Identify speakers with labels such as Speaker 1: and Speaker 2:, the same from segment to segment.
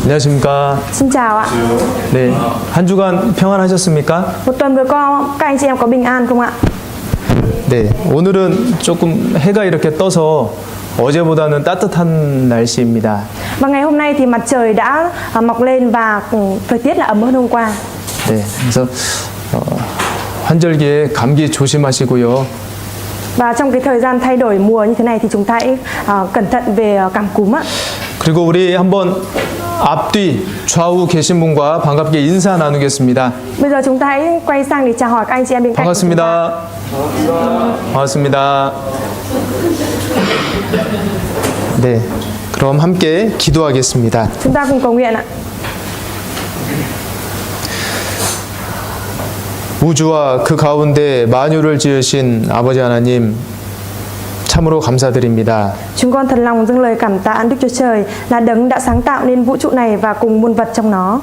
Speaker 1: 안녕하십니까.
Speaker 2: Xin chào ạ.
Speaker 1: 네, 한 주간 평안하셨습니까?
Speaker 2: Một tuần vừa qua các anh chị em có bình an không ạ?
Speaker 1: 네, 오늘은 조금 해가 이렇게 떠서 어제보다는 따뜻한 날씨입니다.
Speaker 2: Và ngày hôm nay thì mặt trời đã mọc lên và thời tiết là ấm hơn hôm qua.
Speaker 1: 네, 그래서 환절기에 감기 조심하시고요.
Speaker 2: Và trong cái thời gian thay đổi mùa như thế này thì chúng ta hãy cẩn thận về cảm cúm ạ.
Speaker 1: 그리고 우리 한번 앞뒤 좌우 계신 분과 반갑게 인사 나누겠습니다.
Speaker 2: Bây giờ chúng ta hãy quay sang để chào hỏi các anh chị em bên cạnh của chúng ta.
Speaker 1: 반갑습니다. 반갑습니다. 네, 그럼 함께 기도하겠습니다.
Speaker 2: Chúng ta cùng cầu nguyện ạ.
Speaker 1: 우주와 그 가운데 만유를 지으신 아버지 하나님, 참으로 감사드립니다.
Speaker 2: Chúng con thật lòng dâng lời cảm tạ Đức Chúa Trời là đấng đã sáng tạo nên vũ trụ này và cùng muôn vật trong nó.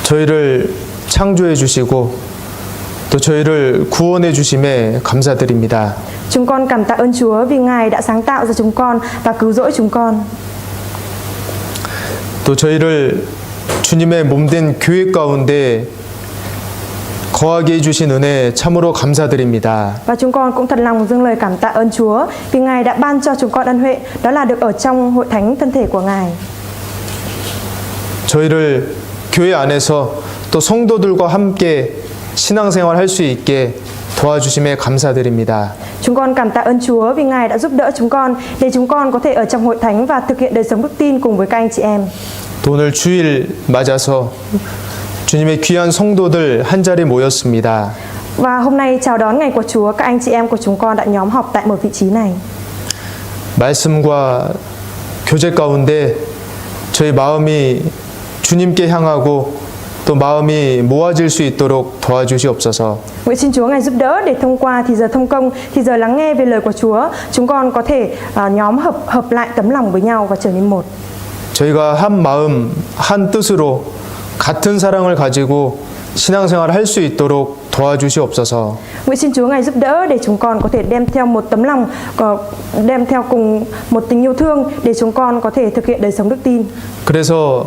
Speaker 1: 저희를 창조해 주시고 또 저희를 구원해 주심에 감사드립니다.
Speaker 2: Chúng con cảm tạ ơn Chúa vì Ngài đã sáng tạo ra chúng con và cứu rỗi chúng con.
Speaker 1: 또 저희를 주님의 몸된 교회 가운데 거하게 해주신 은혜 참으로 감사드립니다.
Speaker 2: Và chúng con cũng thật lòng dâng lời cảm tạ ơn Chúa vì Ngài đã ban cho chúng con ân huệ, đó là được ở trong hội thánh thân thể của Ngài.
Speaker 1: 저희를 교회 안에서 또 성도들과 함께 신앙생활 할 수 있게 도와주심에 감사드립니다.
Speaker 2: Chúng con cảm tạ ơn Chúa vì Ngài đã giúp đỡ chúng con để chúng con có thể ở trong hội thánh và thực hiện đời sống đức tin cùng với các anh chị em.
Speaker 1: 또 오늘 주일 맞아서 주님의 귀한 성도들 한 자리 모였습니다.
Speaker 2: Và hôm nay chào đón ngày của Chúa, các anh chị em của chúng con đã nhóm họp tại một vị trí này.
Speaker 1: 말씀과 교제 가운데 저희 마음이 주님께 향하고 또 마음이 모아질 수 있도록 도와주시옵소서.
Speaker 2: Nguyện xin Chúa Ngài giúp đỡ để thông qua thì giờ thông công, thì giờ lắng nghe về lời của Chúa, chúng con có thể nhóm hợp lại tấm lòng với nhau và trở nên một.
Speaker 1: 저희가 한 마음, 한 뜻으로 같은 사랑을 가지고 신앙생활을 할 수 있도록 도와주시옵소서.
Speaker 2: Nguyện xin Chúa Ngài giúp đỡ để chúng con có thể đem theo một tấm lòng, đem theo cùng một tình yêu thương để chúng con có thể thực hiện đời sống đức tin.
Speaker 1: 그래서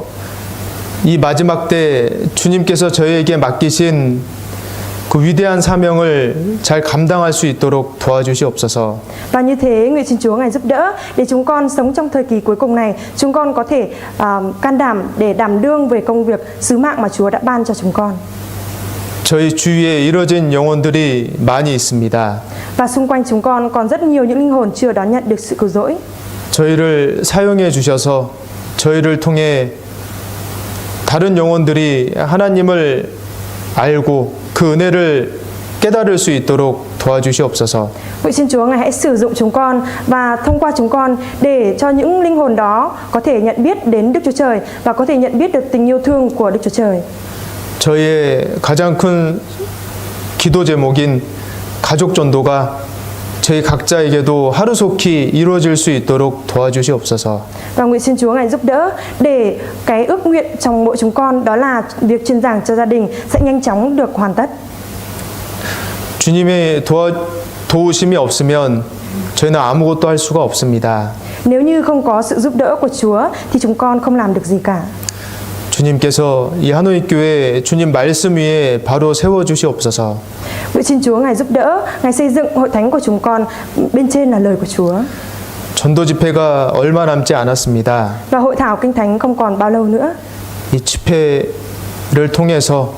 Speaker 1: 이 마지막 때 주님께서 저희에게 맡기신 그 위대한 사명을 잘 감당할 수 있도록 도와주시옵소서.
Speaker 2: Và như thế, nguyện xin Chúa Ngài giúp đỡ để chúng con sống trong thời kỳ cuối cùng này, chúng con có thể can đảm để đảm đương về công việc sứ mạng mà Chúa đã ban cho chúng con.
Speaker 1: 저희 주위에 이뤄진 영혼들이 많이 있습니다.
Speaker 2: Và xung quanh chúng con còn rất nhiều những linh hồn chưa đón nhận được sự cứu rỗi.
Speaker 1: 저희를 사용해 주셔서 저희를 통해 다른 영혼들이 하나님을 알고 그 은혜를 깨달을 수 있도록 도와주시옵소서.
Speaker 2: Nguyện xin Chúa Ngài hãy sử dụng chúng con và thông qua chúng con để cho những linh hồn đó có thể nhận biết đến Đức Chúa Trời và có thể nhận biết được tình yêu thương của Đức Chúa Trời.
Speaker 1: 저희의 가장 큰 기도 제목인 가족 전도가 저희 각자에게도 하루속히 이루어질 수 있도록 도와주시옵소서.
Speaker 2: Và nguyện xin Chúa Ngài giúp đỡ để cái ước nguyện trong mỗi chúng con, đó là việc truyền giảng cho gia đình sẽ nhanh chóng được hoàn tất.
Speaker 1: 주님의 도우심이 없으면 저희는 아무것도 할 수가 없습니다.
Speaker 2: Nếu như không có sự giúp đỡ của Chúa thì chúng con không làm được gì cả.
Speaker 1: 주님께서 이 하노이 교회 주님 말씀 위에 바로 세워 주시옵소서.
Speaker 2: Nguyện xin Chúa Ngài giúp đỡ, Ngài xây dựng hội thánh của chúng con, bên trên là lời của Chúa.
Speaker 1: 전도 집회가 얼마 남지 않았습니다.
Speaker 2: Và hội thảo kinh thánh không còn bao lâu nữa.
Speaker 1: 이 집회를 통해서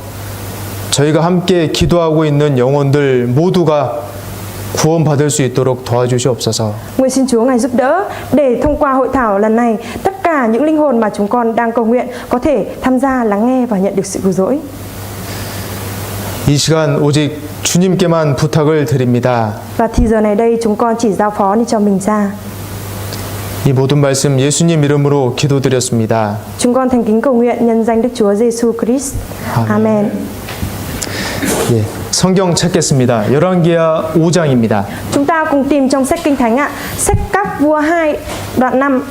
Speaker 1: 저희가 함께 기도하고 있는 영혼들 모두가 구원받을 수 있도록 도와주시옵소서.
Speaker 2: Nguyện xin Chúa Ngài giúp đỡ để thông qua hội thảo lần này, tất cả những linh hồn mà chúng con đang cầu nguyện có thể tham gia, lắng nghe và nhận được sự cứu rỗi.
Speaker 1: 이 시간 오직 주님께만 부탁을 드립니다.
Speaker 2: Và thì giờ này đây chúng con chỉ giao phó cho mình ra.
Speaker 1: 이 모든 말씀 예수님 이름으로 기도드렸습니다.
Speaker 2: Chúng con thành kính cầu nguyện nhân danh Đức Chúa Giêsu Christ. Amen.
Speaker 1: 예, 성경 찾겠습니다. 열왕기하 5장입니다.
Speaker 2: Chúng ta cùng tìm trong sách Kinh Thánh ạ. Sách Các Vua 2 đoạn 5.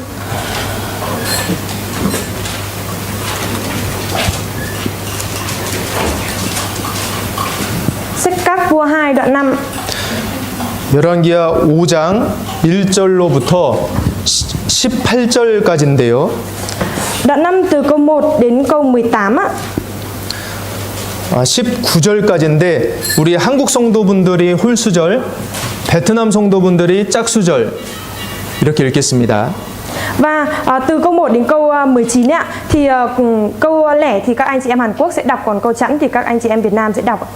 Speaker 2: Sách Các Vua 2 đoạn 5.
Speaker 1: 열왕기하 5장 1절로부터 18절까지인데요.
Speaker 2: Đoạn 5 từ câu 1 đến câu 18 á.
Speaker 1: 19절까지인데 우리 한국 성도분들이 홀수절, 베트남 성도분들이 짝수절 이렇게 읽겠습니다.
Speaker 2: Và từ câu 1 đến câu 19 ạ, thì câu lẻ thì các anh chị em Hàn Quốc sẽ đọc, còn câu chẵn thì các anh chị em Việt Nam sẽ đọc ạ.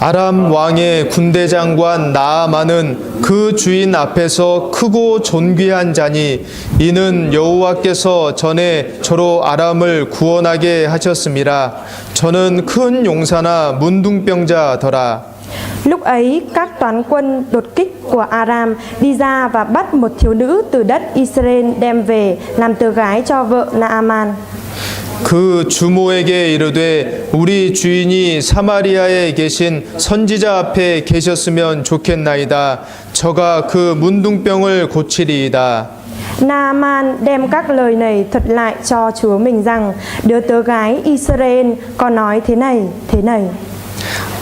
Speaker 1: 아람 왕의 군대장관 나아만은 그 주인 앞에서 크고 존귀한 자니 이는 여호와께서 전에 저로 아람을 구원하게 하셨음이라. 저는 큰 용사나 문둥병자더라.
Speaker 2: Lúc ấy các toán quân đột kích của Aram đi ra và bắt một thiếu nữ từ đất Israel đem về làm tớ gái cho vợ Naaman.
Speaker 1: 그 주모에게 이르되 우리 주인이 사마리아에 계신 선지자 앞에 계셨으면 좋겠나이다. 저가 그 문둥병을 고치리이다.
Speaker 2: Naaman đem các lời này thuật lại cho chúa mình rằng đứa tớ gái Israel có nói thế này, thế này.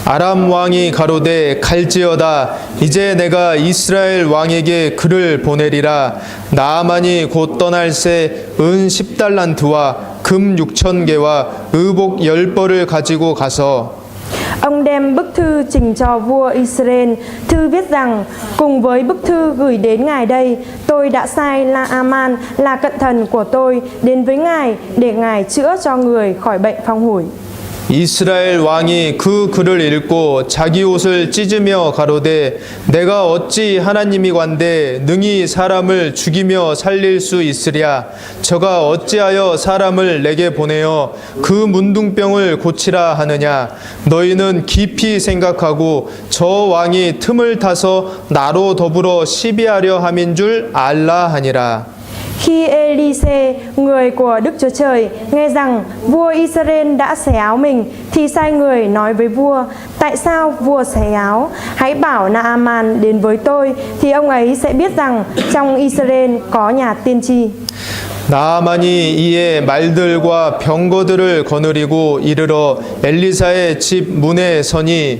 Speaker 1: 아람 왕이 가로되 갈지어다. 이제 내가 이스라엘 왕에게 글을 보내리라. 나아만이 곧 떠날새 은 10달란트와 금 6,000개와 의복 10벌을 가지고 가서
Speaker 2: Ông đem bức thư trình cho vua Israel. Thư viết rằng cùng với bức thư gửi đến ngài đây, tôi đã sai Naaman là cận thần của tôi đến với ngài để ngài chữa cho người khỏi bệnh phong hủi.
Speaker 1: 이스라엘 왕이 그 글을 읽고 자기 옷을 찢으며 가로되 내가 어찌 하나님이관대 능히 사람을 죽이며 살릴 수 있으랴. 저가 어찌하여 사람을 내게 보내어 그 문둥병을 고치라 하느냐. 너희는 깊이 생각하고 저 왕이 틈을 타서 나로 더불어 시비하려 함인 줄 알라 하니라.
Speaker 2: Khi Elise, người của Đức Chúa Trời, nghe rằng vua Israel đã xẻ áo mình, thì sai người nói với vua, tại sao vua xẻ áo? Hãy bảo Naaman đến với tôi, thì ông ấy sẽ biết rằng trong Israel có nhà tiên tri.
Speaker 1: 나아만이 이에 말들과 병거들을 거느리고 이르러 엘리사의 집 문에 서니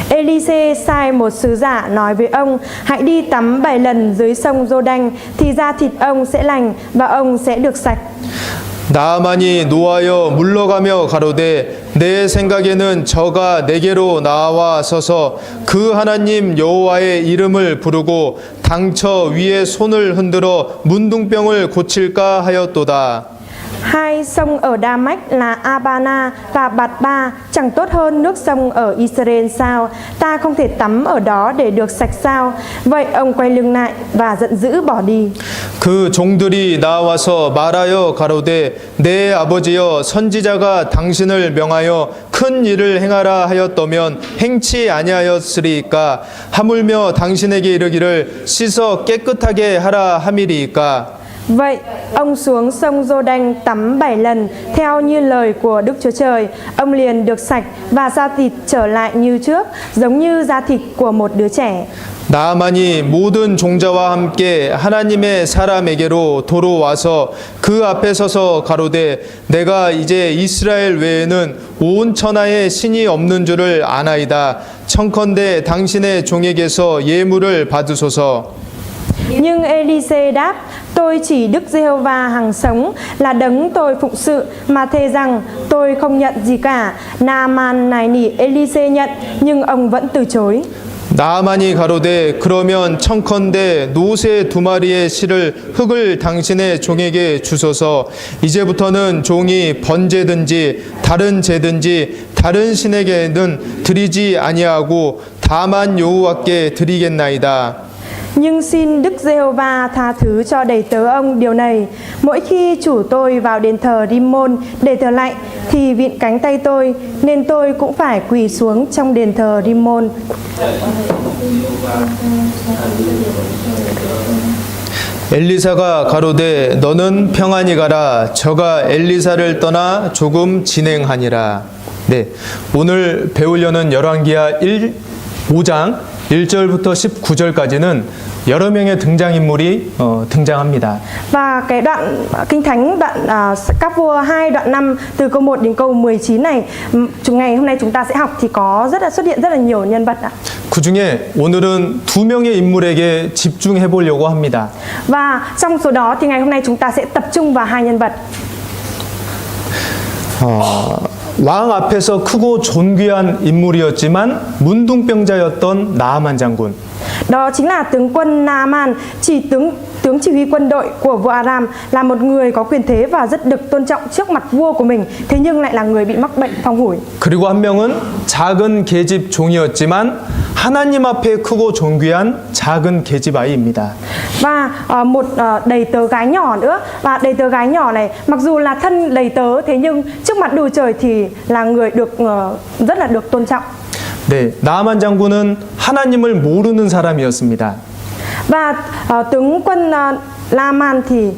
Speaker 2: Elise sai một sứ giả nói với ông, hãy đi tắm 7 lần dưới sông Giô-đanh, thì da thịt ông sẽ lành và ông sẽ được sạch.
Speaker 1: 나아만이 노하여 물러가며 가로되 내 생각에는 저가 내게로 나와 서서 그 하나님 여호와의 이름을 부르고 당처 위에 손을 흔들어 문둥병을 고칠까 하였도다.
Speaker 2: Hai sông ở Đa-mách là Abana và Bạt-ba chẳng tốt hơn nước sông ở Israel sao? Ta không thể tắm ở đó để được sạch sao? Vậy ông quay lưng lại và giận dữ bỏ đi.
Speaker 1: 그 종들이 나와서 말하여 가로되 내 아버지여 선지자가 당신을 명하여 큰 일을 행하라 하였더면 행치 아니하였으리이까. 하물며 당신에게 이르기를 씻어 깨끗하게 하라 함이리이까.
Speaker 2: Vậy ông xuống sông Giô-đanh tắm 7 lần theo như lời của Đức Chúa Trời. Ông liền được sạch và da thịt trở lại như trước, giống như da thịt của một đứa trẻ.
Speaker 1: 나아만이 모든 종자와 함께 하나님의 사람에게로 도로 와서 그 앞에 서서 가로되 내가 이제 이스라엘 외에는 온 천하에 신이 없는 줄을 아나이다. 청컨대 당신의 종에게서 예물을 받으소서.
Speaker 2: Nhưng Elise đáp, tôi chỉ Đức Giê-hô-va hằng sống là đấng tôi phụng sự, mà thề rằng tôi không nhận gì cả. Naaman nài nỉ Elise nhận, nhưng ông vẫn từ chối.
Speaker 1: 나아만이 가로되 그러면 청컨대 노새 2마리의 실을 흙을 당신의 종에게 주소서. 이제부터는 종이 번제든지 다른 제든지 다른 신에게는 드리지 아니하고 다만 여호와께 드리겠나이다.
Speaker 2: Nhưng xin Đức Giê-hô-va tha thứ cho đầy tớ ông điều này. Mỗi khi chủ tôi vào đền thờ Rim-môn để thờ lạy thì vịn cánh tay tôi, nên tôi cũng phải quỳ xuống trong đền thờ Rim-môn.
Speaker 1: 엘리사가 가로되 너는 평안히 가라. 저가 엘리사를 떠나 조금 진행하니라. 네, 오늘 배우려는 열왕기하 5장 1절부터 19절까지는 여러 명의 등장인물이 등장합니다.
Speaker 2: Và cái đoạn Kinh Thánh đoạn Các Vua 2 đoạn 5 từ câu 1 đến câu 19 này, ngày hôm nay chúng ta sẽ học thì có xuất hiện rất là nhiều nhân vật ạ.
Speaker 1: 그 중에 오늘은 두 명의 인물에게 집중해 보려고 합니다.
Speaker 2: Và trong số đó thì ngày hôm nay chúng ta sẽ tập trung vào hai nhân vật.
Speaker 1: 왕 앞에서 크고 존귀한 인물이었지만 문둥병자였던 나아만 장군.
Speaker 2: Đó chính là tướng quân Naaman, tướng chỉ huy quân đội của vua Aram, là một người có quyền thế và rất được tôn trọng trước mặt vua của mình, thế nhưng lại là người bị mắc bệnh phong hủi.
Speaker 1: 그리고 한 명은 작은 계집 종이었지만 하나님 앞에 크고 존귀한 작은 계집 아이입니다.
Speaker 2: Và một đầy tớ gái nhỏ nữa, và đầy tớ gái nhỏ này mặc dù là thân đầy tớ, thế nhưng trước mặt Đức Trời thì là người được rất là được tôn trọng.
Speaker 1: 네, 나아만 장군은 하나님을 모르는 사람이었습니다.
Speaker 2: Và tướng quân Naaman thì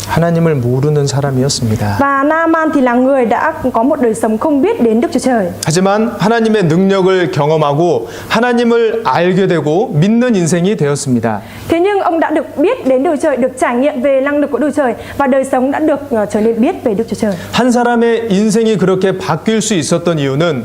Speaker 1: 하나님을 모르는 사람이었습니다.
Speaker 2: Và Naaman thì là người đã có một đời sống không biết đến Đức Chúa Trời.
Speaker 1: 하지만 하나님의 능력을 경험하고 하나님을 알게 되고 믿는 인생이 되었습니다.
Speaker 2: Thế nhưng ông đã được biết đến Đức Chúa Trời, được trải nghiệm về năng lực của Đức Chúa Trời, và đời sống đã được trở nên biết về Đức Chúa Trời.
Speaker 1: 한 사람의 인생이 그렇게 바뀔 수 있었던 이유는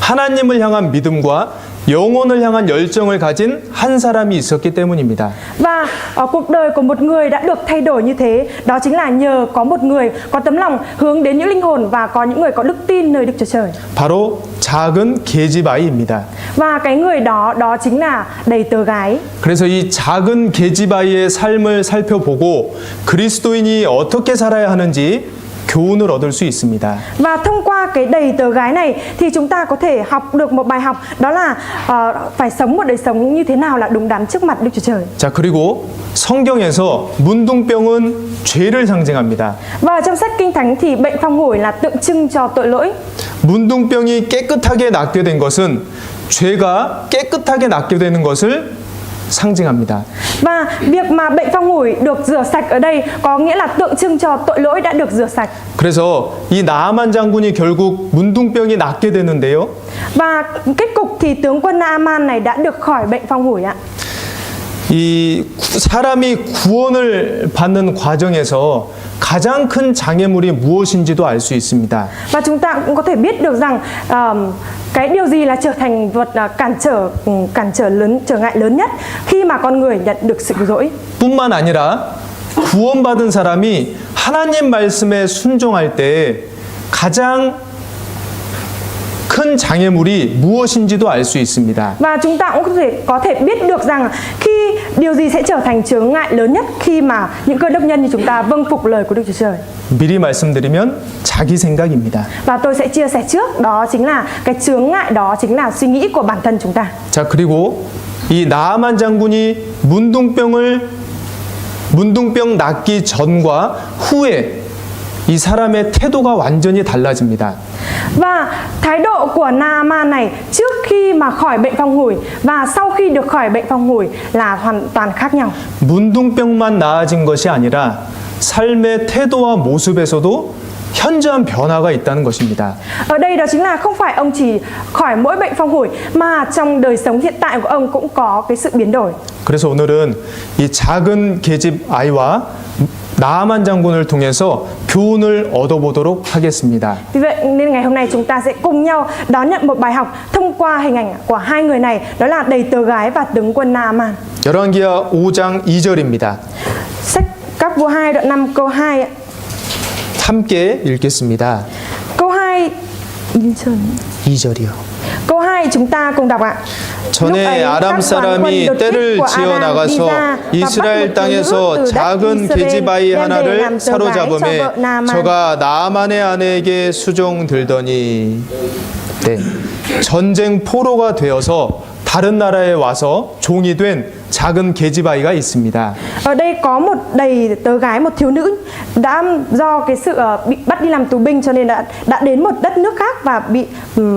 Speaker 1: 하나님을 향한 믿음과 영혼을 향한 열정을 가진 한 사람이 있었기 때문입니다.
Speaker 2: Và cuộc đời của một người đã được thay đổi như thế, đó chính là nhờ có một người có tấm lòng hướng đến những linh hồn và có những người có đức tin nơi Đức Chúa Trời.
Speaker 1: 바로 작은 계집 아이입니다.
Speaker 2: Và cái người đó chính là đầy tớ gái.
Speaker 1: 그래서 이 작은 계집 아이의 삶을 살펴보고 그리스도인이 어떻게 살아야 하는지 교훈을 얻을 수 있습니다.
Speaker 2: Và thông qua cái đầy tớ gái này thì chúng ta có thể học được một bài học, đó là phải sống một đời sống như thế nào là đúng đắn trước mặt Đức Chúa Trời.
Speaker 1: 자, 그리고 성경에서 문둥병은 죄를 상징합니다.
Speaker 2: Và trong sách Kinh Thánh thì bệnh phong hủi là tượng trưng cho tội lỗi.
Speaker 1: 문둥병이 깨끗하게 낫게 된 것은 죄가 깨끗하게 낫게 되는 것을 상징합니다.
Speaker 2: Và việc mà bệnh phong hủi được rửa sạch ở đây có nghĩa là tượng trưng cho tội lỗi đã được rửa sạch.
Speaker 1: 그래서 이 나아만 장군이 결국 문둥병이 낫게 되는데요.
Speaker 2: Và kết cục thì tướng quân Naaman này đã được khỏi bệnh phong hủi ạ.
Speaker 1: 이 사람이 구원을 받는 과정에서 가장 큰 장애물이 무엇인지도 알 수 있습니다.
Speaker 2: Và chúng ta cũng có thể biết được rằng cái điều gì là trở thành vật trở ngại lớn nhất khi mà con người nhận được sự cứu rỗi.
Speaker 1: 뿐만 아니라 구원받은 사람이 하나님 말씀에 순종할 때 가장 큰 장애물이 무엇인지도 알 수 있습니다.
Speaker 2: Và chúng ta cũng có thể biết được rằng khi điều gì sẽ trở thành chướng ngại lớn nhất khi mà những cơ đốc nhân như chúng ta vâng phục lời của Đức Chúa Trời.
Speaker 1: 미리 말씀드리면 자기 생각입니다.
Speaker 2: Và tôi sẽ chia sẻ trước, đó chính là cái chướng ngại, đó chính là suy nghĩ của bản thân chúng ta.
Speaker 1: 자, 그리고 이 나아만 장군이 문둥병 낫기 전과 후에 이 사람의 태도가 완전히 달라집니다.
Speaker 2: Và thái độ của Naaman này trước khi mà khỏi bệnh phong hủi và sau khi được khỏi bệnh phong hủi là hoàn toàn khác nhau.
Speaker 1: 문둥병만 나아진 것이 아니라 삶의 태도와 모습에서도 현저한 변화가 있다는 것입니다.
Speaker 2: Ở đây đó chính là không phải ông chỉ khỏi mỗi bệnh phong hủi mà trong đời sống hiện tại của ông cũng có cái sự biến đổi.
Speaker 1: 그래서 오늘은 이 작은 계집 아이와 나아만 장군을 통해서 교훈을 얻어보도록 하겠습니다.
Speaker 2: Vì vậy nên ngày hôm nay chúng ta sẽ cùng nhau đón nhận một bài học thông qua hình ảnh của hai người này, đó là đầy tớ gái và tướng quân Naaman.
Speaker 1: 열왕기하 5장 2절입니다.
Speaker 2: Sách Các Vua 2 đoạn 5 câu 2 ạ.
Speaker 1: 함께 읽겠습니다.
Speaker 2: Câu 2
Speaker 1: 2절이요.
Speaker 2: Câu 2 chúng ta cùng đọc ạ.
Speaker 1: 전에 아람 사람이 떼를 지어 나가서 이스라엘 땅에서 작은 계집아이 하나를 사로잡음에 저가 나아만의 아내에게 수종 들더니 네. 전쟁 포로가 되어서 다른 나라에 와서 종이 된 작은 계집아이가 있습니다.
Speaker 2: Ở đây có một đầy tớ gái, một thiếu nữ đã do cái sự bị bắt đi làm tù binh cho nên đã đến một đất nước khác và bị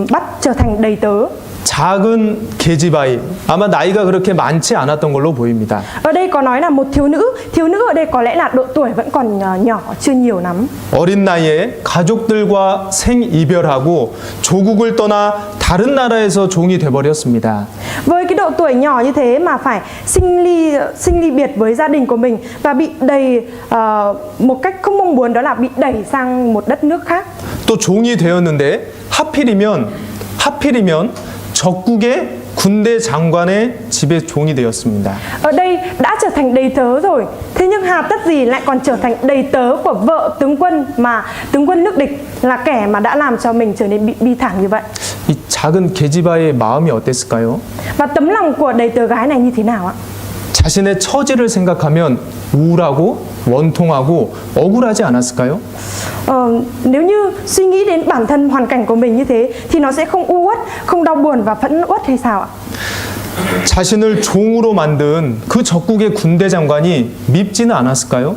Speaker 2: bắt trở thành đầy tớ.
Speaker 1: 작은 계집아이, 아마 나이가 그렇게 많지 않았던 걸로 보입니다.
Speaker 2: Ở đây có nói là một thiếu nữ ở đây có lẽ là độ tuổi vẫn còn nhỏ, chưa nhiều lắm.
Speaker 1: 어린 나이에 가족들과 생이별하고 조국을 떠나 다른 나라에서 종이 돼버렸습니다.
Speaker 2: Với cái độ tuổi nhỏ như thế mà phải sinh ly biệt với gia đình của mình và bị đẩy một cách không mong muốn, đó là bị đẩy sang một đất nước khác.
Speaker 1: 또 종이 되었는데 하필이면 적국의 군대 장관의 집에 종이 되었습니다.
Speaker 2: Ở đây đã trở thành đầy tớ rồi, thế nhưng hà tất gì lại còn trở thành đầy tớ của vợ tướng quân, mà tướng quân nước địch là kẻ mà đã làm cho mình trở nên bị bi thảm như vậy.
Speaker 1: 이 작은 계집아이의 마음이 어땠을까요?
Speaker 2: Và tấm lòng của đầy tớ gái này như thế nào ạ?
Speaker 1: 자신의 처지를 생각하면 우울하고 원통하고 억울하지 않았을까요?
Speaker 2: Nếu như suy nghĩ đến bản thân hoàn cảnh của mình như thế thì nó sẽ không u uất, không đau buồn và phẫn uất hay sao ạ?
Speaker 1: 자신을 종으로 만든 그 적국의 군대 장관이 밉지는 않았을까요?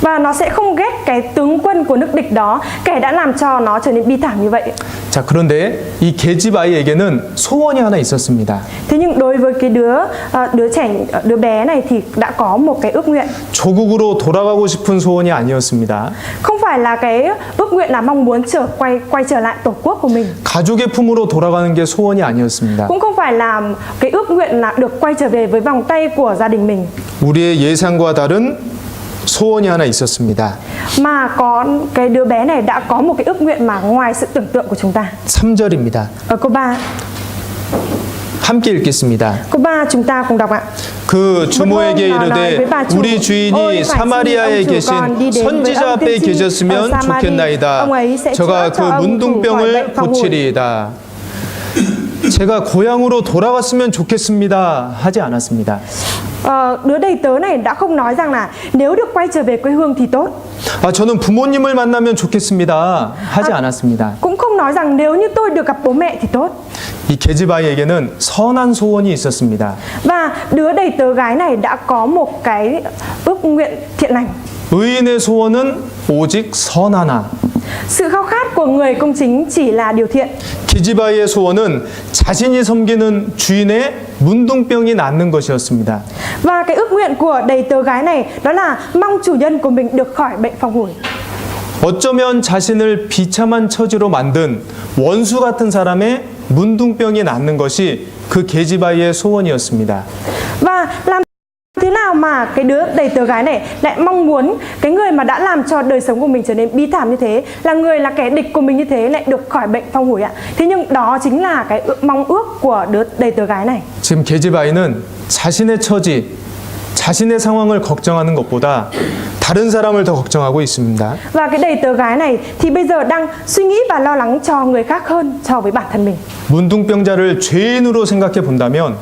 Speaker 2: Và nó sẽ không ghét cái tướng quân của nước địch đó, kẻ đã làm cho nó trở nên bi thảm như vậy.
Speaker 1: 자, 그런데 이 계집아이에게는 소원이 하나 있었습니다.
Speaker 2: Thế nhưng đối với cái đứa bé này thì đã có một cái ước nguyện.
Speaker 1: 조국으로 돌아가고 싶은 소원이 아니었습니다.
Speaker 2: Không phải là cái ước nguyện là mong muốn quay trở lại tổ quốc của mình.
Speaker 1: 가족의 품으로 돌아가는 게 소원이 아니었습니다.
Speaker 2: Cũng không phải là cái ước nguyện là được quay trở về với vòng tay của gia đình mình.
Speaker 1: 우리의 예상과 다른 소원이 하나 있었습니다.
Speaker 2: Mà có cái đứa bé này đã có một cái ước nguyện mà ngoài sự tưởng tượng của chúng ta.
Speaker 1: 3절입니다.
Speaker 2: Ở câu 3.
Speaker 1: 함께 읽겠습니다.
Speaker 2: Câu 3 chúng ta cùng đọc ạ.
Speaker 1: 그 주모에게 이르되 우리 주인이 사마리아에 계신 선지자 앞에 계셨으면 좋겠나이다. 저가 그 문둥병을 고치리이다. 제가 고향으로 돌아갔으면 좋겠습니다 하지 않았습니다.
Speaker 2: Đứa đầy tớ này đã không nói rằng là nếu được quay trở về quê hương thì tốt.
Speaker 1: 저는 부모님을 만나면 좋겠습니다 하지 않았습니다.
Speaker 2: Cũng không nói rằng nếu như tôi được gặp bố mẹ thì tốt.
Speaker 1: 이 계집아이에게는 선한 소원이 있었습니다.
Speaker 2: Và đứa đầy tớ gái này đã có một cái ước nguyện thiện lành.
Speaker 1: 의인의 소원은 오직 선하나.
Speaker 2: Sự khao khát của người công chính chỉ là điều thiện.
Speaker 1: 계집아이의 소원은 자신이 섬기는 주인의 문둥병이 낫는 것이었습니다.
Speaker 2: Và cái ước nguyện của đầy tớ gái này đó là mong chủ nhân của mình được khỏi bệnh phong hủi.
Speaker 1: 어쩌면 자신을 비참한 처지로 만든 원수 같은 사람의 문둥병이 낫는 것이 그 계집아이의 소원이었습니다.
Speaker 2: Và làm thế nào mà cái đứa đầy tớ gái này lại mong muốn cái người mà đã làm cho đời sống của mình trở nên bi thảm như thế, là kẻ địch của mình như thế lại được khỏi bệnh phong hủi ạ? Thế nhưng đó chính là cái mong ước của đứa đầy tớ gái này.
Speaker 1: 지금 계집아이는 자신의 처지, 자신의 상황을 걱정하는 것보다 다른 사람을 더 걱정하고 있습니다.
Speaker 2: Và cái đầy tớ gái này thì bây giờ đang suy nghĩ và lo lắng cho người khác hơn so với bản thân mình.
Speaker 1: 문둥병자를 죄인으로 생각해 본다면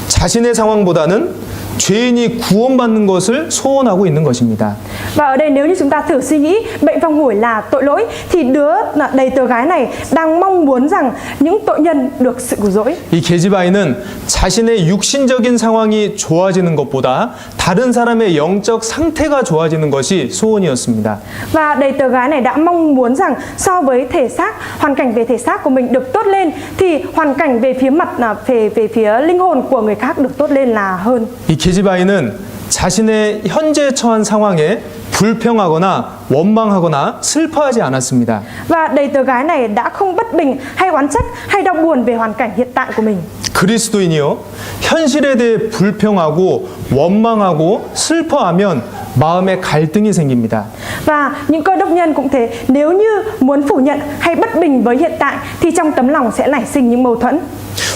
Speaker 1: 자신의 상황보다는 죄인이 구원받는 것을 소원하고 있는 것입니다.
Speaker 2: Và ở đây nếu như chúng ta thử suy nghĩ bệnh phong hủi là tội lỗi thì đứa đầy tớ gái này đang mong muốn rằng những tội nhân được sự cứu rỗi.
Speaker 1: 이 계집아이는 자신의 육신적인 상황이 좋아지는 것보다 다른 사람의 영적 상태가 좋아지는 것이 소원이었습니다.
Speaker 2: Và đầy tớ gái này đã mong muốn rằng so với thể xác, hoàn cảnh về thể xác của mình được tốt lên thì hoàn cảnh về phía mặt về phía linh hồn của người khác được tốt lên là hơn.
Speaker 1: 이 계집아이는 자신의 현재 처한 상황에 불평하거나 원망하거나 슬퍼하지 않았습니다.
Speaker 2: Và đầy tớ gái này đã không bất bình hay oán trách hay đau buồn về hoàn cảnh hiện tại của mình.
Speaker 1: 그리스도인이요, 현실에 대해 불평하고 원망하고 슬퍼하면 마음에 갈등이 생깁니다.
Speaker 2: Và những cơ đốc nhân cũng thế, nếu như muốn phủ nhận hay bất bình với hiện tại thì trong tấm lòng sẽ nảy sinh những mâu thuẫn.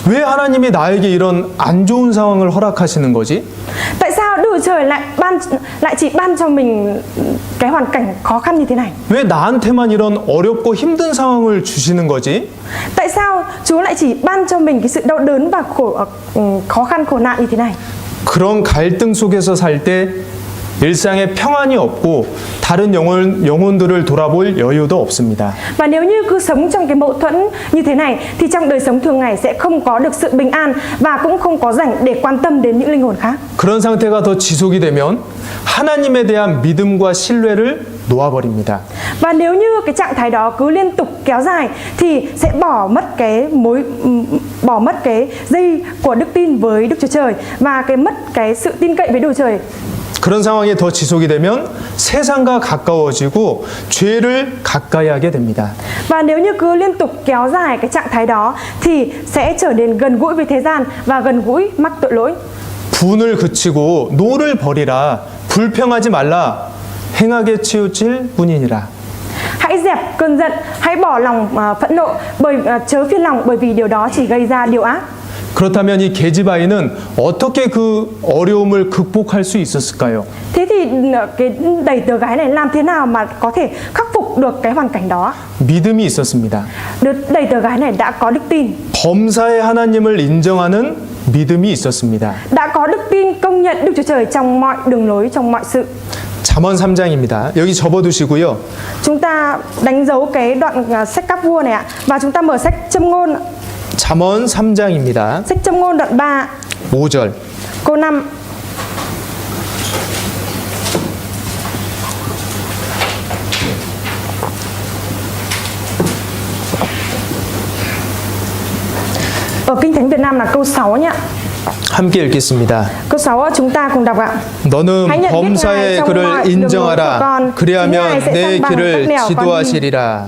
Speaker 1: 왜 하나님이 나에게 이런 안 좋은 상황을 허락하시는 거지?
Speaker 2: Tại sao Đức Chúa Trời lại chỉ ban cho mình cái hoàn cảnh khó khăn như thế này?
Speaker 1: 왜 나한테만 이런 어렵고 힘든 상황을 주시는 거지?
Speaker 2: Tại sao Chúa lại chỉ ban cho mình cái sự đau đớn và khó khăn khổ nạn như thế này?
Speaker 1: 그런 갈등 속에서 살 때 일상에 평안이 없고 다른 영혼들을 돌아볼 여유도 없습니다.
Speaker 2: Và nếu như cứ sống trong cái mâu thuẫn như thế này thì trong đời sống thường ngày sẽ không có được sự bình an và cũng không có rảnh để quan tâm đến những linh hồn khác.
Speaker 1: 그런 상태가 더 지속이 되면 하나님에 대한 믿음과 신뢰를 놓아버립니다.
Speaker 2: Và nếu như cái trạng thái đó cứ liên tục kéo dài thì sẽ bỏ mất cái dây của đức tin với Đức Chúa Trời và mất cái sự tin cậy với Đức Chúa Trời.
Speaker 1: 그런 상황이 더 지속이 되면 세상과 가까워지고 죄를 가까이 하게 됩니다.
Speaker 2: Và nếu như cứ liên tục kéo dài cái trạng thái đó thì sẽ trở nên gần gũi với thế gian và gần gũi mắc tội lỗi.
Speaker 1: 분을 그치고 노를 버리라. 불평하지 말라. 행하게 치우칠 뿐이니라.
Speaker 2: Hãy dẹp cơn giận, hãy bỏ lòng phẫn nộ, chớ phiền lòng bởi vì điều đó chỉ gây ra điều ác.
Speaker 1: 그렇다면 이 게지바이는 어떻게 그 어려움을 극복할 수 있었을까요?
Speaker 2: Thế thì cái đầy tớ gái này làm thế nào mà có thể khắc phục được cái hoàn cảnh đó?
Speaker 1: 믿음이 있었습니다.
Speaker 2: Đầy tớ gái này đã có đức tin,
Speaker 1: 범사의 하나님을 인정하는 믿음이 있었습니다.
Speaker 2: đã có đức tin công nhận Đức Chúa Trời trong mọi đường lối, trong mọi sự.
Speaker 1: 잠언 3장입니다. 여기 접어두시고요.
Speaker 2: Chúng ta đánh dấu cái đoạn sách Các Vua này ạ, và chúng ta mở sách Châm Ngôn,
Speaker 1: 잠언 3장입니다.
Speaker 2: sách Châm Ngôn đoạn 3,
Speaker 1: 5절.
Speaker 2: câu 5. Ở Kinh Thánh Việt Nam là câu 6 nhé.
Speaker 1: 함께 읽겠습니다.
Speaker 2: Câu 6 chúng ta cùng đọc ạ.
Speaker 1: 너는
Speaker 2: hãy nhận biết Ngài
Speaker 1: 범사의
Speaker 2: trong mọi
Speaker 1: 그를
Speaker 2: đường lối của
Speaker 1: 인정하라.
Speaker 2: con, chính Ngài
Speaker 1: 그리하면
Speaker 2: sẽ
Speaker 1: 내
Speaker 2: san bằng các
Speaker 1: 길을
Speaker 2: nẻo con đi.
Speaker 1: 지도하시리라.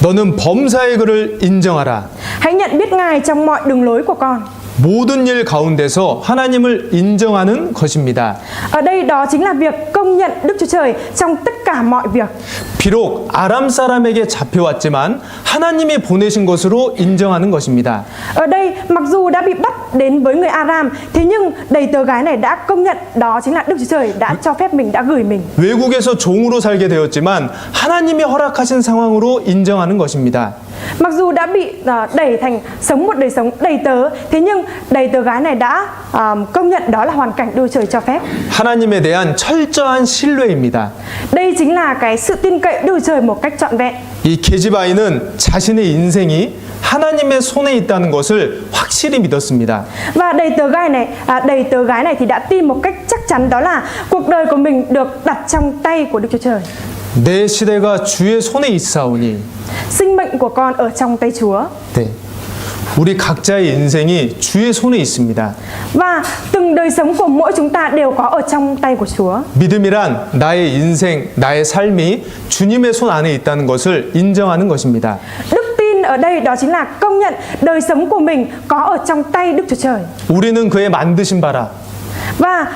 Speaker 1: 너는 범사의 그를 인정하라.
Speaker 2: Hãy nhận biết Ngài trong mọi đường lối của con.
Speaker 1: 모든 일 가운데서 하나님을 인정하는 것입니다.
Speaker 2: Ở đây đó chính là việc công nhận Đức Chúa Trời trong tất cả mọi việc.
Speaker 1: 비록 아람 사람에게 잡혀왔지만 하나님이 보내신 것으로 인정하는 것입니다.
Speaker 2: Ở đây mặc dù đã bị bắt đến với người Aram, thế nhưng đầy tớ gái này đã công nhận đó chính là Đức Chúa Trời đã cho phép mình, đã gửi mình.
Speaker 1: 외국에서 종으로 살게 되었지만 하나님이 허락하신 상황으로 인정하는 것입니다.
Speaker 2: Mặc dù đã bị đẩy thành sống một đời sống đầy tớ, thế nhưng đầy tớ gái này đã công nhận đó là hoàn cảnh Đức Chúa Trời cho phép.
Speaker 1: 하나님에 대한 철저한 신뢰입니다.
Speaker 2: Đây chính là cái sự tin cậy Đức Chúa Trời một cách trọn vẹn.
Speaker 1: 이 게지바이는 자신의 인생이 하나님의 손에 있다는 것을 확실히 믿었습니다.
Speaker 2: Và đầy tớ gái này thì đã tin một cách chắc chắn đó là cuộc đời của mình được đặt trong tay của Đức Chúa Trời.
Speaker 1: 내 시대가 주의 손에 있사오니.
Speaker 2: Sinh mệnh của con ở trong tay Chúa.
Speaker 1: 네. 우리 각자의 인생이 주의 손에 있습니다.
Speaker 2: Và từng đời sống của mỗi chúng ta đều có ở trong tay của Chúa.
Speaker 1: 믿음이란 나의 인생, 나의 삶이 주님의 손 안에 있다는 것을 인정하는 것입니다.
Speaker 2: Đức tin ở đây đó chính là công nhận đời sống của mình có ở trong tay Đức Chúa Trời.
Speaker 1: 우리는 그의 만드신 바라.
Speaker 2: Và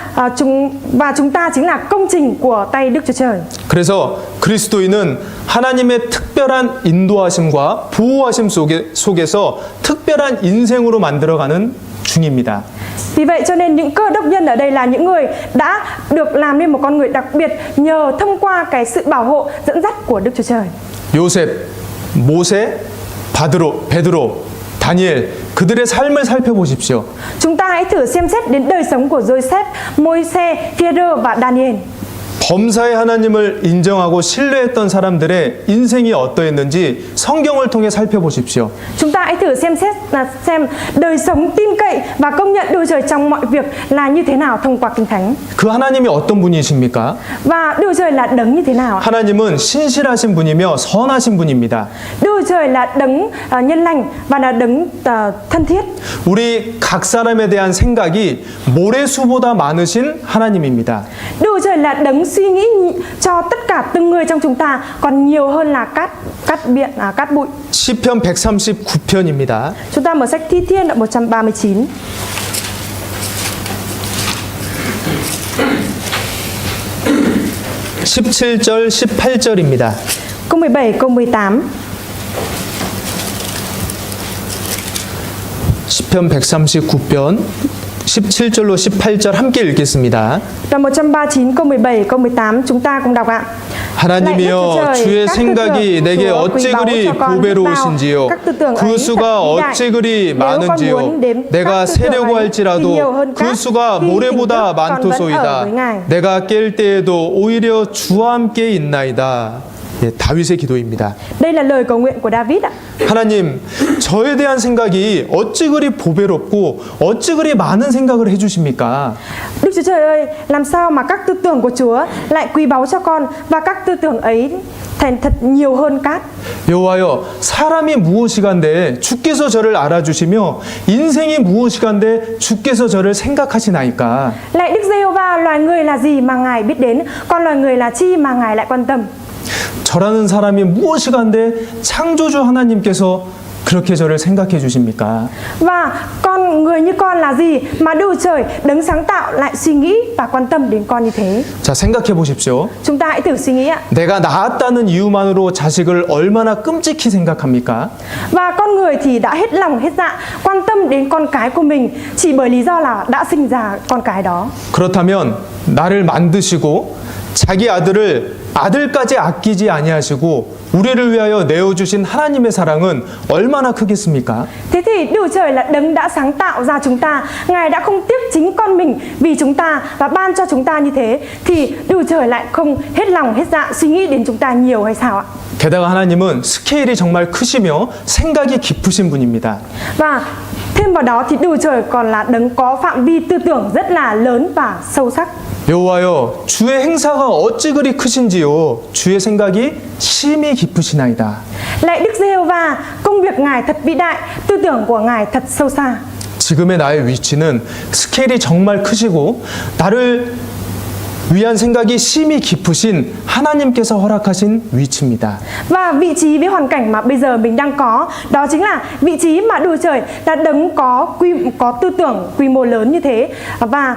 Speaker 2: chúng ta chính là công trình của tay Đức Chúa Trời.
Speaker 1: 그래서 그리스도인은 하나님의 특별한 인도하심과 보호하심 속에서 특별한 인생으로 만들어가는 중입니다.
Speaker 2: Vì vậy cho nên những cơ đốc nhân ở đây là những người đã được làm nên một con người đặc biệt nhờ thông qua cái sự bảo hộ dẫn dắt của Đức Chúa Trời.
Speaker 1: 요셉, 모세, 베드로, 다니엘 그들의 삶을 살펴보십시오.
Speaker 2: Chúng ta hãy thử xem xét đến đời sống của Joseph, Môi-se, Phi-e-rơ và Daniel.
Speaker 1: 범사의 하나님을 인정하고 신뢰했던 사람들의 인생이 어떠했는지 성경을 통해 살펴보십시오.
Speaker 2: Chúng ta hãy thử xem đời sống tin cậy và công nhận Đức Chúa Trời trong mọi việc là như thế nào thông qua Kinh Thánh.
Speaker 1: 그 하나님이 어떤 분이십니까?
Speaker 2: Và Đức Chúa Trời là đấng như thế nào ạ?
Speaker 1: 하나님은 신실하신 분이며 선하신 분입니다.
Speaker 2: Đức Chúa Trời là đấng nhân lành và là đấng thân thiết.
Speaker 1: 우리 각 사람에 대한 생각이 모래수보다 많으신 하나님입니다.
Speaker 2: Đức Chúa Trời là đấng suy nghĩ cho tất cả từng người trong chúng ta còn nhiều hơn là cát bụi.
Speaker 1: 시편 139편입니다.
Speaker 2: Chúng ta mở sách Thi Thiên đoạn 139.
Speaker 1: (17절) (18절입니다)
Speaker 2: Câu 17, câu 18.
Speaker 1: 시편 139편 17절로 18절 함께 읽겠습니다.
Speaker 2: Đoạn 139 câu 17 câu 18 chúng ta cùng đọc ạ.
Speaker 1: 하나님이여 주의 생각이 내게 어찌 그리 보배로우신지요 그 수가 어찌 그리 많은지요 내가 세려고 할지라도 그 수가 모래보다 많도소이다 내가 깰 때에도 오히려 주와 함께 있나이다. 예, 다윗의 기도입니다.
Speaker 2: Đây là lời cầu nguyện của David ạ.
Speaker 1: 하나님, 저에 대한 생각이 어찌 그리 보배롭고 어찌 그리 많은 생각을 해주십니까?
Speaker 2: Đức Chúa Trời ơi, làm sao mà các tư tưởng của Chúa lại quý báu cho con và các tư tưởng ấy thành thật nhiều hơn cát.
Speaker 1: 여호와여, 사람이 무엇이간데 주께서 저를 알아주시며 인생이 무엇이간데 주께서 저를 생각하시나이까?
Speaker 2: Lạy Đức Giê-hô-va, loài người là gì mà Ngài biết đến, con loài người là chi mà Ngài lại quan tâm.
Speaker 1: 저라는 사람이 무엇이간데 창조주 하나님께서 그렇게 저를 생각해 주십니까?
Speaker 2: Và con người như con là gì mà Đức Trời đấng sáng tạo lại suy nghĩ và quan tâm đến con như thế.
Speaker 1: 자, 생각해 보십시오.
Speaker 2: Chúng ta hãy thử suy nghĩ ạ.
Speaker 1: 내가 낳았다는 이유만으로 자식을 얼마나 끔찍히 생각합니까?
Speaker 2: Và con người thì đã hết lòng hết dạ quan tâm đến con cái của mình chỉ bởi lý do là đã sinh ra con cái đó.
Speaker 1: 그렇다면 나를 만드시고 자기 아들을 아들까지 아끼지 아니하시고 우리를 위하여 내어주신 하나님의 사랑은 얼마나 크겠습니까?
Speaker 2: Thế thì Đức Trời là đấng đã sáng tạo ra chúng ta, Ngài đã không tiếc chính con mình vì chúng ta và ban cho chúng ta như thế, thì Đức Trời lại không hết lòng hết dạ suy nghĩ đến chúng ta nhiều hay sao ạ?
Speaker 1: 게다가 하나님은 스케일이 정말 크시며 생각이 깊으신 분입니다.
Speaker 2: Và thêm vào đó thì Đức Trời còn là đấng có phạm vi tư tưởng rất là lớn và sâu sắc.
Speaker 1: 여호와여, 주의 행사가 어찌 그리 크신지요 주의 생각이 심히 깊으시나이다.
Speaker 2: Lạy Đức Giê-hô-va, công việc Ngài thật vĩ đại, tư tưởng của Ngài thật sâu xa.
Speaker 1: 지금의 나의 위치는 스케일이 정말 크시고 나를 위한 생각이 심히 깊으신 하나님께서 허락하신 위치입니다.
Speaker 2: Và vị trí với hoàn cảnh mà bây giờ mình đang có, đó chính là vị trí mà Đức Trời đã đấng có tư tưởng quy mô lớn như thế và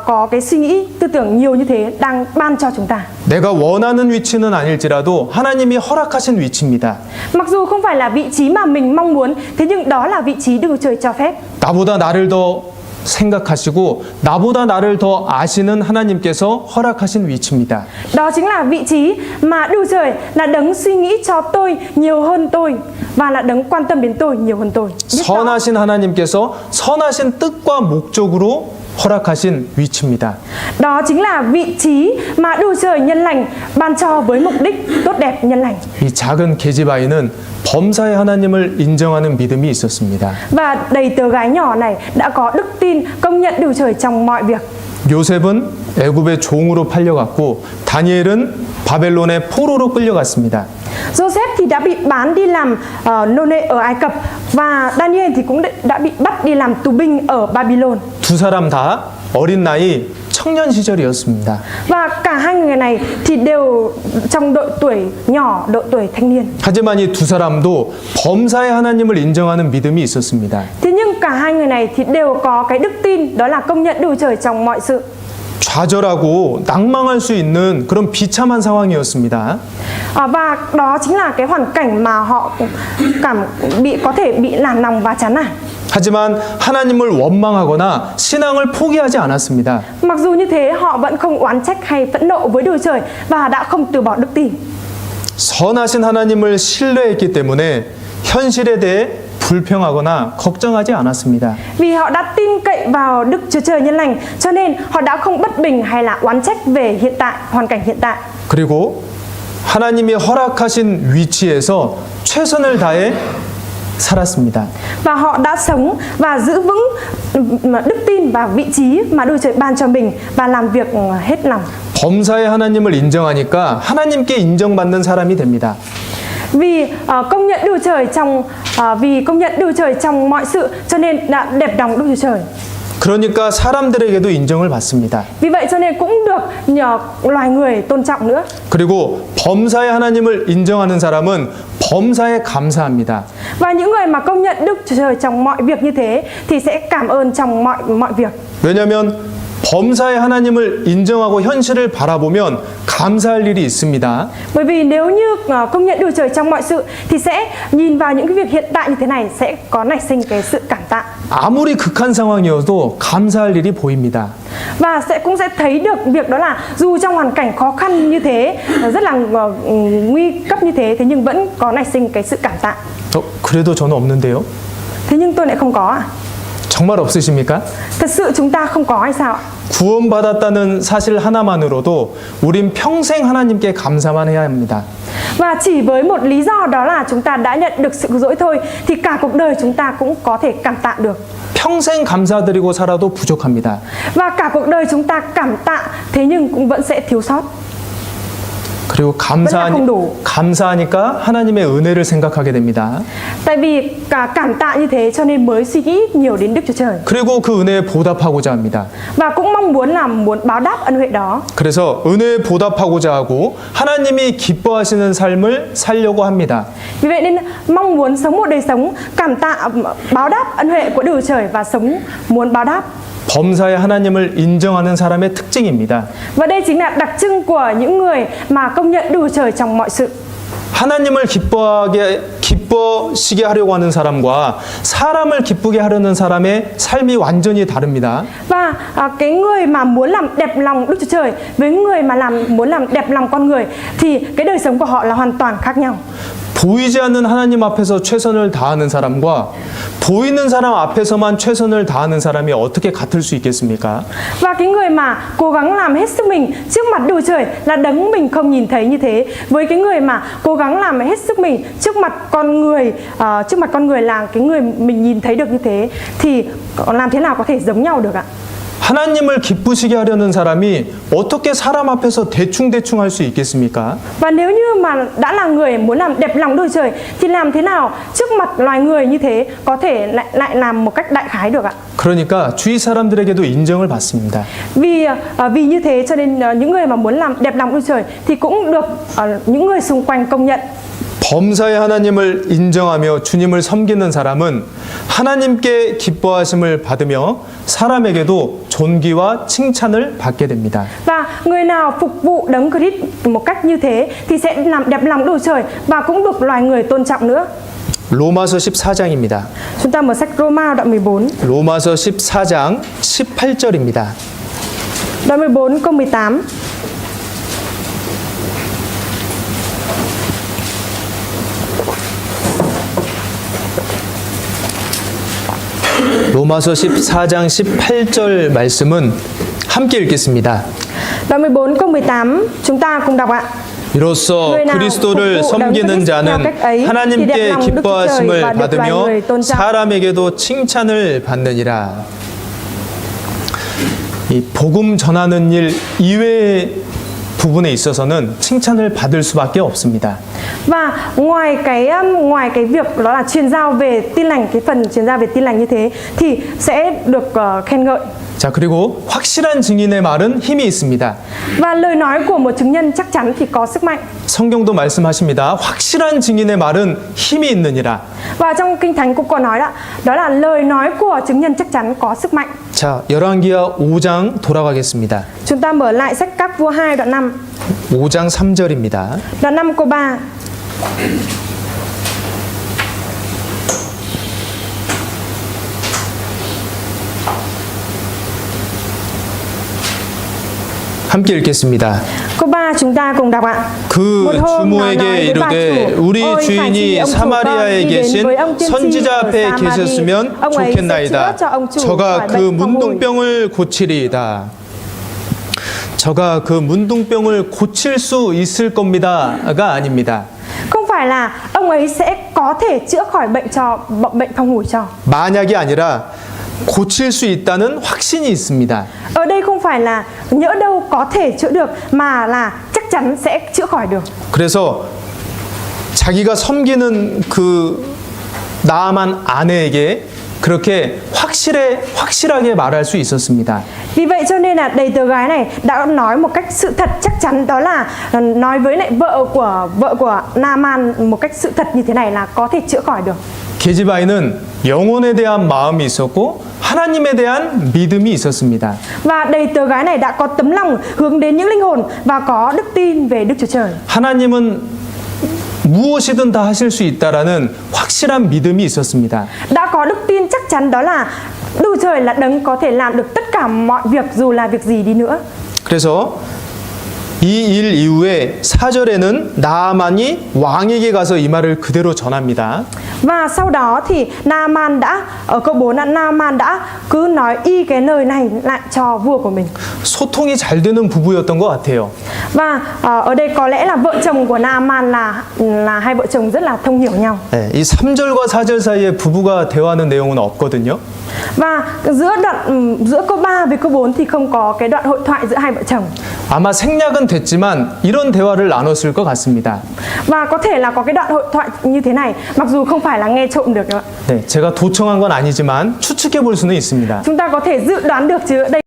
Speaker 2: có cái suy nghĩ tư tưởng nhiều như thế đang ban cho chúng ta.
Speaker 1: 내가 원하는 위치는 아닐지라도 하나님이 허락하신 위치입니다.
Speaker 2: Mặc dù không phải là vị trí mà mình mong muốn, thế nhưng đó là vị trí Đức Trời cho phép.
Speaker 1: 나보다 나를 더 생각하시고 나보다 나를 더 아시는 하나님께서 허락하신 위치입니다.
Speaker 2: Đó chính là vị trí mà Đức Trời là đấng suy nghĩ cho tôi nhiều hơn tôi và là đấng quan tâm đến tôi nhiều hơn tôi. Biết rõ.
Speaker 1: 선하신 하나님께서 선하신 뜻과 목적으로 허락하신 위치입니다.
Speaker 2: Đó chính là vị trí mà Đức Trời nhân lành ban cho với mục đích tốt đẹp nhân lành.
Speaker 1: 이 작은 계집아이는 범사의 하나님을 인정하는 믿음이 있었습니다.
Speaker 2: Và đầy tớ gái nhỏ này đã có đức tin công nhận Đức Trời trong mọi việc.
Speaker 1: 요셉은 애굽의 종으로 팔려갔고 다니엘은 바벨론의 포로로 끌려갔습니다.
Speaker 2: Joseph thì đã bị bán đi làm nô lệ ở Ai Cập và Daniel thì cũng đã bị bắt đi làm tù binh ở Babylon.
Speaker 1: 두 사람 다 어린 나이 청년 시절이었습니다.
Speaker 2: Và cả hai người này thì đều trong độ tuổi nhỏ, độ tuổi thanh niên.
Speaker 1: 하지만 이 두 사람도 범사의 하나님을 인정하는 믿음이 있었습니다.
Speaker 2: Thế nhưng cả hai người này thì đều có cái đức tin, đó là công nhận Đức Trời trong mọi sự.
Speaker 1: 좌절하고 낭망할 수 있는 그런 비참한 상황이었습니다.
Speaker 2: Và đó chính là cái hoàn cảnh mà họ có thể bị nản lòng và chán nản.
Speaker 1: 하지만 하나님을 원망하거나 신앙을 포기하지 않았습니다.
Speaker 2: Mặc dù như thế, họ vẫn không oán trách hay phẫn nộ với Đức Trời và đã không từ bỏ đức tin.
Speaker 1: 선하신 하나님을 신뢰했기 때문에 현실에 대해 불평하거나 걱정하지 않았습니다.
Speaker 2: Vì họ đã tin cậy vào Đức Chúa Trời nhân lành, cho nên họ đã không bất bình hay là oán trách về hiện tại, hoàn cảnh hiện tại.
Speaker 1: 그리고 하나님이 허락하신 위치에서 최선을 다해 살았습니다.
Speaker 2: Và họ đã sống và giữ vững đức tin và vị trí mà Đức Trời ban cho mình và làm việc hết lòng.
Speaker 1: 범사의 하나님을 인정하니까 하나님께 인정받는 사람이 됩니다.
Speaker 2: Vì công nhận Đức Trời trong mọi sự, cho nên đã đẹp lòng Đức Chúa Trời.
Speaker 1: 그러니까 사람들에게도 인정을 받습니다.
Speaker 2: Vì vậy cho nên cũng được nhờ loài người tôn trọng nữa.
Speaker 1: 그리고 범사의 하나님을 인정하는 사람은 범사에 감사합니다.
Speaker 2: Và những người mà công nhận Đức Chúa Trời trong mọi việc như thế thì sẽ cảm ơn trong mọi việc.
Speaker 1: 왜냐하면 범사의 하나님을 인정하고 현실을 바라보면 감사할 일이 있습니다.
Speaker 2: Bởi vì nếu như công nhận Đức Trời trong mọi sự thì sẽ nhìn vào những cái việc hiện tại như thế này sẽ có nảy sinh cái sự cảm tạ.
Speaker 1: 아무리 극한 상황이어도 감사할 일이 보입니다.
Speaker 2: Và cũng sẽ thấy được việc đó là dù trong hoàn cảnh khó khăn như thế, rất là nguy cấp như thế, thế nhưng vẫn có nảy sinh cái sự cảm tạ.
Speaker 1: 그래도 저는 없는데요.
Speaker 2: Thế nhưng tôi lại không có ạ.
Speaker 1: 정말 없으십니까?
Speaker 2: Thật sự chúng ta không có hay sao ạ?
Speaker 1: 구원받았다는 사실 하나만으로도 우린 평생 하나님께 감사만 해야 합니다.
Speaker 2: Và chỉ với một lý do đó là chúng ta đã nhận được sự cứu rỗi thôi, thì cả cuộc đời chúng ta cũng có thể cảm tạ được.
Speaker 1: 평생 감사드리고 살아도 부족합니다.
Speaker 2: Và cả cuộc đời chúng ta cảm tạ, thế nhưng cũng vẫn sẽ thiếu sót.
Speaker 1: 그리고 감사하니까 하나님의 은혜를 생각하게 됩니다.
Speaker 2: Tại vì cả cảm tạ như thế cho nên mới suy nghĩ nhiều đến Đức Chúa Trời.
Speaker 1: 그리고 그 은혜에 보답하고자 합니다.
Speaker 2: Và cũng mong muốn báo đáp ân huệ đó.
Speaker 1: 그래서 은혜에 보답하고자 하고 하나님이 기뻐하시는 삶을 살려고 합니다.
Speaker 2: Vì vậy nên mong muốn sống một đời sống cảm tạ, báo đáp ân huệ của Đức Chúa Trời và sống muốn báo đáp.
Speaker 1: 범사에 하나님을 인정하는 사람의 특징입니다.
Speaker 2: Và đây chính là đặc trưng của những người mà công nhận Đức Chúa Trời trong mọi sự.
Speaker 1: 하나님을 기뻐시게 하려고 하는 사람과 사람을 기쁘게 하려는 사람의 삶이 완전히 다릅니다.
Speaker 2: Và cái người mà muốn làm đẹp lòng Đức Chúa Trời với người mà muốn làm đẹp lòng con người thì cái đời sống của họ là hoàn toàn khác nhau.
Speaker 1: 보이지 않는 하나님 앞에서 최선을 다하는 사람과 보이는 사람 앞에서만 최선을 다하는 사람이 어떻게 같을 수 있겠습니까?
Speaker 2: Và cái người mà cố gắng làm hết sức mình trước mặt Đức Chúa Trời là đấng mình không nhìn thấy như thế, với cái người mà cố gắng làm hết sức mình trước mặt con người là cái người mình nhìn thấy được như thế, thì làm thế nào có thể giống nhau được ạ?
Speaker 1: 하나님을 기쁘시게 하려는 사람이 어떻게 사람 앞에서 대충 할 수 있겠습니까?
Speaker 2: Và nếu như mà đã là người muốn làm đẹp lòng Đức Chúa Trời thì làm thế nào trước mặt loài người như thế có thể lại làm một cách đại khái được ạ?
Speaker 1: 그러니까 주위 사람들에게도 인정을 받습니다.
Speaker 2: Vì như thế cho nên những người mà muốn làm đẹp lòng Đức Chúa Trời thì cũng được những người xung quanh công nhận.
Speaker 1: 범사의 하나님을 인정하며 주님을 섬기는 사람은 하나님께 기뻐하심을 받으며 사람에게도 존귀와 칭찬을 받게 됩니다.
Speaker 2: Và người nào phục vụ đấng Christ một cách như thế thì sẽ làm đẹp lòng Đức Chúa Trời và cũng được loài người tôn trọng nữa.
Speaker 1: 로마서 14장입니다.
Speaker 2: Chúng ta mở sách Roma đoạn 14.
Speaker 1: 로마서 14장 18절입니다.
Speaker 2: Đoạn 14 câu 18.
Speaker 1: 로마서 14장 18절 말씀은 함께 읽겠습니다.
Speaker 2: Đoạn 14 câu 18 chúng ta cùng đọc ạ.
Speaker 1: 이로써 그리스도를 섬기는 자는 하나님께 기뻐하심을 받으며 사람에게도 칭찬을 받느니라. 이 복음 전하는 일 이외의 부분에 있어서는 칭찬을 받을 수밖에 없습니다.
Speaker 2: Và ngoài cái việc đó là truyền giao về tin lành, cái phần truyền giao về tin lành như thế thì sẽ được khen ngợi.
Speaker 1: 자, 그리고 확실한 증인의 말은 힘이 있습니다.
Speaker 2: Và lời nói của một chứng nhân chắc chắn thì có sức mạnh.
Speaker 1: 성경도 말씀하십니다. 확실한 증인의 말은 힘이 있느니라.
Speaker 2: Và trong Kinh Thánh cũng có nói đó là lời nói của chứng nhân chắc chắn có sức mạnh.
Speaker 1: 자, 열왕기하 5장 돌아가겠습니다.
Speaker 2: Chúng ta mở lại sách Các Vua 2 đoạn 5.
Speaker 1: 5장 3절입니다.
Speaker 2: Đoạn 5 câu 3.
Speaker 1: 함께 읽겠습니다.
Speaker 2: Câu 3 chúng ta cùng đọc ạ.
Speaker 1: 그 주모에게 이르되 우리 주인이 사마리아에 계신 선지자 앞에 계셨으면 좋겠나이다. 저가 그 문둥병을 고치리이다. 저가 그 문둥병을 고칠 수 있을 겁니다가 아닙니다.
Speaker 2: Không phải là ông ấy sẽ có thể chữa khỏi bệnh phong hủi cho.
Speaker 1: 만약이 아니라 고칠 수 있다는 확신이 있습니다.
Speaker 2: Ở đây không phải là nhỡ đâu có thể chữa được mà là chắc chắn sẽ chữa khỏi được.
Speaker 1: 그래서 자기가 섬기는 그 나아만 아내에게 그렇게 확실하게 말할 수 있었습니다.
Speaker 2: Vì vậy cho nên là đầy tớ gái này đã nói một cách sự thật chắc chắn, đó là nói với lại vợ của Naaman một cách sự thật như thế này là có thể chữa khỏi được.
Speaker 1: 게지바이는 영혼에 대한 마음이 있었고 하나님에 대한 믿음이 있었습니다.
Speaker 2: Và đầy tớ gái này đã có tấm lòng hướng đến những linh hồn và có đức tin về Đức Chúa Trời.
Speaker 1: 하나님은 무엇이든 다 하실 수 있다라는 확실한 믿음이 있었습니다.
Speaker 2: đã có đức tin chắc chắn đó là Đức Chúa Trời là đấng có thể làm được tất cả mọi việc dù là việc gì đi nữa.
Speaker 1: 그래서 이 일 이후에 4절에는 나아만이 왕에게 가서 이 말을 그대로 전합니다.
Speaker 2: Và sau đó thì Naaman đã ở câu 4 là Naaman đã cứ nói y cái lời này lại cho vua của mình.
Speaker 1: 소통이 잘 되는 부부였던 것 같아요.
Speaker 2: Và ở đây có lẽ là vợ chồng của Naaman là hai vợ chồng rất là thông hiểu nhau.
Speaker 1: 네, 이 3절과 4절 사이에 부부가 대화하는 내용은 없거든요.
Speaker 2: Và giữa câu 3 với câu 4 thì không có cái đoạn hội thoại giữa hai vợ chồng.
Speaker 1: 아마 생략은 됐지만 이런 대화를 나눴을 것 같습니다.
Speaker 2: Và có thể là có cái đoạn hội thoại như thế này, mặc dù không phải là nghe trộm được đâu ạ.
Speaker 1: 네, 제가 도청한 건 아니지만 추측해 볼 수는 있습니다.
Speaker 2: Chúng ta có thể dự đoán được chứ đây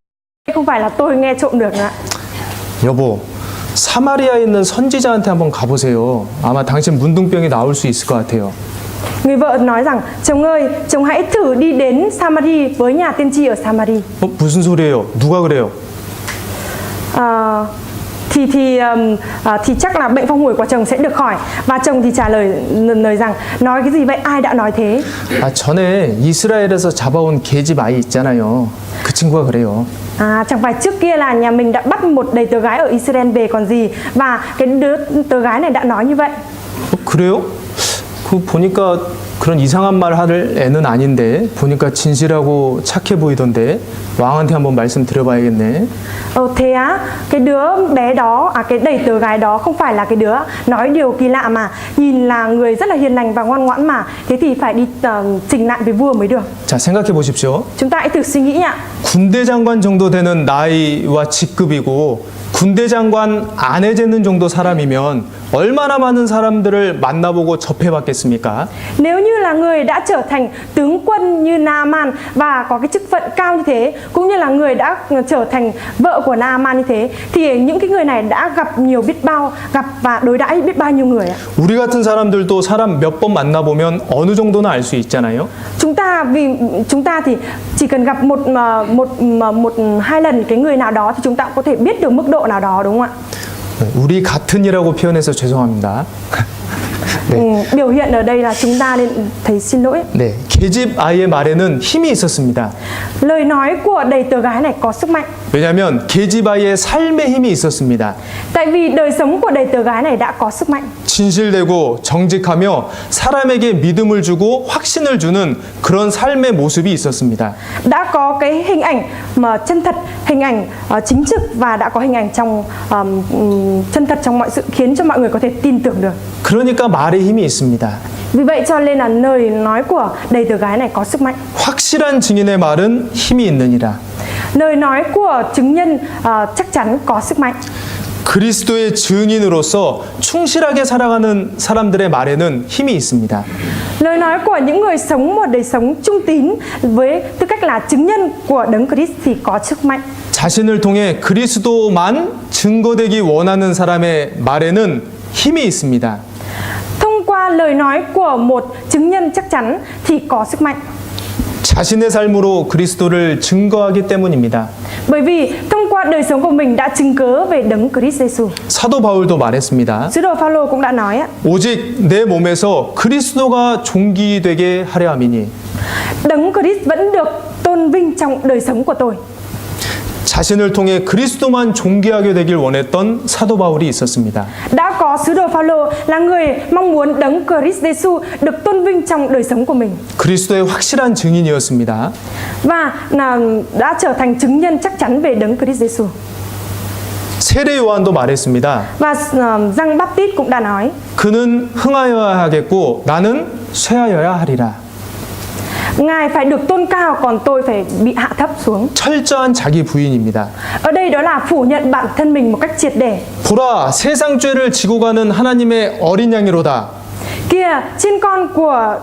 Speaker 2: không phải là tôi nghe trộm được nữa ạ.
Speaker 1: 여보, 사마리아에 있는 선지자한테 한번 가보세요. 아마 당신 문둥병이 나올 수 있을 것 같아요.
Speaker 2: Người vợ nói rằng, chồng ơi, chồng hãy thử đi đến Samari với nhà tiên tri ở Samari.
Speaker 1: 무슨 소리예요? 누가 그래요?
Speaker 2: Thì chắc là bệnh phong hủi của chồng sẽ được khỏi. Và chồng thì trả lời rằng, nói cái gì vậy, ai đã nói thế?
Speaker 1: 아, 전에 이스라엘에서 잡아온 계집 아이 있잖아요. 그 친구가 그래요.
Speaker 2: Chẳng phải trước kia là nhà mình đã bắt một đầy tớ gái ở Israel về còn gì. Và cái đứa tớ gái này đã nói như vậy.
Speaker 1: 그래요? 그 보니까 그런 이상한 말 할 애는 아닌데 보니까 진실하고 착해 보이던데 왕한테 한번 말씀 드려봐야겠네.
Speaker 2: Thế á, cái đứa bé đó, cái đầy tớ gái đó không phải là cái đứa nói điều kỳ lạ mà nhìn là người rất là hiền lành và ngoan ngoãn mà. Thế thì phải đi trình lại với vua mới được.
Speaker 1: 자, 생각해 보십시오.
Speaker 2: Chúng ta hãy thử suy nghĩ ạ.
Speaker 1: 군대 장관 정도 되는 나이와 직급이고 군대 장관 아내 되는 정도 사람이면 얼마나 많은 사람들을 만나보고 접해봤겠습니까?
Speaker 2: Nếu như là người đã trở thành tướng quân như Naaman và có cái chức phận cao như thế, cũng như là người đã trở thành vợ của Naaman như thế, thì những cái người này đã gặp và đối đãi biết bao nhiêu người ạ.
Speaker 1: 우리 같은 사람들도 사람 몇 번 만나보면 어느 정도는 알 수 있잖아요.
Speaker 2: Chúng ta thì chỉ cần gặp hai lần cái người nào đó thì chúng ta cũng có thể biết được mức độ nào đó, đúng không ạ?
Speaker 1: 우리 같은이라고 표현해서 죄송합니다. 네.
Speaker 2: Biểu hiện ở đây là chúng ta nên thấy xin lỗi.
Speaker 1: 네, 계집 아이의 말에는 힘이 있었습니다.
Speaker 2: Lời nói của đầy tớ gái này có sức mạnh.
Speaker 1: 왜냐하면 계집 아이의 삶의 힘이 있었습니다.
Speaker 2: Tại vì đời sống của đầy tớ gái này đã có sức mạnh.
Speaker 1: 진실되고 정직하며 사람에게 믿음을 주고 확신을 주는 그런 삶의 모습이 있었습니다.
Speaker 2: Đã có cái hình ảnh mà chân thật, hình ảnh chính trực và đã có hình ảnh chân thật trong mọi sự khiến cho mọi người có thể tin tưởng được.
Speaker 1: 그러니까 말에 힘이 있습니다.
Speaker 2: Vì vậy cho nên là lời nói của đầy tớ gái này có sức mạnh.
Speaker 1: 확실한 증인의 말은 힘이 있느니라.
Speaker 2: Lời nói của chứng nhân chắc chắn có sức mạnh.
Speaker 1: 그리스도의 증인으로서 충실하게 살아가는 사람들의 말에는 힘이 있습니다.
Speaker 2: Lời nói của những người sống một đời sống trung tín với tư cách là chứng nhân của Đấng Christ thì có sức mạnh.
Speaker 1: 자신을 통해 그리스도만 증거되기 원하는 사람의 말에는 힘이 있습니다.
Speaker 2: Thông qua lời nói của một chứng nhân chắc chắn thì có sức mạnh.
Speaker 1: 자신의 삶으로 그리스도를 증거하기 때문입니다.
Speaker 2: Bởi vì thông qua đời sống của mình đã chứng cớ về Đấng Christ Jesus.
Speaker 1: 사도 바울도 말했습니다.
Speaker 2: Sứ đồ Phaolô cũng đã nói ạ.
Speaker 1: 오직 내 몸에서 그리스도가 존귀되게 하려 함이니.
Speaker 2: Đấng Christ vẫn được tôn vinh trong đời sống của tôi.
Speaker 1: 자신을 통해 그리스도만 존귀하게 되길 원했던 사도 바울이 있었습니다.
Speaker 2: Đã có sứ đồ Phaolô là người mong muốn Đấng Christ Jesus được tôn vinh trong đời sống của mình.
Speaker 1: 그리스도의 확실한 증인이었습니다.
Speaker 2: Và đã trở thành chứng nhân chắc chắn về Đấng Christ Jesus.
Speaker 1: 세례 요한도 말했습니다.
Speaker 2: Và Giăng Baptist cũng đã nói,
Speaker 1: 그는 흥하여야 하겠고 나는 쇠하여야 하리라.
Speaker 2: Ngài phải được tôn cao còn tôi phải bị hạ thấp xuống.
Speaker 1: 철저한 자기 부인입니다.
Speaker 2: Ở đây đó là phủ nhận bản thân mình một cách triệt để.
Speaker 1: 보라, 세상 죄를 지고 가는 하나님의 어린 양이로다.
Speaker 2: Kìa, chiên con của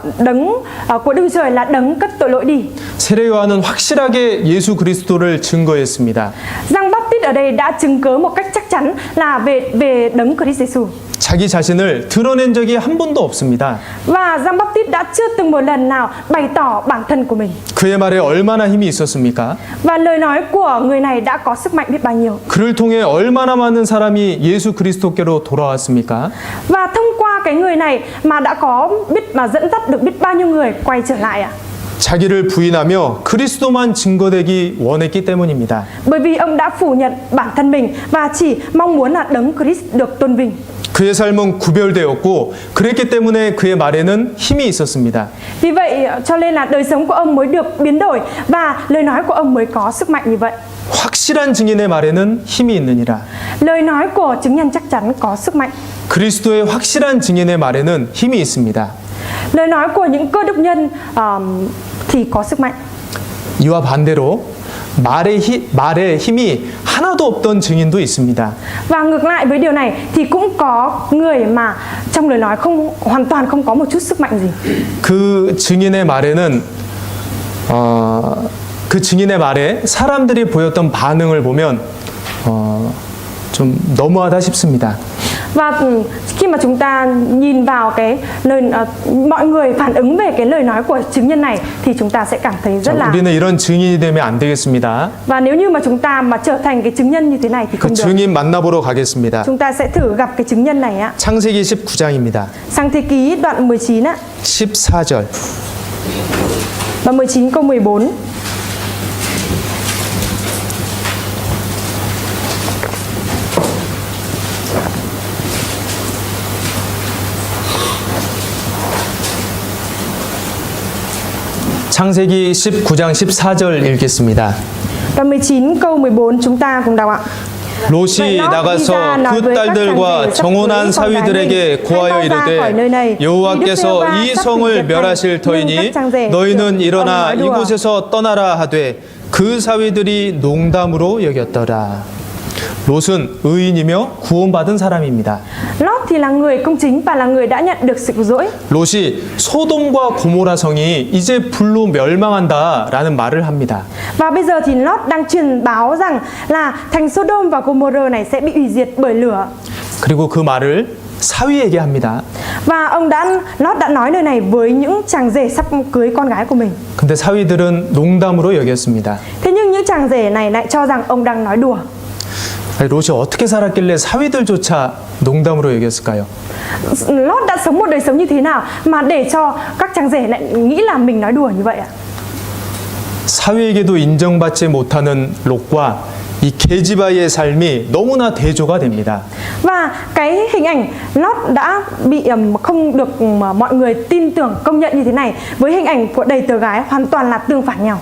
Speaker 2: Đức Trời là đấng cất tội lỗi đi.
Speaker 1: 세례 요한은 확실하게 예수 그리스도를 증거했습니다.
Speaker 2: Giăng Baptist ở đây đã chứng cớ một cách chắc chắn là về Đấng Christ Jesus.
Speaker 1: 자기 자신을 드러낸 적이 한 번도 없습니다.
Speaker 2: Và Giăng Baptist đã chưa từng một lần nào bày tỏ bản thân của mình.
Speaker 1: 그의 말에 얼마나 힘이 있었습니까?
Speaker 2: Và lời nói của người này đã có sức mạnh biết bao nhiêu.
Speaker 1: 그를 통해 얼마나 많은 사람이 예수 그리스도께로 돌아왔습니까?
Speaker 2: Và thông qua cái người này mà đã có biết mà dẫn dắt được biết bao nhiêu người quay trở lại ạ?
Speaker 1: 자기를 부인하며 그리스도만 증거되기 원했기 때문입니다.
Speaker 2: Bởi vì ông đã phủ nhận bản thân mình và chỉ mong muốn là đấng Christ được tôn vinh.
Speaker 1: 그의 삶은 구별되었고 그랬기 때문에 그의 말에는 힘이 있었습니다.
Speaker 2: Vì vậy cho nên là đời sống của ông mới được biến đổi và lời nói của ông mới có sức mạnh như vậy.
Speaker 1: 확실한 증인의 말에는 힘이 있느니라.
Speaker 2: Lời nói của chứng nhân chắc chắn có sức mạnh.
Speaker 1: 그리스도의 확실한 증인의 말에는 힘이 있습니다.
Speaker 2: Lời nói của những cơ đốc nhân thì có sức mạnh.
Speaker 1: 이와 반대로 말에 힘이 하나도 없던 증인도 있습니다.
Speaker 2: Và ngược lại với điều này thì cũng có người mà trong lời nói hoàn toàn không có một chút sức mạnh gì.
Speaker 1: 그 증인의 말에는 그 증인의 말에 사람들이 보였던 반응을 보면 좀 너무하다 싶습니다.
Speaker 2: Và khi mà chúng ta nhìn vào cái lời mọi người phản ứng về cái lời nói của chứng nhân này thì chúng ta sẽ cảm thấy rất là.
Speaker 1: 우리는 이런 증인이 되면 안 되겠습니다.
Speaker 2: Và nếu như mà chúng ta mà trở thành cái chứng nhân như thế này thì
Speaker 1: 그
Speaker 2: không được.
Speaker 1: 증인 만나보러 가겠습니다.
Speaker 2: Chúng ta sẽ thử gặp cái chứng nhân này á.
Speaker 1: 창세기 19장입니다.
Speaker 2: Sang Thế Ký đoạn 19 á.
Speaker 1: 14절.
Speaker 2: Đoạn 19 câu 14.
Speaker 1: 창세기 19장 14절 읽겠습니다.
Speaker 2: Đoạn 19 câu 14 chúng ta cùng đọc ạ.
Speaker 1: 롯이 나가서 그 딸들과 정혼한 사위들에게 고하여 이르되 여호와께서 이 성을 멸하실 터이니 너희는 일어나 이곳에서 떠나라 하되 그 사위들이 농담으로 여겼더라. 롯은 의인이며 구원받은 사람입니다.
Speaker 2: Lót thì là người công chính và là người đã nhận được sự cứu rỗi.
Speaker 1: 롯이 소돔과 고모라 성이 이제 불로 멸망한다라는 말을 합니다.
Speaker 2: Và bây giờ thì Lót đang truyền báo rằng là thành Sodom và Gomorrah này sẽ bị hủy diệt bởi lửa.
Speaker 1: 그리고 그 말을 사위에게 합니다.
Speaker 2: Và Lót đã nói lời này với những chàng rể sắp cưới con gái của mình.
Speaker 1: 근데 사위들은 농담으로 여겼습니다.
Speaker 2: Thế nhưng những chàng rể này lại cho rằng ông đang nói đùa.
Speaker 1: 롯이 어떻게 살았길래 사위들조차 농담으로 여겼을까요?
Speaker 2: Lót đã sống một đời sống như thế nào mà để cho các chàng rể lại nghĩ là mình nói đùa như vậy ạ?
Speaker 1: 사위에게도 인정받지 못하는 롯과 이 계집아이의 삶이 너무나 대조가 됩니다.
Speaker 2: Và cái hình ảnh Lót đã bị không được mọi người tin tưởng công nhận như thế này với hình ảnh của đầy tớ gái hoàn toàn là tương phản nhau.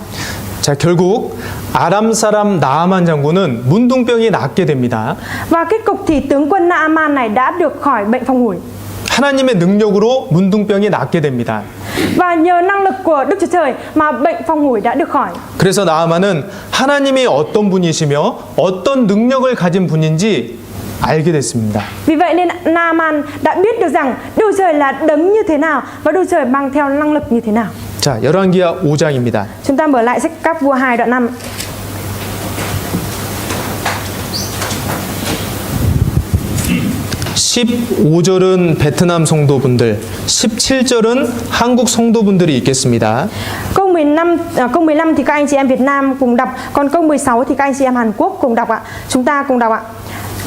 Speaker 1: 자, 결국 아람 사람 나아만 장군은 문둥병이 낫게 됩니다.
Speaker 2: Và kết cục thì tướng quân Naaman này đã được khỏi bệnh phong hủi.
Speaker 1: 하나님의 능력으로 문둥병이 낫게 됩니다.
Speaker 2: Và nhờ năng lực của Đức Chúa Trời mà bệnh phong hủi đã được khỏi.
Speaker 1: 그래서 나아만은 하나님이 어떤 분이시며 어떤 능력을 가진 분인지 알게 됐습니다.
Speaker 2: Vì vậy nên Naaman đã biết được rằng Đức Chúa Trời là đấng như thế nào và Đức Chúa Trời mang theo năng lực như thế nào.
Speaker 1: 자, 열왕기하 5장입니다.
Speaker 2: Chúng ta mở lại sách Các Vua 2 đoạn 5.
Speaker 1: (15절은) 베트남 성도분들, 17절은 한국 성도분들이 읽겠습니다.
Speaker 2: Câu 15 thì các anh chị em Việt Nam cùng đọc, còn câu 16 thì các anh chị em Hàn Quốc cùng đọc ạ. Chúng ta cùng đọc ạ.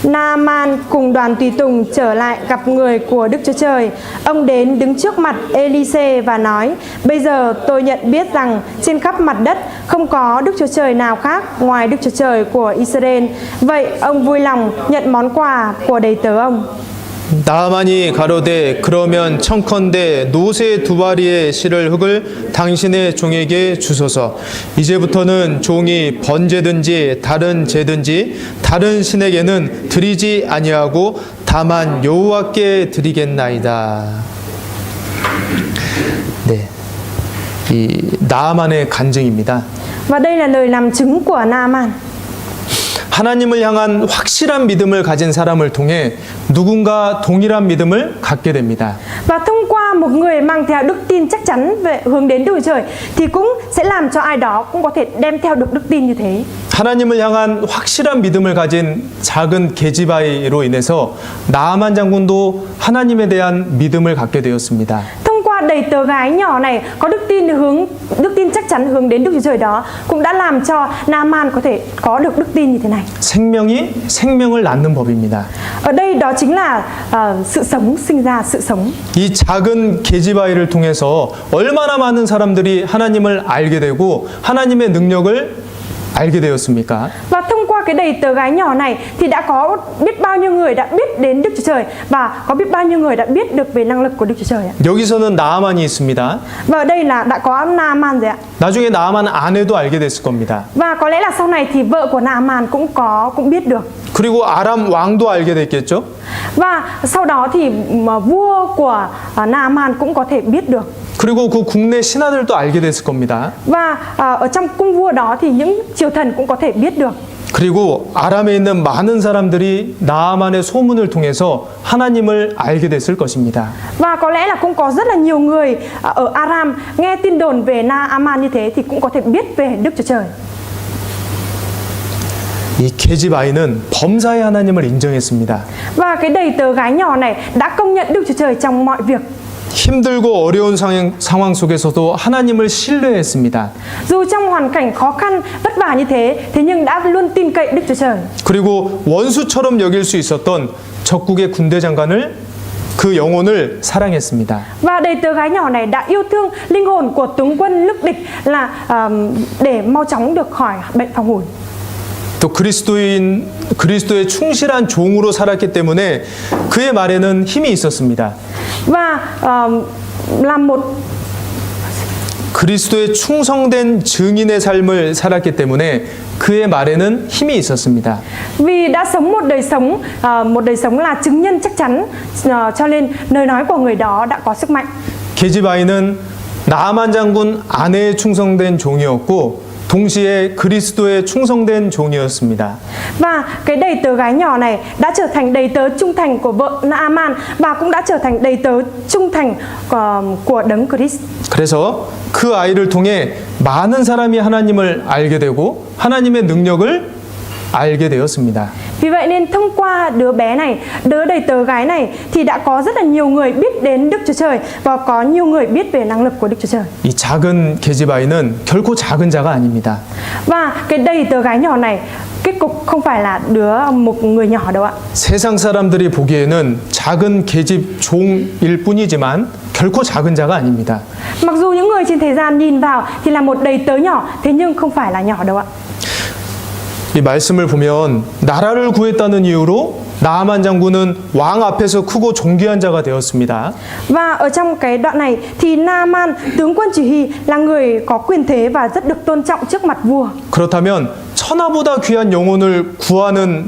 Speaker 2: Naaman cùng đoàn tùy tùng trở lại gặp người của Đức Chúa Trời. Ông đến đứng trước mặt Elise và nói: Bây giờ tôi nhận biết rằng trên khắp mặt đất không có Đức Chúa Trời nào khác ngoài Đức Chúa Trời của Israel. Vậy ông vui lòng nhận món quà của đầy tớ ông.
Speaker 1: 나아만이 가로되 그러면 청컨대 노새 두 마리의 실을 흙을 당신의 종에게 주소서. 이제부터는 종이 번제든지 다른 제든지 다른 신에게는 드리지 아니하고 다만 여호와께 드리겠나이다. 네, 이 나아만의 간증입니다.
Speaker 2: Và đây là lời làm chứng của Naaman.
Speaker 1: 하나님을 향한 확실한 믿음을 가진 사람을 통해 누군가 동일한 믿음을 갖게 됩니다.
Speaker 2: Và thông qua một người mang theo đức tin chắc chắn về hướng đến Đức Chúa Trời thì cũng sẽ làm cho ai đó cũng có thể đem theo được đức tin như thế.
Speaker 1: 하나님을 향한 확실한 믿음을 가진 작은 계집아이로 인해서 나아만 장군도 하나님에 대한 믿음을 갖게 되었습니다.
Speaker 2: Thông qua đầy tớ gái nhỏ này có đức tin chắc chắn hướng đến Đức Chúa Trời đó cũng đã làm cho Naaman có thể có được đức tin như thế này.
Speaker 1: 생명이 생명을 낳는 법입니다.
Speaker 2: Ở đây đó chính là sự sống, sinh ra sự sống.
Speaker 1: 이 작은 계집아이를 통해서 얼마나 많은 사람들이 하나님을 알게 되고 하나님의 능력을 알게 되었습니까?
Speaker 2: Và thông qua cái đầy tớ gái nhỏ này thì đã có biết bao nhiêu người đã biết đến Đức Chúa Trời và có biết bao nhiêu người đã biết được về năng lực của Đức Chúa Trời ạ.
Speaker 1: 여기서는 나아만이 있습니다.
Speaker 2: Và ở đây là đã có Naaman rồi ạ.
Speaker 1: 나중에 나아만 아내도 알게 됐을 겁니다.
Speaker 2: Và có lẽ là sau này thì vợ của Naaman cũng biết được.
Speaker 1: 그리고 아람 왕도 알게 됐겠죠?
Speaker 2: Và sau đó thì vua của Naaman cũng có thể biết được.
Speaker 1: 그리고 그 국내 신하들도 알게 됐을 겁니다.
Speaker 2: Và ở trong cung vua đó thì những triều thần cũng có thể biết được.
Speaker 1: 그리고 아람에 있는 많은 사람들이 나아만의 소문을 통해서 하나님을 알게 됐을 것입니다.
Speaker 2: Và có lẽ là cũng có rất là nhiều người ở Aram nghe tin đồn về Naaman như thế thì cũng có thể biết về Đức Chúa Trời.
Speaker 1: 이 계집 아이는 범사의 하나님을 인정했습니다.
Speaker 2: Và cái đầy tớ gái nhỏ này đã công nhận Đức Chúa Trời trong mọi việc.
Speaker 1: 힘들고 어려운 상황 속에서도 하나님을 신뢰했습니다.
Speaker 2: Dù trong hoàn cảnh khó khăn, vất vả như thế nhưng đã luôn tin cậy Đức Chúa Trời.
Speaker 1: 그리고 원수처럼 여길 수 있었던 적국의 군대 장관을 그 영혼을 사랑했습니다.
Speaker 2: Và đầy tớ gái nhỏ này đã yêu thương linh hồn của tướng quân nước địch là để mau chóng được khỏi bệnh phòng hủi.
Speaker 1: 또 그리스도의 충실한 종으로 살았기 때문에 그의 말에는 힘이 있었습니다.
Speaker 2: Và là một
Speaker 1: 그리스도의 충성된 증인의 삶을 살았기 때문에 그의 말에는 힘이 있었습니다.
Speaker 2: vì đã sống một đời sống là chứng nhân chắc chắn, cho nên lời nói của người đó đã có sức mạnh.
Speaker 1: 계집 아이는 나아만 장군 아내의 충성된 종이었고 동시에 그리스도의 충성된 종이었습니다.
Speaker 2: Và cái đầy tớ gái nhỏ này đã trở thành đầy tớ trung thành của vợ Naaman và cũng đã trở thành đầy tớ trung thành của Đấng Christ.
Speaker 1: 그래서 그 아이를 통해 많은 사람이 하나님을 알게 되고 하나님의 능력을 알게 되었습니다.
Speaker 2: Vì vậy nên thông qua đứa bé này, đứa đầy tớ gái này thì đã có rất là nhiều người biết đến Đức Chúa Trời và có nhiều người biết về năng lực của Đức Chúa Trời.
Speaker 1: 이 작은 계집 아이는 결코 작은 자가 아닙니다.
Speaker 2: Và cái đầy tớ gái nhỏ này kết cục không phải là một người nhỏ đâu ạ.
Speaker 1: 세상 사람들이 보기에는 작은 계집 종일 뿐이지만 결코 작은 자가 아닙니다.
Speaker 2: Mặc dù những người trên thế gian nhìn vào thì là một đầy tớ nhỏ, thế nhưng không phải là nhỏ đâu ạ.
Speaker 1: 이 말씀을 보면 나라를 구했다는 이유로 나아만 장군은 왕 앞에서 크고 존귀한 자가 되었습니다.
Speaker 2: Và ở trong cái đoạn này thì Naaman, tướng quân chỉ huy, là người có quyền thế và rất được tôn trọng trước mặt vua.
Speaker 1: 그렇다면 천하보다 귀한 영혼을 구하는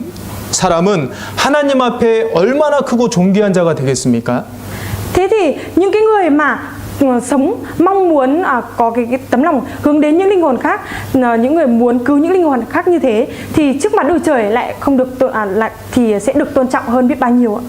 Speaker 1: 사람은 하나님 앞에 얼마나 크고 존귀한 자가 되겠습니까?
Speaker 2: Thế thì những cái người mà sống mong muốn có cái tấm lòng hướng đến những linh hồn khác, những người muốn cứu những linh hồn khác như thế thì trước mặt Đức Trời lại không được thì sẽ được tôn trọng hơn biết bao nhiêu ạ.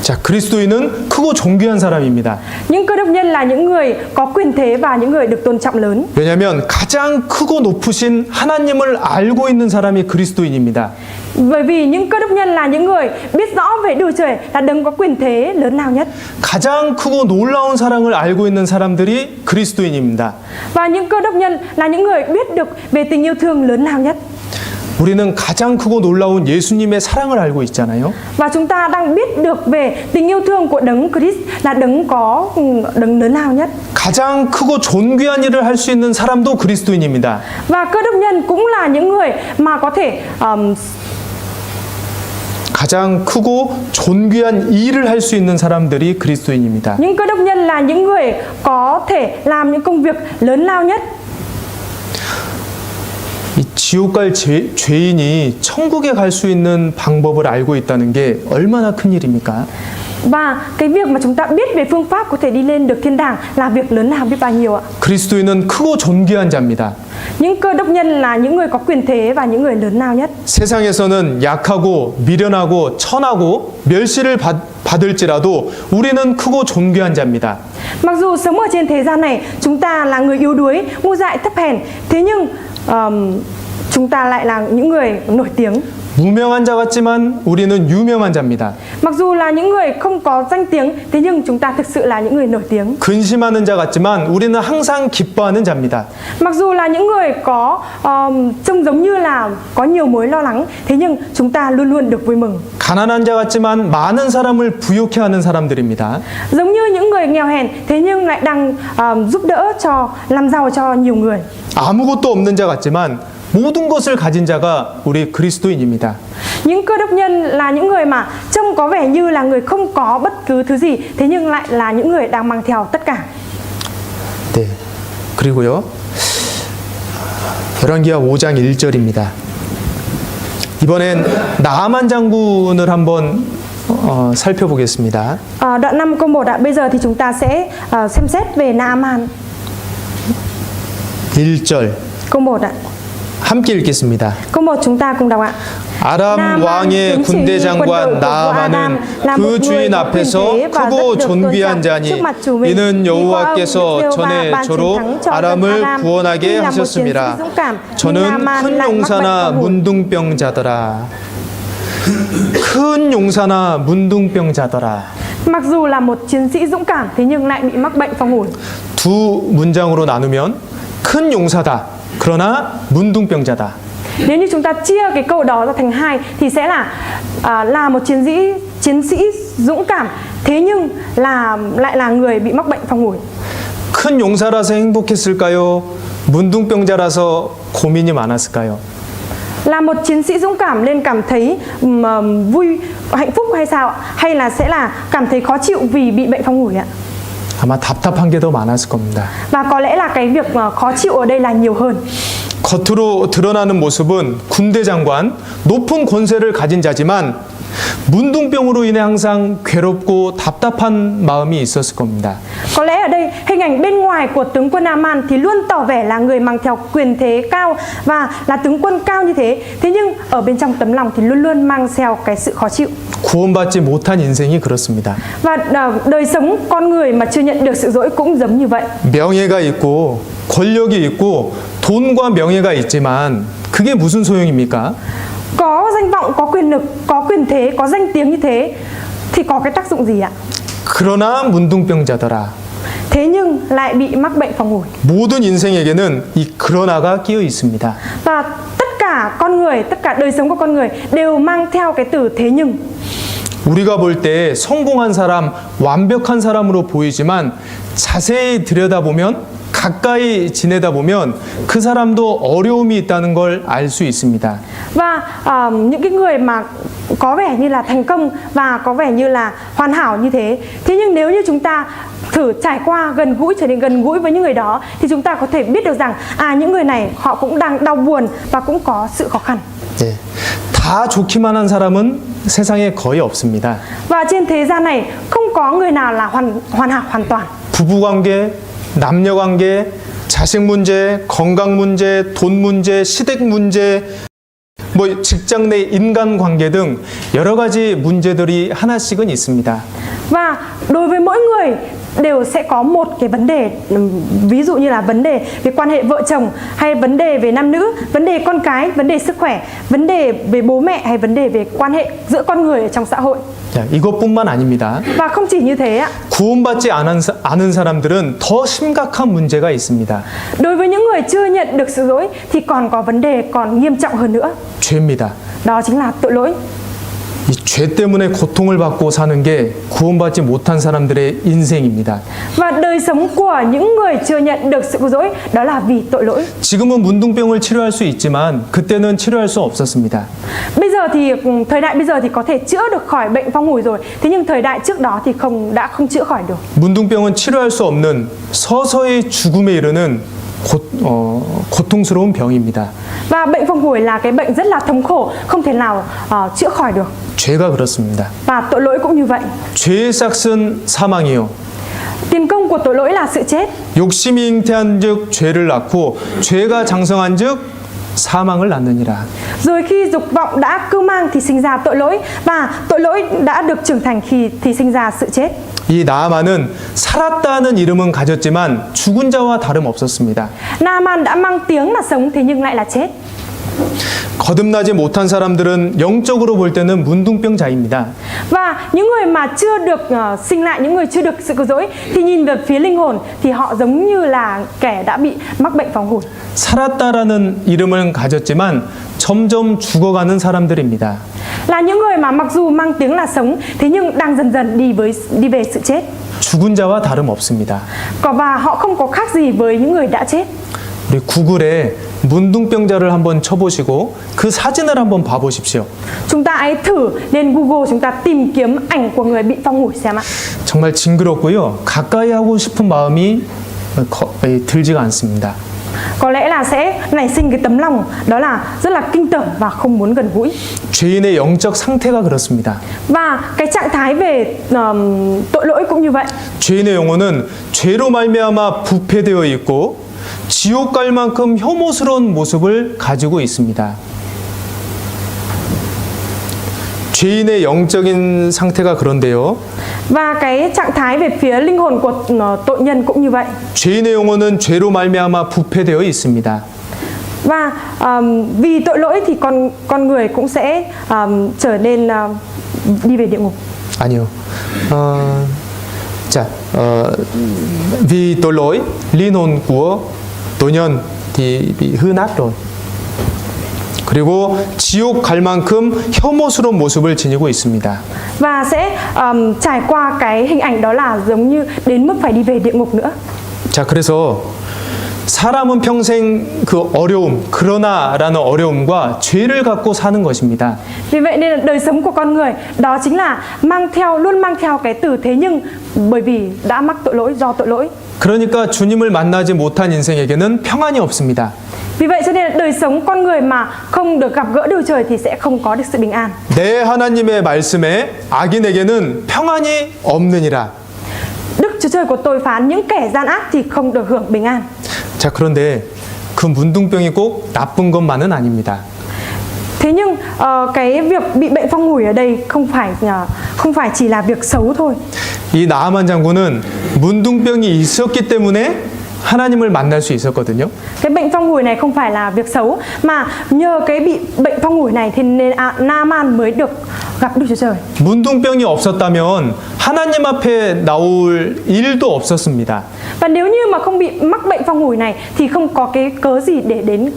Speaker 1: 자, 그리스도인은 크고 존귀한 사람입니다.
Speaker 2: Những cơ đốc nhân là những người có quyền thế và những người được tôn trọng lớn.
Speaker 1: 왜냐하면 가장 크고 높으신 하나님을 알고 있는 사람이 그리스도인입니다.
Speaker 2: Bởi vì những cơ đốc nhân là những người biết rõ về Đức Trời, là đấng có quyền thế lớn lao nhất.
Speaker 1: 가장 크고 놀라운 사랑을 알고 있는 사람들이 그리스도인입니다.
Speaker 2: Và những cơ đốc nhân là những người biết được về tình yêu thương lớn lao nhất.
Speaker 1: 우리는 가장 크고 놀라운 예수님의 사랑을 알고 있잖아요.
Speaker 2: Và chúng ta đang biết được về tình yêu thương của đấng Christ, là đấng lớn lao nhất.
Speaker 1: 가장 크고 존귀한 일을 할 수 있는 사람도 그리스도인입니다.
Speaker 2: Và cơ đốc nhân cũng là những người mà có thể
Speaker 1: 가장 크고 존귀한 일을 할 수 있는 사람들이 그리스도인입니다.
Speaker 2: những cơ đốc nhân là những người có thể làm những công việc lớn lao nhất.
Speaker 1: 이 지옥 갈 죄인이 천국에 갈 수 있는 방법을 알고 있다는 게 얼마나 큰 일입니까?
Speaker 2: Và cái việc mà chúng ta biết về phương pháp có thể đi lên được thiên đàng là việc lớn lao biết bao nhiêu ạ.
Speaker 1: 그리스도인은 크고 존귀한 자입니다.
Speaker 2: Những cơ đốc nhân là những người có quyền thế và những người lớn lao nhất.
Speaker 1: 세상에서는 약하고 미련하고 천하고 멸시를 받을지라도 우리는 크고 존귀한 자입니다.
Speaker 2: Mặc dù sống ở trên thế gian này, chúng ta là người yếu đuối, ngu dại, thấp hèn, thế nhưng chúng ta lại là những người nổi tiếng.
Speaker 1: 무명한 자 같지만 우리는 유명한 자입니다.
Speaker 2: Mặc dù là những người không có danh tiếng, thế nhưng chúng ta thực sự là những người nổi tiếng.
Speaker 1: 근심하는 자 같지만 우리는 항상 기뻐하는 자입니다.
Speaker 2: Mặc dù là những người có trông giống như là có nhiều mối lo lắng, thế nhưng chúng ta luôn luôn được vui mừng.
Speaker 1: 가난한 자 같지만 많은 사람을 부욕해 하는 사람들입니다.
Speaker 2: Giống như những người nghèo hèn, thế nhưng lại đang giúp đỡ cho làm giàu cho nhiều người.
Speaker 1: 아무것도 없는 자 같지만 모든 것을 가진 자가 우리 그리스도인입니다.
Speaker 2: Những cơ đốc nhân là những người mà trông có vẻ như là người không có bất cứ thứ gì, thế nhưng lại là những người đang mang theo tất cả.
Speaker 1: 네. 그리고요. 열왕기하 5장 1절입니다. 이번엔 나아만 장군을 한번 살펴보겠습니다.
Speaker 2: Đoạn 5 câu 1 ạ. Bây giờ thì chúng ta sẽ xem xét về Naaman.
Speaker 1: 1절
Speaker 2: Câu 1 ạ.
Speaker 1: 함께 읽겠습니다.
Speaker 2: Câu 1 chúng ta cùng đọc ạ.
Speaker 1: 아람 왕의 군대 장관 나아만은 그 주인 앞에서 크고 존귀한 자니 이는 여호와께서 전에 저로 아람을 구원하게 하셨음이라. 저는 큰 용사나 문둥병자더라. 큰 용사나 문둥병자더라.
Speaker 2: Mặc dù là một chiến sĩ dũng cảm, thế nhưng lại bị mắc bệnh phong hủi.
Speaker 1: 두 문장으로 나누면 큰 용사다. 그러나 문둥병자다.
Speaker 2: Nếu như chúng ta chia cái câu đó ra thành hai thì sẽ là một chiến sĩ dũng cảm, thế nhưng lại là người bị mắc bệnh phong hủi.
Speaker 1: 큰 용사라서 행복했을까요? 문둥병자라서 고민이 많았을까요?
Speaker 2: Là một chiến sĩ dũng cảm nên cảm thấy vui, hạnh phúc hay sao ạ? Hay là sẽ là cảm thấy khó chịu vì bị bệnh phong hủi ạ?
Speaker 1: 아마 답답한 게 더 많았을 겁니다.
Speaker 2: Và có lẽ là cái việc khó chịu ở đây là nhiều hơn.
Speaker 1: 겉으로 드러나는 모습은 군대 장관, 높은 권세를 가진 자지만 문둥병으로 인해 항상 괴롭고 답답한 마음이 있었을 겁니다.
Speaker 2: Có lẽ ở đây hình ảnh bên ngoài của tướng quân Naaman thì luôn tỏ vẻ là người mang theo quyền thế cao và là tướng quân cao như thế. Thế nhưng ở bên trong tấm lòng thì luôn luôn mang theo cái sự khó chịu.
Speaker 1: 구원받지 못한 인생이 그렇습니다.
Speaker 2: Và đời sống con người mà chưa nhận được sự dỗi cũng giống như vậy.
Speaker 1: 명예가 있고 권력이 있고 돈과 명예가 있지만 그게 무슨 소용입니까?
Speaker 2: Có danh vọng, có quyền lực, có quyền thế, có danh tiếng như thế thì có cái tác dụng gì ạ?
Speaker 1: 그러나 문둥병자더라.
Speaker 2: Thế nhưng lại bị mắc bệnh phong hủi.
Speaker 1: 모든 인생에게는 이 그러나가 끼어 있습니다.
Speaker 2: Và tất cả con người, tất cả đời sống của con người đều mang theo cái từ thế nhưng.
Speaker 1: 우리가 볼 때 성공한 사람, 완벽한 사람으로 보이지만 자세히 들여다보면 가까이 지내다 보면 그 사람도 어려움이 있다는 걸 알 수 있습니다.
Speaker 2: Và những cái người mà có vẻ như là thành công và có vẻ như là hoàn hảo như thế, thế nhưng nếu như chúng ta thử trải qua trở nên gần gũi với những người đó thì chúng ta có thể biết được rằng những người này họ cũng đang đau buồn và cũng có sự khó khăn.
Speaker 1: 네, 다 좋기만 한 사람은 세상에 거의 없습니다.
Speaker 2: Và trên thế gian này không có người nào là hoàn hảo hoàn toàn.
Speaker 1: 부부관계, 남녀관계, 자식 문제, 건강 문제, 돈 문제, 시댁 문제, 뭐 직장 내 인간관계 등 여러 가지 문제들이 하나씩은 있습니다.
Speaker 2: Và đối với mỗi người đều sẽ có một cái vấn đề, ví dụ như là vấn đề về quan hệ vợ chồng, hay vấn đề về nam nữ, vấn đề con cái, vấn đề sức khỏe, vấn đề về bố mẹ, hay vấn đề về quan hệ giữa con người ở trong xã hội.
Speaker 1: 자, 이것뿐만 아닙니다.
Speaker 2: Và không chỉ như thế ạ.
Speaker 1: 구원받지 않은 사람들은 더 심각한 문제가 있습니다.
Speaker 2: Đối với những người chưa nhận được sự dỗi thì còn có vấn đề còn nghiêm trọng hơn nữa.
Speaker 1: 죄입니다.
Speaker 2: Đó chính là tội lỗi.
Speaker 1: 이 죄 때문에 고통을 받고 사는 게 구원받지 못한 사람들의 인생입니다.
Speaker 2: Và đời sống của những người chưa nhận được sự cứu rỗi đó là vì tội lỗi.
Speaker 1: 지금은 문둥병을 치료할 수 있지만 그때는 치료할 수 없었습니다.
Speaker 2: Bây giờ thì thời đại bây giờ thì có thể chữa được khỏi bệnh phong hủi rồi. Thế nhưng thời đại trước đó thì đã không chữa khỏi được.
Speaker 1: 문둥병은 치료할 수 없는 서서히 죽음에 이르는 고통스러운 병입니다.
Speaker 2: Và bệnh phong hủi là cái bệnh rất là thống khổ, không thể nào chữa khỏi được.
Speaker 1: 죄가 그렇습니다.
Speaker 2: Và tội lỗi cũng như vậy.
Speaker 1: 죄의 싹은 사망이요.
Speaker 2: Tiền công của tội lỗi là sự chết.
Speaker 1: 욕심이 잉태한즉 죄를 낳고 죄가 장성한즉 사망을 낳느니라.
Speaker 2: Rồi khi dục vọng đã cưu mang thì sinh ra tội lỗi, và tội lỗi đã được trưởng thành thì sinh ra sự chết.
Speaker 1: 이 나아만은 살았다는 이름은 가졌지만 죽은 자와 다름없었습니다.
Speaker 2: Naaman đã mang tiếng là sống, thế nhưng lại là chết.
Speaker 1: 거듭나지 못한 사람들은 영적으로 볼 때는 문둥병자입니다.
Speaker 2: Và những người mà chưa được sinh lại, những người chưa được sự cứu rỗi thì nhìn về phía linh hồn thì họ giống như là kẻ đã bị mắc bệnh phòng hụt.
Speaker 1: 살았다라는 이름을 가졌지만 점점 죽어가는 사람들입니다.
Speaker 2: Là những người mà mặc dù mang tiếng là sống thế nhưng đang dần dần đi về sự chết.
Speaker 1: 죽은 자와 다름없습니다.
Speaker 2: Và họ không có khác gì với những người đã chết.
Speaker 1: 우리 구글에 문둥병자를 한번 쳐보시고 그 사진을 한번 봐보십시오.
Speaker 2: Chúng ta hãy thử lên Google chúng ta tìm kiếm ảnh của người bị phong hủi xem ạ.
Speaker 1: 정말 징그럽고요. 가까이 하고 싶은 마음이 들지가 않습니다.
Speaker 2: Có lẽ là sẽ nảy sinh cái tấm lòng đó là rất là kinh tởm và không muốn gần gũi.
Speaker 1: 죄인의 영적 상태가 그렇습니다.
Speaker 2: Và cái trạng thái về tội lỗi cũng như vậy.
Speaker 1: 죄인의 영혼은 죄로 말미암아 부패되어 있고 지옥 갈 만큼 혐오스러운 모습을 가지고 있습니다. 죄인의 영적인 상태가 그런데요.
Speaker 2: Và cái trạng thái về phía linh hồn của tội nhân cũng như vậy.
Speaker 1: 죄인의 영혼은 죄로 말미암아 부패되어 있습니다.
Speaker 2: Và vì tội lỗi thì con người cũng sẽ trở nên đi về địa ngục.
Speaker 1: 아니요. vì tội lỗi, linh hồn của tội nhân thì bị hư nát rồi. 그리고 지옥 갈 만큼 혐오스러운 모습을 지니고 있습니다.
Speaker 2: Và sẽ trải qua cái hình ảnh đó là giống như đến mức phải đi về địa ngục nữa.
Speaker 1: 자, 그래서 사람은 평생 그 어려움, 그러나라는 어려움과 죄를 갖고 사는 것입니다.
Speaker 2: Vì vậy nên là đời sống của con người đó chính là luôn mang theo cái từ thế nhưng bởi vì đã mắc tội lỗi do tội lỗi.
Speaker 1: 그러니까 주님을 만나지 못한 인생에게는 평안이 없습니다.
Speaker 2: Vì vậy cho nên là đời sống con người mà không được gặp gỡ Đức Chúa Trời thì sẽ không có được sự bình an.
Speaker 1: 내 하나님의 말씀에 악인에게는 평안이 없느니라.
Speaker 2: Đức Chúa Trời của tôi phán những kẻ gian ác thì không được hưởng bình an.
Speaker 1: 자, 그런데 그 문둥병이 꼭 나쁜 것만은 아닙니다.
Speaker 2: Thế nhưng cái việc bị bệnh phong hủi ở đây không phải chỉ là việc xấu thôi.
Speaker 1: 이 나아만 장군은 문둥병이 있었기 때문에 하나님을 만날 수 있었거든요.
Speaker 2: Cái bệnh phong hủi này không phải là việc xấu mà nhờ cái bị bệnh phong hủi này thì nên Naaman mới được gặp Đức Chúa Trời.
Speaker 1: 문둥병이 없었다면 하나님 앞에 나올 일도 없었습니다.
Speaker 2: Và nếu như mà không bị mắc bệnh phong hủi này thì không có cái cớ gì để đến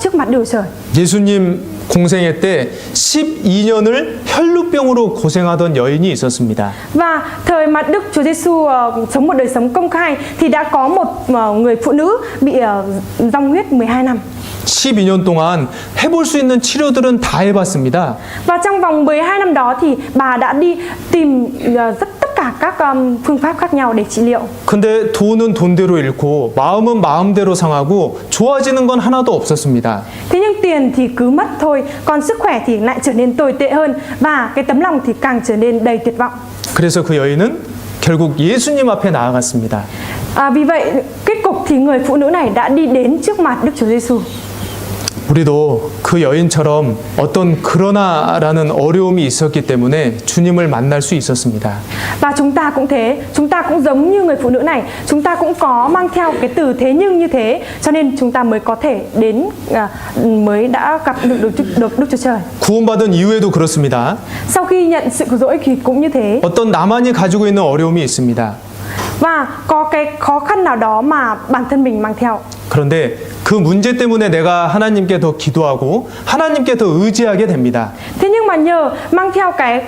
Speaker 2: trước mặt Đức Chúa Trời.
Speaker 1: 예수님 공생애 때 12년을 혈루병으로 고생하던 여인이 있었습니다.
Speaker 2: Và thời mà Đức Chúa Giêsu sống một đời sống công khai thì đã có một người phụ nữ bị dòng huyết 12 năm.
Speaker 1: 12년 동안 해볼 수 있는 치료들은 다 해봤습니다.
Speaker 2: Và trong vòng 12 năm đó thì bà đã đi tìm tất cả các phương pháp khác nhau để trị liệu.
Speaker 1: 근데 돈은 돈대로 잃고 마음은 마음대로 상하고 좋아지는 건 하나도 없었습니다.
Speaker 2: Thế nhưng tiền thì cứ mất thôi, còn sức khỏe thì lại trở nên tồi tệ hơn và cái tấm lòng thì càng trở nên đầy tuyệt vọng.
Speaker 1: 그래서 그 여인은 결국 예수님 앞에 나아갔습니다.
Speaker 2: Vì vậy kết cục thì người phụ nữ này đã đi đến trước mặt Đức Chúa Giêsu.
Speaker 1: 우리도 그 여인처럼 어떤 그러나라는 어려움이 있었기 때문에 주님을 만날 수 있었습니다.
Speaker 2: Và chúng ta cũng thế, chúng ta cũng giống như người phụ nữ này, chúng ta cũng có mang theo cái từ thế nhưng như thế, cho nên chúng ta mới có thể đến mới đã gặp được Đức Chúa Trời.
Speaker 1: 구원받은 이후에도 그렇습니다.
Speaker 2: Sau khi nhận sự cứu rỗi thì cũng như thế.
Speaker 1: 어떤 나만이 가지고 있는 어려움이 있습니다.
Speaker 2: Và có cái khó khăn nào đó mà bản thân mình mang theo.
Speaker 1: 그런데 그 문제 때문에 내가 하나님께 더 기도하고 하나님께 더 의지하게 됩니다.
Speaker 2: Thế nhưng mà nhờ mang theo cái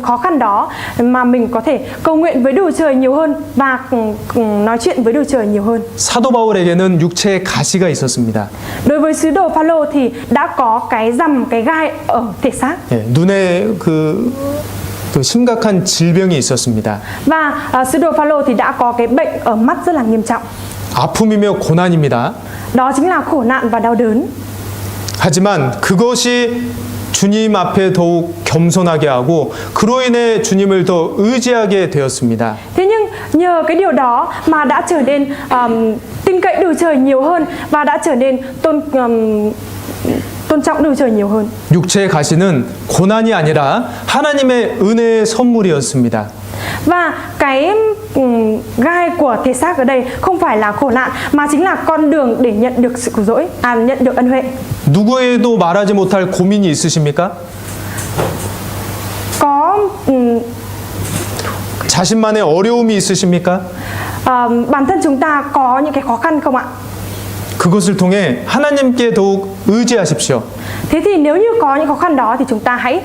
Speaker 2: khó khăn đó mà mình có thể cầu nguyện với Đức Trời nhiều hơn và nói chuyện với Đức Trời nhiều hơn.
Speaker 1: 사도 바울에게는 육체에 가시가 있었습니다.
Speaker 2: Đối với sứ đồ Phaolô thì đã có cái rằm, cái gai ở thể xác.
Speaker 1: 눈에 그 심각한 질병이 있었습니다.
Speaker 2: Và sứ đồ Phaolô thì đã có cái bệnh ở mắt rất là nghiêm trọng.
Speaker 1: 아픔이며 고난입니다.
Speaker 2: Đó chính là khổ nạn và đau đớn.
Speaker 1: 하지만 그것이 주님 앞에 더욱 겸손하게 하고 그로 인해 주님을 더 의지하게 되었습니다.
Speaker 2: Thế nhưng nhờ cái điều đó mà đã trở nên tin cậy Đức Trời nhiều hơn và đã trở nên tôn trọng Đức Trời nhiều hơn.
Speaker 1: 육체의 가시는 고난이 아니라 하나님의 은혜의 선물이었습니다.
Speaker 2: Và cái gai của thể xác ở đây không phải là khổ nạn mà chính là con đường để nhận được sự cứu rỗi, nhận được ân huệ.
Speaker 1: 누구에도 말하지 못할 고민이 있으십니까?
Speaker 2: Có
Speaker 1: 자신만의 어려움이 있으십니까?
Speaker 2: bản thân chúng ta có những cái khó khăn không ạ?
Speaker 1: 그것을 통해 하나님께 더욱 의지하십시오.
Speaker 2: Thế thì nếu như có những khó khăn đó thì chúng ta hãy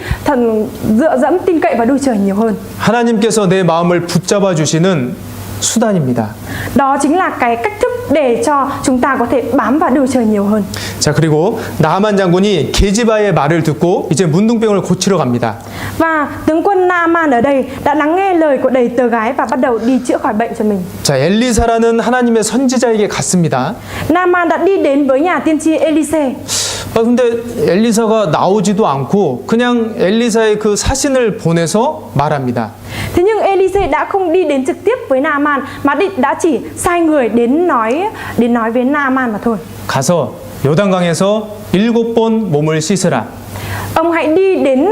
Speaker 2: dựa dẫm tin cậy vào đôi trời nhiều hơn.
Speaker 1: 하나님께서 내 마음을 붙잡아 주시는 수단입니다.
Speaker 2: Đó chính là cái cách thức để cho chúng ta có thể bám vào đôi trời nhiều hơn.
Speaker 1: 자, 그리고 나아만 장군이 게지바의 말을 듣고 이제 문둥병을 고치러 갑니다.
Speaker 2: Và tướng quân Naaman ở đây đã lắng nghe lời của đầy tớ gái và bắt đầu đi chữa khỏi bệnh cho mình.
Speaker 1: 자, 엘리사라는 하나님의 선지자에게 갔습니다.
Speaker 2: Naaman đã đi đến với nhà tiên tri Elise.
Speaker 1: 근데 엘리사가 나오지도 않고 그냥 엘리사의 그 사신을 보내서 말합니다.
Speaker 2: Thế nhưng Elise đã không đi đến trực tiếp với Naaman mà đã chỉ sai người đến nói với Naaman mà thôi.
Speaker 1: 가서 요단강에서 7번 몸을 씻으라.
Speaker 2: Ông hãy đi đến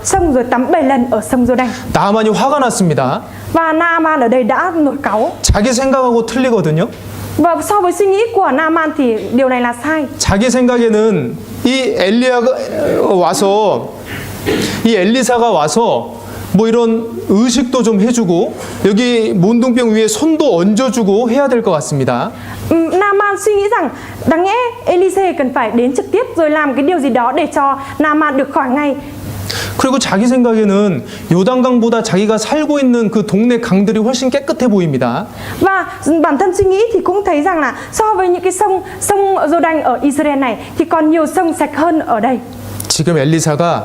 Speaker 2: sông rồi tắm 7 lần ở sông Giô-đanh.
Speaker 1: 나아만이 화가 났습니다.
Speaker 2: Và Naaman ở đây đã nổi cáu.
Speaker 1: 자기 생각하고 틀리거든요.
Speaker 2: Và so với suy nghĩ của Naaman thì điều này là sai.
Speaker 1: 자기 생각에는 이 엘리사가 와서 뭐 이런 의식도 좀 해주고 여기 문둥병 위에 손도 얹어주고 해야 될 것 같습니다.
Speaker 2: Naaman suy nghĩ rằng đáng lẽ Elise cần phải đến trực tiếp rồi làm cái điều gì đó để cho Naaman được khỏi ngay.
Speaker 1: 그리고 자기 생각에는 요단강보다 자기가 살고 있는 그 동네 강들이 훨씬 깨끗해 보입니다.
Speaker 2: Và bản thân suy nghĩ thì cũng thấy rằng là so với những cái sông Giô-đanh ở Israel này thì còn nhiều sông sạch hơn ở đây.
Speaker 1: 지금 엘리사가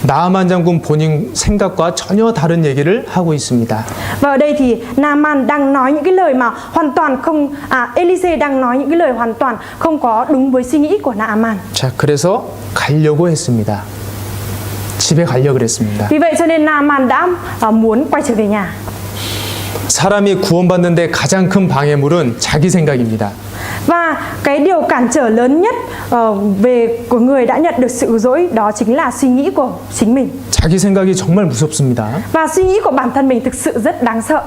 Speaker 1: 나아만 장군 본인 생각과 전혀 다른 얘기를 하고 있습니다.
Speaker 2: Và ở đây thì Naaman đang nói những cái lời mà hoàn toàn không Elise đang nói những cái lời hoàn toàn không có đúng với suy nghĩ của Naaman.
Speaker 1: 자, 그래서 가려고 했습니다. 집에 가려고 그랬습니다.
Speaker 2: Vì vậy cho nên Naaman đã muốn quay trở về nhà.
Speaker 1: 사람이 구원받는데 가장 큰 방해물은 자기 생각입니다.
Speaker 2: Và cái điều cản trở lớn nhất của người đã nhận được sự cứu rỗi đó chính là suy nghĩ của chính mình.
Speaker 1: 자기 생각이 정말 무섭습니다.
Speaker 2: Và suy nghĩ của bản thân mình thực sự rất đáng sợ.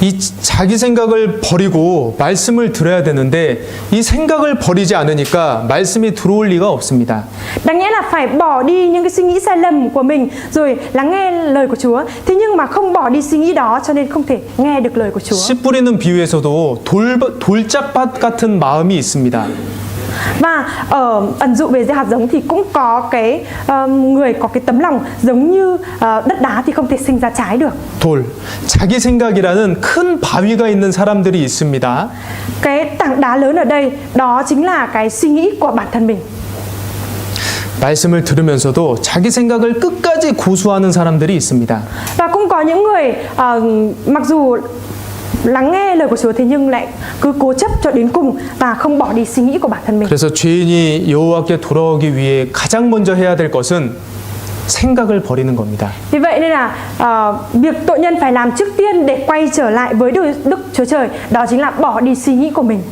Speaker 1: 이 자기 생각을 버리고 말씀을 들어야 되는데 이 생각을 버리지 않으니까 말씀이 들어올 리가 없습니다.
Speaker 2: Đáng nghĩa là phải bỏ đi những cái suy nghĩ sai lầm của mình rồi lắng nghe lời của Chúa. Thế nhưng mà không bỏ đi suy nghĩ đó cho nên không thể nghe được lời của Chúa.
Speaker 1: 씨 뿌리는 비유에서도 돌짝밭 같은 마음이 있습니다.
Speaker 2: Và ở ẩn dụ về gieo hạt giống thì cũng có cái người có cái tấm lòng giống như đất đá thì không thể sinh ra trái được.
Speaker 1: 돌, 자기 생각이라는 큰 바위가 있는 사람들이 있습니다.
Speaker 2: Cái tảng đá lớn ở đây đó chính là cái suy nghĩ của bản thân mình.
Speaker 1: 말씀을 들으면서도 자기 생각을 끝까지 고수하는 사람들이 있습니다.
Speaker 2: Và cũng có những người mặc dù lắng nghe lời của Chúa thế nhưng lại cứ cố chấp cho đến cùng và không bỏ đi suy nghĩ của bản thân mình.
Speaker 1: 그래서 죄인이 여호와께 돌아오기 위해 가장 먼저 해야 될 것은 생각을 버리는 겁니다.
Speaker 2: Vì vậy nên là việc tội nhân phải làm trước tiên để quay trở lại với Đức Chúa Trời đó chính là bỏ đi suy nghĩ của mình.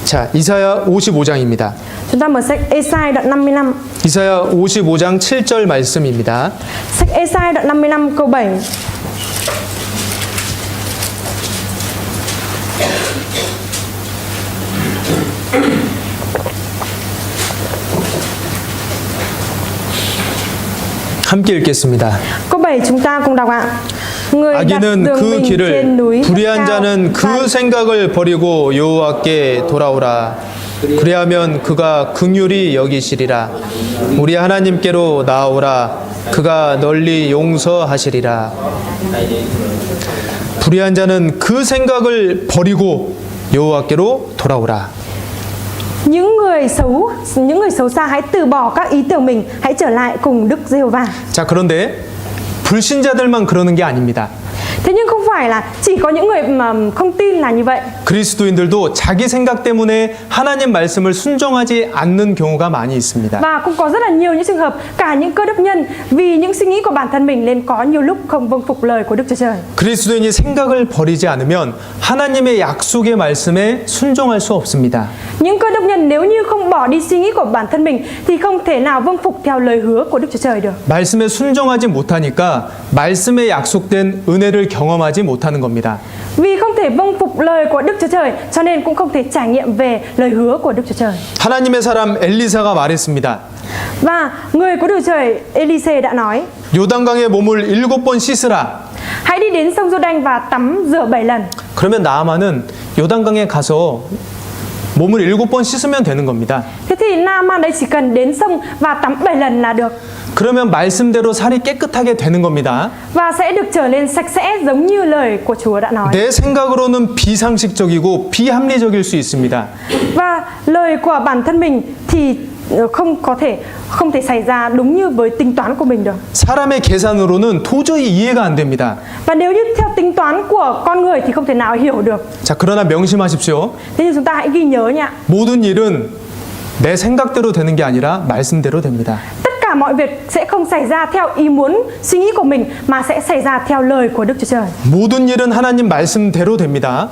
Speaker 1: 자, 이사야 55장입니다.
Speaker 2: Chúng ta mở sách Ê-sai đoạn 55.
Speaker 1: 이사야 55장 7절 말씀입니다.
Speaker 2: Sách Ê-sai đoạn 55 câu 7.
Speaker 1: 함께 읽겠습니다.
Speaker 2: Câu 7 chúng ta cùng đọc ạ. Người đặt
Speaker 1: 악인은
Speaker 2: đường
Speaker 1: 그
Speaker 2: mình trên
Speaker 1: 길을
Speaker 2: núi
Speaker 1: 불의한
Speaker 2: cao
Speaker 1: 자는 그
Speaker 2: và
Speaker 1: 생각을 버리고 여호와께 돌아오라. 그리하면 그가 긍휼히 여기시리라. 우리 하나님께로 나아오라. 그가 널리 용서하시리라. 불의한 자는 그 생각을 버리고 여호와께로 돌아오라.
Speaker 2: những người xấu xa hãy từ bỏ các ý tưởng mình, hãy trở lại cùng Đức Giê-hô-va.
Speaker 1: 자, 그런데 불신자들만 그러는 게 아닙니다.
Speaker 2: Thế nhưng không phải là chỉ có những người mà không tin là như vậy.
Speaker 1: 그리스도인들도 자기 생각 때문에 하나님 말씀을 순종하지 않는 경우가 많이 있습니다.
Speaker 2: Và cũng có rất là nhiều những trường hợp cả những cơ đốc nhân vì những suy nghĩ của bản thân mình nên có nhiều lúc không vâng phục lời của Đức Chúa Trời.
Speaker 1: 그리스도인이 생각을 버리지 않으면 하나님의 약속의 말씀에 순종할 수 없습니다.
Speaker 2: Những cơ đốc nhân nếu như không bỏ đi suy nghĩ của bản thân mình thì không thể nào vâng phục theo lời hứa của Đức Chúa Trời được.
Speaker 1: 말씀에 순종하지 못하니까 말씀에 약속된 은혜를 경험하지 못하는 겁니다.
Speaker 2: Vì không thể vâng phục lời của Đức Chúa Trời, cho nên cũng không thể trải nghiệm về lời hứa của Đức Chúa Trời.
Speaker 1: 하나님의 사람 엘리사가 말했습니다.
Speaker 2: Và người của Đức Chúa Trời Elise đã nói:
Speaker 1: 요단강에 몸을 7번 씻으라.
Speaker 2: hãy đi đến sông Giô-đanh và tắm rửa 7 lần.
Speaker 1: 그러면 나아만은 요단강에 가서 몸을 7번 씻으면 되는 겁니다.
Speaker 2: Thế thì Naaman đấy chỉ cần đến sông và tắm 7 lần là được.
Speaker 1: 그러면 말씀대로 살이 깨끗하게 되는 겁니다.
Speaker 2: Và sẽ được trở nên sạch sẽ giống như lời của Chúa đã nói.
Speaker 1: 내 생각으로는 비상식적이고 비합리적일 수 있습니다.
Speaker 2: Và lời của bản thân mình thì không thể xảy ra đúng như với tính toán của mình được.
Speaker 1: 사람의 계산으로는 도저히 이해가 안 됩니다.
Speaker 2: Và nếu như theo tính toán của con người thì không thể nào hiểu được.
Speaker 1: 자, 그러나 명심하십시오.
Speaker 2: Thế nhưng chúng ta hãy ghi nhớ nha.
Speaker 1: 모든 일은 내 생각대로 되는 게 아니라 말씀대로 됩니다.
Speaker 2: Tất cả mọi việc sẽ không xảy ra theo ý muốn suy nghĩ của mình mà sẽ xảy ra theo lời của Đức Chúa Trời.
Speaker 1: 모든 일은 하나님 말씀대로 됩니다.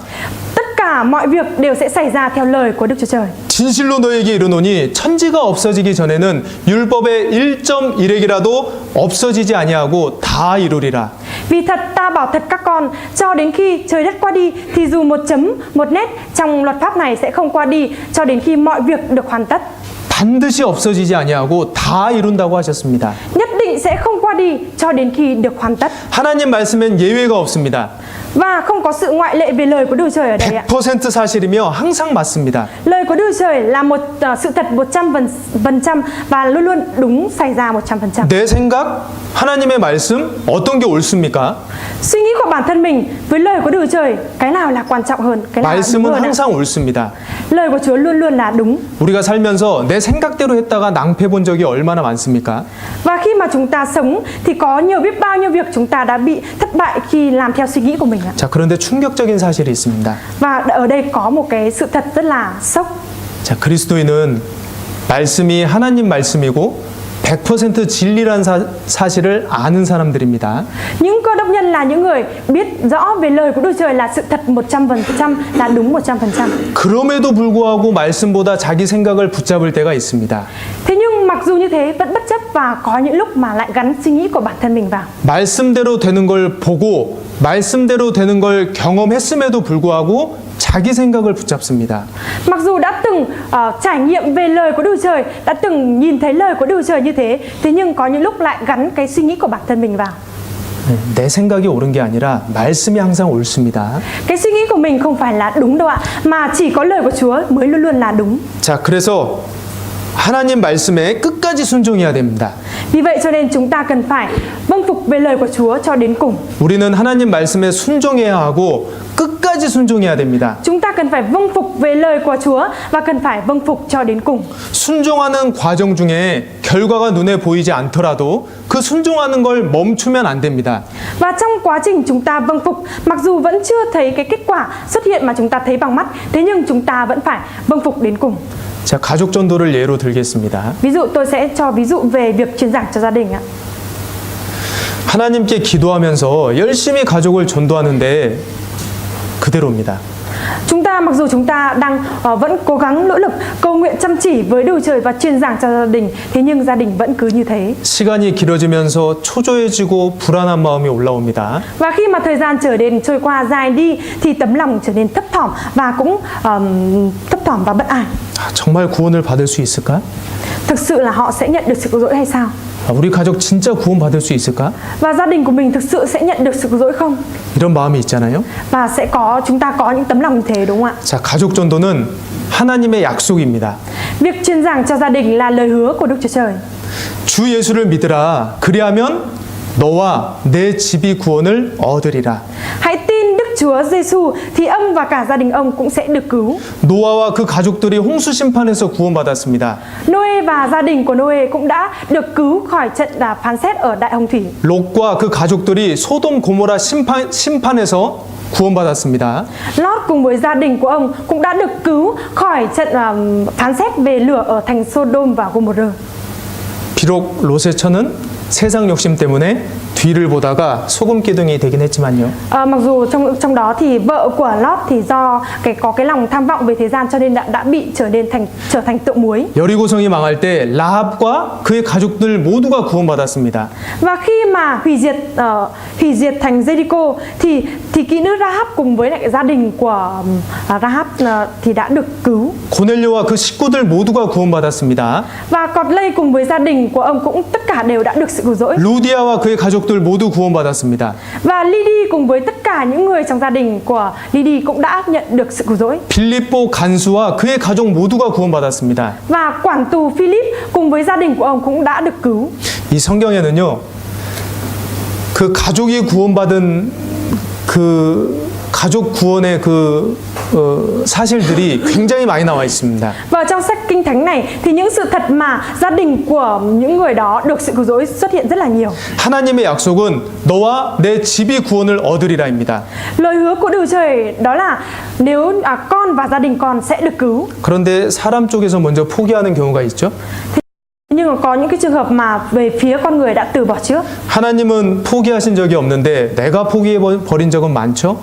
Speaker 2: Tất cả mọi việc đều sẽ xảy ra theo lời của Đức Chúa Trời.
Speaker 1: 진실로 너에게 이르노니 천지가 없어지기 전에는 율법의 1.1획이라도 없어지지 아니하고 다 이루리라.
Speaker 2: Vì thật ta bảo thật các con, cho đến khi trời đất qua đi thì dù một chấm, một nét trong luật pháp này sẽ không qua đi cho đến khi mọi việc được hoàn tất.
Speaker 1: 반드시 없어지지 아니하고 다 이룬다고 하셨습니다.
Speaker 2: Nhất định sẽ không qua đi cho đến khi được hoàn tất.
Speaker 1: 하나님 말씀엔 예외가 없습니다.
Speaker 2: Và không có sự ngoại lệ về lời của Đức Chúa Trời ở đây ạ.
Speaker 1: 100% 사실이며 항상 맞습니다.
Speaker 2: Lời của Đức Chúa Trời là một sự thật 100% và luôn luôn đúng xảy ra 100%.
Speaker 1: 내 생각, 하나님의 말씀 어떤 게 옳습니까?
Speaker 2: Suy nghĩ của bản thân mình với lời của Đức Chúa Trời, cái nào là quan trọng hơn, cái nào là đúng
Speaker 1: 말씀은
Speaker 2: hơn ạ?
Speaker 1: 항상 옳습니다.
Speaker 2: Lời của Chúa luôn luôn là đúng.
Speaker 1: 우리가 살면서 내 생각대로 했다가 낭패 본 적이 얼마나 많습니까?
Speaker 2: Và khi mà chúng ta sống thì có biết bao nhiêu việc chúng ta đã bị thất bại khi làm theo suy nghĩ của mình ạ.
Speaker 1: 자, 그런데 충격적인 사실이 있습니다.
Speaker 2: Và ở đây có một cái sự thật rất là sốc.
Speaker 1: 자, 그리스도인은 말씀이 하나님 말씀이고 100% 진리란 사실을 아는 사람들입니다.
Speaker 2: Những cơ đốc nhân là những người biết rõ về lời của Đức Chúa Trời là sự thật 100%, là đúng 100%.
Speaker 1: 그럼에도 불구하고 말씀보다 자기 생각을 붙잡을 때가 있습니다.
Speaker 2: Thế nhưng mặc dù như thế vẫn bất chấp và có những lúc mà lại gắn suy nghĩ của bản thân mình vào.
Speaker 1: 말씀대로 되는 걸 보고 말씀대로 되는 걸 경험했음에도 불구하고 자기 생각을 붙잡습니다.
Speaker 2: Mặc dù đã từng trải nghiệm về lời của Đức Chúa Trời, đã từng nhìn thấy lời của Đức Chúa Trời như thế nhưng có những lúc lại gắn cái suy nghĩ của bản thân mình vào.
Speaker 1: 내 생각이 옳은 게 아니라 말씀이 항상 옳습니다.
Speaker 2: Cái suy nghĩ của mình không phải là đúng đâu ạ, mà chỉ có lời của Chúa mới luôn luôn là đúng.
Speaker 1: 자, 그래서 하나님 말씀에 끝까지 순종해야 됩니다.
Speaker 2: Vì vậy cho nên chúng ta cần phải vâng phục về lời của Chúa cho đến cùng.
Speaker 1: 우리는 하나님 말씀에 순종해야 하고 끝까지 순종해야 됩니다.
Speaker 2: Chúng ta cần phải vâng phục về lời của Chúa và cần phải vâng phục cho đến cùng.
Speaker 1: 순종하는 과정 중에 결과가 눈에 보이지 않더라도 그 순종하는 걸 멈추면 안 됩니다.
Speaker 2: Và trong quá trình chúng ta vâng phục, mặc dù vẫn chưa thấy cái kết quả xuất hiện mà chúng ta thấy bằng mắt, thế nhưng chúng ta vẫn phải vâng phục đến cùng.
Speaker 1: 자, 가족 전도를 예로 들겠습니다.
Speaker 2: Ví dụ tôi sẽ cho ví dụ về việc truyền giảng cho gia đình ạ.
Speaker 1: 하나님께 기도하면서 열심히 가족을 전도하는데 그대로입니다.
Speaker 2: Mặc dù chúng ta đang vẫn cố gắng nỗ lực cầu nguyện chăm chỉ với Đức Chúa Trời và truyền giảng cho gia đình, thế nhưng gia đình vẫn cứ như thế.
Speaker 1: 시간이 길어지면서 초조해지고 불안한 마음이 올라옵니다.
Speaker 2: Và khi mà thời gian trôi qua dài đi thì tấm lòng trở nên thấp thỏm và cũng thấp thỏm và bất an.
Speaker 1: 정말 구원을 받을 수 있을까?
Speaker 2: Thực sự là họ sẽ nhận được sự cứu rỗi hay sao?
Speaker 1: 우리 가족 진짜 구원 받을 수 있을까?
Speaker 2: Và gia đình của mình thực sự sẽ nhận được sự cứu rỗi không?
Speaker 1: 이런 마음이 있잖아요.
Speaker 2: Và chúng ta có những tấm lòng như thế, đúng không ạ?
Speaker 1: 자, 가족 전도는 하나님의 약속입니다.
Speaker 2: Việc truyền giảng cho gia đình là lời hứa của Đức Chúa Trời.
Speaker 1: 주 예수를 믿으라. 그리하면 너와 내 집이 구원을 얻으리라.
Speaker 2: Hãy tin Đức Chúa Giêsu thì ông và cả gia đình ông cũng sẽ được cứu.
Speaker 1: 노아와 그 가족들이 홍수 심판에서 구원받았습니다.
Speaker 2: Noe và gia đình của Noe cũng đã được cứu khỏi trận phán xét ở Đại Hồng Thủy.
Speaker 1: 롯과 그 가족들이 소돔 고모라 심판에서 구원받았습니다.
Speaker 2: Lót cùng với gia đình của ông cũng đã được cứu khỏi trận phán xét về lửa ở thành Sodom và Gomorrah.
Speaker 1: 비록 롯의 처는 세상 욕심 때문에 뒤를 보다가 소금 기둥이 되긴 했지만요.
Speaker 2: Mặc dù trong đó thì vợ của Lót thì do có cái lòng tham vọng về thế gian cho nên đã bị trở thành tượng muối.
Speaker 1: 여리고성이 망할 때 라합과 그의 가족들 모두가 구원받았습니다.
Speaker 2: Và khi mà hủy diệt thành Jericho thì kỹ nữ Rahab cùng với lại gia đình của Rahab thì đã được cứu.
Speaker 1: 고넬료와 그 식구들 모두가 구원받았습니다.
Speaker 2: Và Cọt-lây cùng với gia đình của ông cũng tất cả đều đã được sự cứu rỗi.
Speaker 1: 루디아와 그의 가족들 모두 구원받았습니다.
Speaker 2: Và Lydia cùng với tất cả những người trong gia đình của Lydia cũng đã nhận được sự cứu rỗi.
Speaker 1: 빌립보 간수와 그의 가족 모두가 구원받았습니다.
Speaker 2: Và quản tù Philip cùng với gia đình của ông cũng đã được cứu.
Speaker 1: 이 성경에는요, 그 가족이 구원받은 그 가족 구원의 사실들이 굉장히 많이 나와 있습니다.
Speaker 2: Và trong sách Kinh Thánh này thì những sự thật mà gia đình của những người đó được sự cứu rỗi xuất hiện rất là nhiều.
Speaker 1: 하나님의 약속은 너와 내 집이 구원을 얻으리라입니다.
Speaker 2: Lời hứa của Đức Trời đó là nếu con và gia đình con sẽ được cứu.
Speaker 1: 그런데 사람 쪽에서 먼저 포기하는 경우가 있죠.
Speaker 2: Nhưng mà có những cái trường hợp mà về phía con người đã từ bỏ trước.
Speaker 1: 하나님은 포기하신 적이 없는데 내가 포기해 버린 적은 많죠.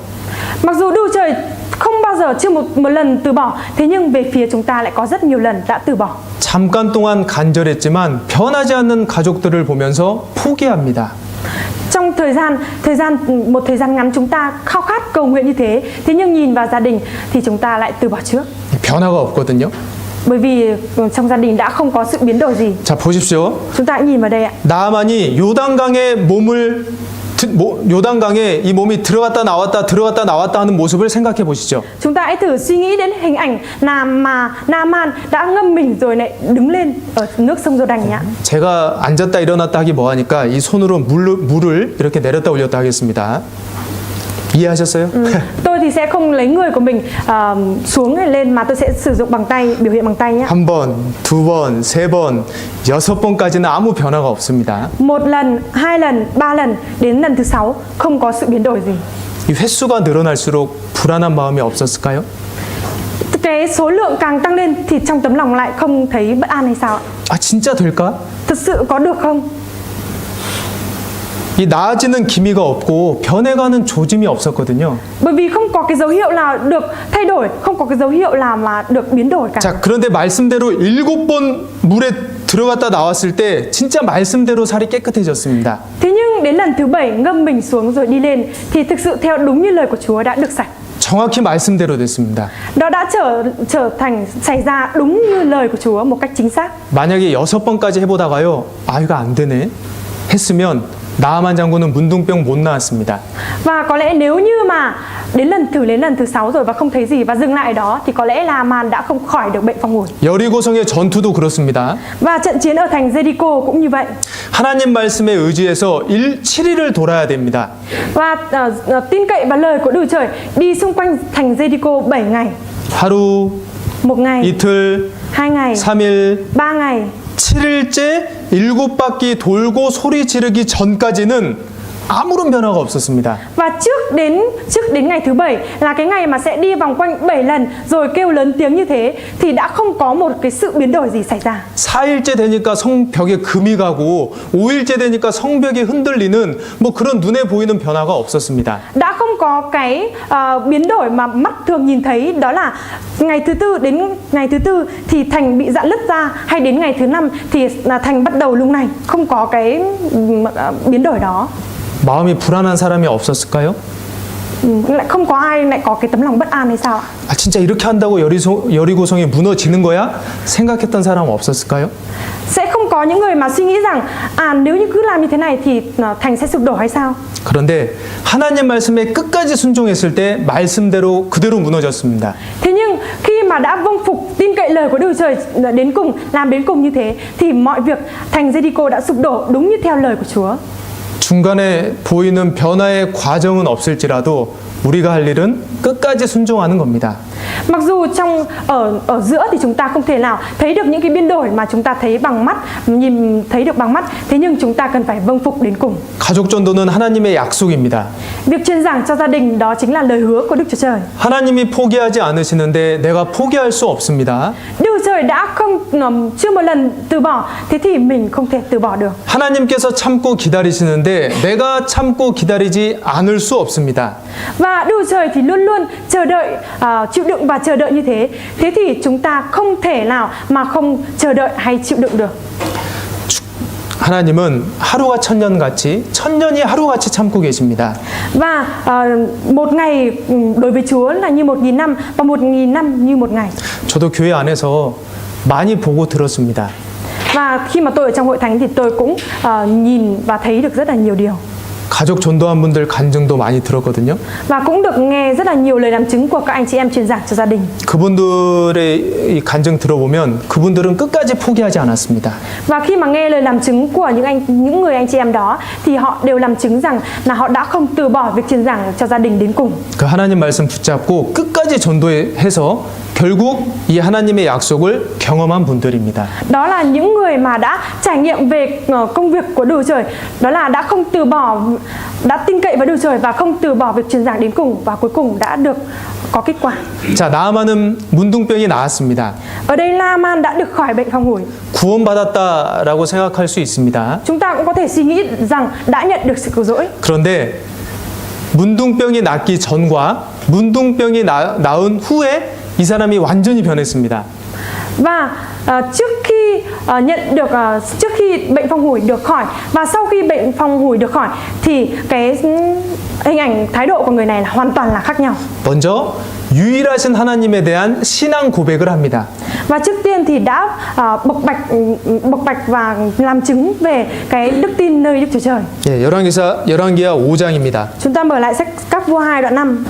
Speaker 2: Mặc dù Đức Trời không bao giờ chưa một lần từ bỏ, thế nhưng về phía chúng ta lại có rất nhiều lần đã từ bỏ.
Speaker 1: 잠깐 동안 간절했지만 변하지 않는 가족들을 보면서 포기합니다.
Speaker 2: Trong một thời gian ngắn chúng ta khao khát cầu nguyện như thế nhưng nhìn vào gia đình thì chúng ta lại từ bỏ trước.
Speaker 1: 변화가 없거든요.
Speaker 2: Bởi vì trong gia đình đã không có sự biến đổi gì.
Speaker 1: 자, 보십시오.
Speaker 2: Chúng ta nhìn vào đây ạ.
Speaker 1: 나아만이 요단강에 이 몸이 들어갔다 나왔다 하는 모습을 생각해 보시죠.
Speaker 2: Chúng ta hãy thử suy nghĩ đến hình ảnh Naaman đã ngâm mình rồi lại đứng lên ở nước sông Giô-đanh nhá.
Speaker 1: 제가 앉았다 일어났다 하기 뭐하니까 이 손으로 물을 이렇게 내렸다 올렸다 하겠습니다. 이해하셨어요?
Speaker 2: Tôi thì sẽ không lấy người của mình xuống lên mà tôi sẽ sử dụng bằng tay, biểu hiện bằng tay nhé.
Speaker 1: 한 번, 두 번, 세 번, 6번까지는 아무 변화가 없습니다.
Speaker 2: Một lần, hai lần, ba lần, đến lần thứ 6 không có sự biến đổi gì.
Speaker 1: 이 횟수가 늘어날수록 불안한 마음이 없었을까요?
Speaker 2: Cái số lượng càng tăng lên thì trong tấm lòng lại không thấy bất an hay sao ạ?
Speaker 1: 아, 진짜 될까?
Speaker 2: Thực sự có được không?
Speaker 1: 이 나아지는 기미가 없고 변해가는 조짐이 없었거든요.
Speaker 2: Bởi vì không có cái dấu hiệu nào được thay đổi, không có cái dấu hiệu nào mà được biến đổi cả.
Speaker 1: 자, 그런데 말씀대로 7번 물에 들어갔다 나왔을 때 진짜 말씀대로 살이 깨끗해졌습니다.
Speaker 2: Thế nhưng đến lần thứ 7 ngâm mình xuống rồi đi lên thì thực sự theo đúng như lời của Chúa đã được sạch.
Speaker 1: 정확히 말씀대로 됐습니다.
Speaker 2: Đó đã trở thành xảy ra đúng như lời của Chúa một cách chính xác.
Speaker 1: 만약에 6번까지 해보다가요, 아 이거 안 되네 했으면 나아만 장군은 문둥병 못 나왔습니다.
Speaker 2: Và có lẽ nếu như mà đến lần thứ 6 rồi và không thấy gì và dừng lại đó thì có lẽ là Naaman đã không khỏi được bệnh phong hồn.
Speaker 1: 여리고성의 전투도 그렇습니다.
Speaker 2: Và trận chiến ở thành Jericho cũng như vậy.
Speaker 1: 하나님 말씀에 의지해서 7일을 돌아야 됩니다.
Speaker 2: Và tin cậy vào lời của Đức Trời, đi xung quanh thành Jericho 7 ngày.
Speaker 1: 하루,
Speaker 2: Một ngày,
Speaker 1: 이틀,
Speaker 2: 2 ngày,
Speaker 1: 3일,
Speaker 2: 3 ngày.
Speaker 1: 7일째 7바퀴 돌고 소리 지르기 전까지는 아무런 변화가 없었습니다.
Speaker 2: Và trước đến ngày thứ 7 là cái ngày mà sẽ đi vòng quanh 7 lần rồi kêu lớn tiếng như thế thì đã không có một cái sự biến đổi gì xảy ra.
Speaker 1: 4일째 되니까 성벽에 금이 가고 5일째 되니까 성벽이 흔들리는 뭐 그런 눈에 보이는 변화가 없었습니다.
Speaker 2: Đã không có cái biến đổi mà mắt thường nhìn thấy, đó là ngày thứ tư đến ngày thứ tư thì thành bị rạn nứt ra, hay đến ngày thứ 5 thì thành bắt đầu lung lay, không có cái biến đổi đó.
Speaker 1: 마음이 불안한 사람이 없었을까요?
Speaker 2: Lại không có ai lại có cái tấm lòng bất an hay sao ạ?
Speaker 1: 아 진짜 이렇게 한다고 여리고성이 무너지는 거야? 생각했던 사람 없었을까요?
Speaker 2: Sẽ không có những người mà suy nghĩ rằng nếu như cứ làm như thế này thì thành sẽ sụp đổ hay sao?
Speaker 1: 그런데 하나님 말씀에 끝까지 순종했을 때 말씀대로 그대로 무너졌습니다.
Speaker 2: Thế nhưng khi mà đã vâng phục tin cậy lời của Đức Trời đến cùng, làm đến cùng như thế thì mọi việc thành Jericho đã sụp đổ đúng như theo lời của Chúa.
Speaker 1: 중간에 보이는 변화의 과정은 없을지라도 우리가 할 일은 끝까지 순종하는 겁니다.
Speaker 2: Mặc dù ở giữa thì chúng ta không thể nào thấy được những cái biến đổi mà chúng ta thấy bằng mắt, nhìn thấy được bằng mắt, thế nhưng chúng ta cần phải vâng phục đến cùng.
Speaker 1: 가족 전도는 하나님의 약속입니다.
Speaker 2: Việc truyền giảng cho gia đình đó chính là lời hứa của Đức Chúa Trời.
Speaker 1: 하나님이 포기하지 않으시는데 내가 포기할 수 없습니다.
Speaker 2: Đức Chúa Trời đã không chưa một lần từ bỏ, thế thì mình không thể từ bỏ được.
Speaker 1: 하나님께서 참고 기다리시는데 내가 참고 기다리지 않을 수 없습니다.
Speaker 2: Và Đức Chúa Trời thì luôn luôn chờ đợi, chịu đựng và chờ đợi như thế. Thế thì chúng ta không thể nào mà không chờ đợi hay chịu đựng được.
Speaker 1: 하나님은 하루가 천년같이 천년이 하루같이 참고 계십니다.
Speaker 2: Và một ngày đối với Chúa là như 1.000 năm và 1.000 năm như một ngày.
Speaker 1: 저도 교회 안에서 많이 보고 들었습니다.
Speaker 2: Và khi mà tôi ở trong hội thánh thì tôi cũng nhìn và thấy được rất là nhiều điều.
Speaker 1: 가족 전도한 분들 간증도 많이 들었거든요.
Speaker 2: Và cũng được nghe rất là nhiều lời làm chứng của các anh chị em truyền giảng cho gia đình.
Speaker 1: 그분들의 이 간증 들어보면 그분들은 끝까지 포기하지 않았습니다.
Speaker 2: Và khi mà nghe lời làm chứng của những người anh chị em đó thì họ đều làm chứng rằng là họ đã không từ bỏ việc truyền giảng cho gia đình đến cùng.
Speaker 1: 그 하나님 말씀 붙잡고 끝까지 전도해서 결국 이 하나님의 약속을 경험한 분들입니다.
Speaker 2: Đó là những người mà đã trải nghiệm về công việc của Đức Chúa Trời, đó là đã không từ bỏ, đã tin cậy vào Đức Chúa Trời và không từ bỏ việc truyền giảng đến cùng và cuối cùng đã được có kết quả.
Speaker 1: 자, 나아만은 문둥병이 나았습니다.
Speaker 2: Ở đây La-man đã được khỏi bệnh phong hủi.
Speaker 1: 구원받았다라고 생각할 수 있습니다.
Speaker 2: Chúng ta cũng có thể suy nghĩ rằng đã nhận được sự cứu rỗi.
Speaker 1: 그런데 문둥병이 낫기 전과 문둥병이 나은 후에 이 사람이 완전히 변했습니다.
Speaker 2: Và trước khi trước khi bệnh phong hủi được khỏi và sau khi bệnh phong hủi được khỏi thì cái hình ảnh thái độ của người này là hoàn toàn là khác nhau.
Speaker 1: 먼저 유일하신 하나님에 대한 신앙 고백을 합니다.
Speaker 2: Và trước tiên thì đã bộc bạch và làm chứng về cái đức tin nơi Đức Chúa Trời.
Speaker 1: 예, 열왕기하 5장입니다.
Speaker 2: Chúng ta mở lại sách Các Vua 2 đoạn 5.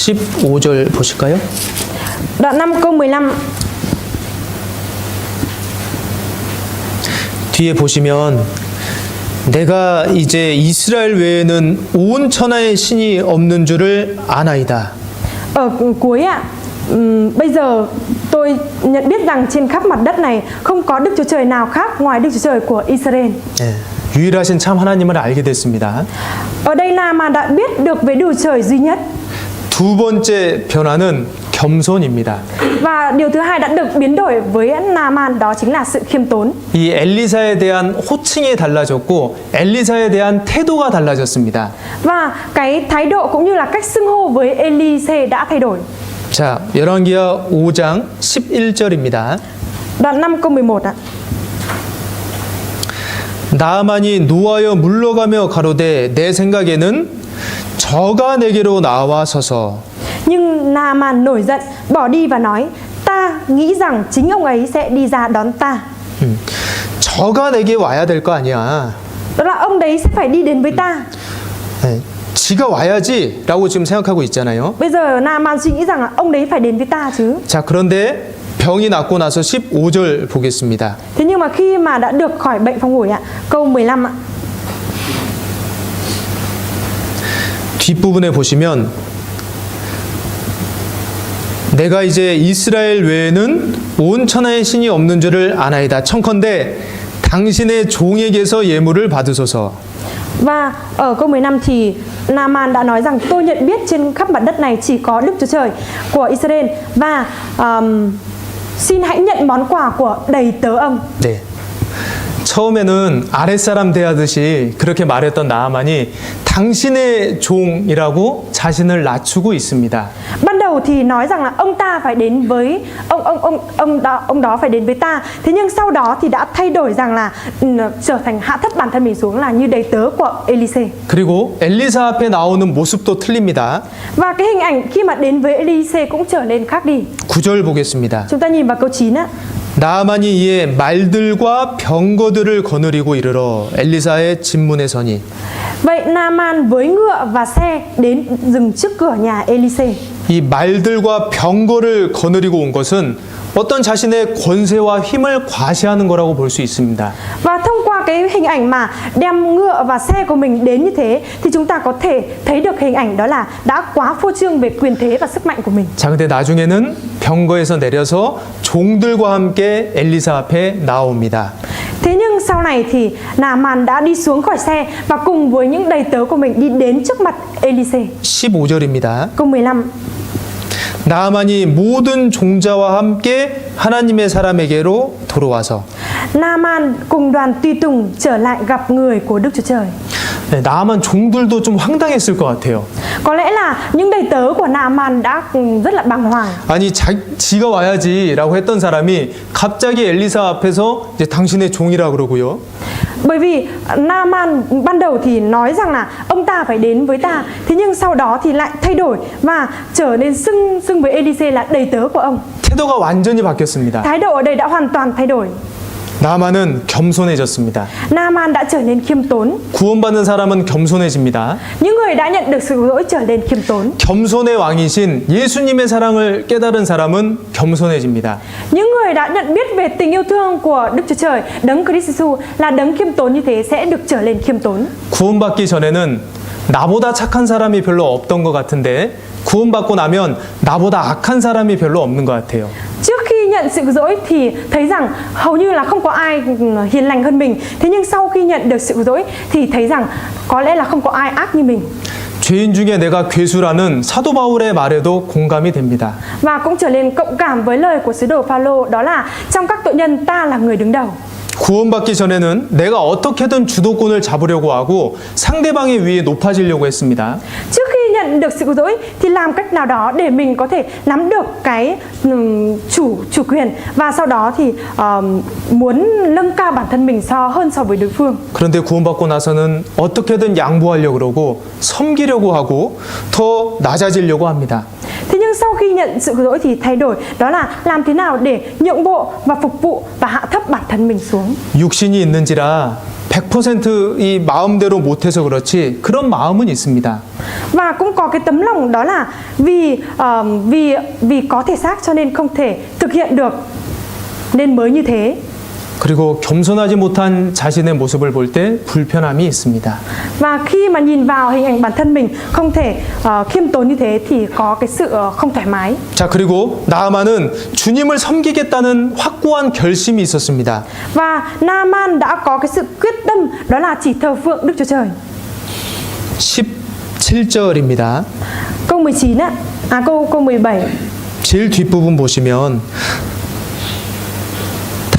Speaker 1: 15절 보실까요?
Speaker 2: Đoạn 5 câu 15.
Speaker 1: 뒤에 보시면 내가 이제 이스라엘 외에는 온 천하의 신이 없는 줄을 아나이다.
Speaker 2: Ở cuối ạ, bây giờ tôi nhận biết rằng trên khắp mặt đất này không có Đức Chúa Trời nào khác ngoài Đức Chúa Trời của Israel.
Speaker 1: 예, 유일하신 참 하나님을 알게 됐습니다.
Speaker 2: Ở đây Na-man đã biết được về Đức Chúa Trời duy nhất.
Speaker 1: 두 번째 변화는 겸손입니다.
Speaker 2: Và điều thứ hai đã được biến đổi với Na-man, đó chính là sự khiêm tốn.
Speaker 1: 이 엘리사에 대한 호칭이 달라졌고 엘리사에 대한 태도가 달라졌습니다.
Speaker 2: Và cái thái độ cũng như là cách xưng hô với Elise đã thay đổi.
Speaker 1: 자, 열왕기하 5장 11절입니다.
Speaker 2: Đoạn 5 câu 11 ạ.
Speaker 1: 나아만이 노하여 물러가며 가로되 내 생각에는 저가 내게로 나와서서
Speaker 2: Nhưng Na-man nổi giận, bỏ đi và nói: ta nghĩ rằng chính ông ấy sẽ đi ra đón ta.
Speaker 1: 저가 내게 와야 될 거 아니야.
Speaker 2: Đó là ông đấy sẽ phải đi đến với ta.
Speaker 1: 네, 지가 와야지라고 지금 생각하고 있잖아요.
Speaker 2: Bây giờ Na-man suy nghĩ rằng là ông đấy phải đến với ta chứ.
Speaker 1: 자, 그런데 병이 낫고 나서 15절 보겠습니다.
Speaker 2: Thế nhưng mà khi mà đã được khỏi bệnh phong hủi ạ, câu 15 ạ.
Speaker 1: 뒷부분에 보시면 내가 이제 이스라엘 외에는 온 천하의 신이 없는 줄을 아나이다. 청컨대 당신의 종에게서 예물을 받으소서.
Speaker 2: Và ở câu 15 thì Na-man đã nói rằng tôi nhận biết trên khắp mặt đất này chỉ có Đức Chúa Trời của Israel và xin hãy nhận món quà của đầy tớ ông.
Speaker 1: 네. 처음에는 아랫사람 대하듯이 그렇게 말했던 나아만이 당신의 종이라고 자신을 낮추고 있습니다.
Speaker 2: Ban đầu thì nói rằng là ông ta phải đến với ông đó phải đến với ta. Thế nhưng sau đó thì đã thay đổi rằng là trở thành hạ thấp bản thân mình xuống là như đầy tớ của Elise.
Speaker 1: 그리고 엘리사 앞에 나오는 모습도 틀립니다.
Speaker 2: Và cái hình ảnh khi mà đến với Elise cũng trở nên khác đi.
Speaker 1: 9절 보겠습니다.
Speaker 2: Chúng ta nhìn vào câu 9 á.
Speaker 1: 나아만이 이에 말들과 병거들을 거느리고 이르러 엘리사의 집문에 서니.
Speaker 2: Vậy Na-man với ngựa và xe đến dừng trước cửa nhà Elise.
Speaker 1: 이 말들과 병거를 거느리고 온 것은 어떤 자신의 권세와 힘을 과시하는 거라고 볼 수 있습니다.
Speaker 2: Và thông qua cái hình ảnh mà đem ngựa và xe của mình đến như thế thì chúng ta có thể thấy được hình ảnh đó là đã quá phô trương về quyền thế và sức mạnh của mình.
Speaker 1: 자, 근데 나중에는 병거에서 내려서 종들과 함께 엘리사 앞에 나옵니다.
Speaker 2: Thế nhưng sau này thì Naaman đã đi xuống khỏi xe và cùng với những đầy tớ của mình đi đến trước mặt Elise.
Speaker 1: 15절입니다.
Speaker 2: Câu 15.
Speaker 1: 나아만이 모든 종자와 함께 하나님의 사람에게로 돌아와서
Speaker 2: Naaman cùng đoàn tùy tùng trở lại gặp người của Đức Chúa Trời.
Speaker 1: 네, 나아만 종들도 좀 황당했을 것 같아요.
Speaker 2: Có lẽ là những đầy tớ của Naaman đã rất là bàng hoàng.
Speaker 1: 아니 지가 와야지라고 했던 사람이 갑자기 엘리사 앞에서 이제 당신의 종이라 그러고요.
Speaker 2: Bởi vì Naaman ban đầu thì nói rằng là ông ta phải đến với ta, thế nhưng sau đó thì lại thay đổi và trở nên xưng với Elise là đầy tớ của ông.
Speaker 1: 태도가 완전히 바뀌었습니다.
Speaker 2: Thái độ ở đây đã hoàn toàn thay đổi.
Speaker 1: 나아만은 겸손해졌습니다.
Speaker 2: Naaman đã trở nên khiêm tốn.
Speaker 1: 구원받는 사람은 겸손해집니다.
Speaker 2: Những người đã nhận được sự cứu rỗi trở nên khiêm tốn.
Speaker 1: 겸손의 왕이신 예수님의 사랑을 깨달은 사람은 겸손해집니다.
Speaker 2: Những người đã nhận biết về tình yêu thương của Đức Chúa Trời, đấng Christ Jesus là đấng khiêm tốn như thế sẽ được trở nên khiêm tốn.
Speaker 1: 구원받기 전에는 나보다 착한 사람이 별로 없던 것 같은데 구원받고 나면 나보다 악한 사람이 별로 없는 것 같아요.
Speaker 2: Trước khi nhận sự cứu rỗi thì thấy rằng hầu như là không có ai hiền lành hơn mình. Thế nhưng sau khi nhận được sự cứu rỗi thì thấy rằng có lẽ là không có ai ác như mình.
Speaker 1: 죄인 중에 내가 괴수라는 사도 바울의 말에도 공감이 됩니다.
Speaker 2: Và cũng trở nên cộng cảm với lời của sứ đồ Phaolô, đó là trong các tội nhân ta là người đứng đầu.
Speaker 1: 구원받기 전에는 내가 어떻게든 주도권을 잡으려고 하고 상대방의 위에 높아지려고 했습니다.
Speaker 2: Trước khi nhận được sự cứu rỗi thì làm cách nào đó để mình có thể nắm được cái chủ quyền và sau đó thì muốn nâng cao bản thân mình hơn so với đối phương.
Speaker 1: 그런데 구원받고 나서는 어떻게든 양보하려고 그러고 섬기려고 하고 더 낮아지려고 합니다.
Speaker 2: Thế nhưng sau khi nhận sự cứu rỗi thì thay đổi, đó là làm thế nào để nhượng bộ và phục vụ và hạ thấp bản thân mình xuống.
Speaker 1: 육신이 있는지라 100% 이 마음대로 못해서 그렇지 그런 마음은 있습니다.
Speaker 2: Và cũng có cái tấm lòng, đó là vì có thể xác cho nên không thể thực hiện được nên mới như thế.
Speaker 1: 그리고 겸손하지 못한 자신의 모습을 볼 때 불편함이 있습니다.
Speaker 2: Và khi mà nhìn vào hình ảnh bản thân mình không thể khiêm tốn như thế thì có cái sự không thoải mái.
Speaker 1: 자, 그리고 나아만은 주님을 섬기겠다는 확고한 결심이 있었습니다.
Speaker 2: Và Naaman đã có cái sự quyết tâm, đó là chỉ thờ phượng Đức Chúa Trời.
Speaker 1: 17절입니다.
Speaker 2: Câu 19 á, câu 17.
Speaker 1: 제일 뒷부분 보시면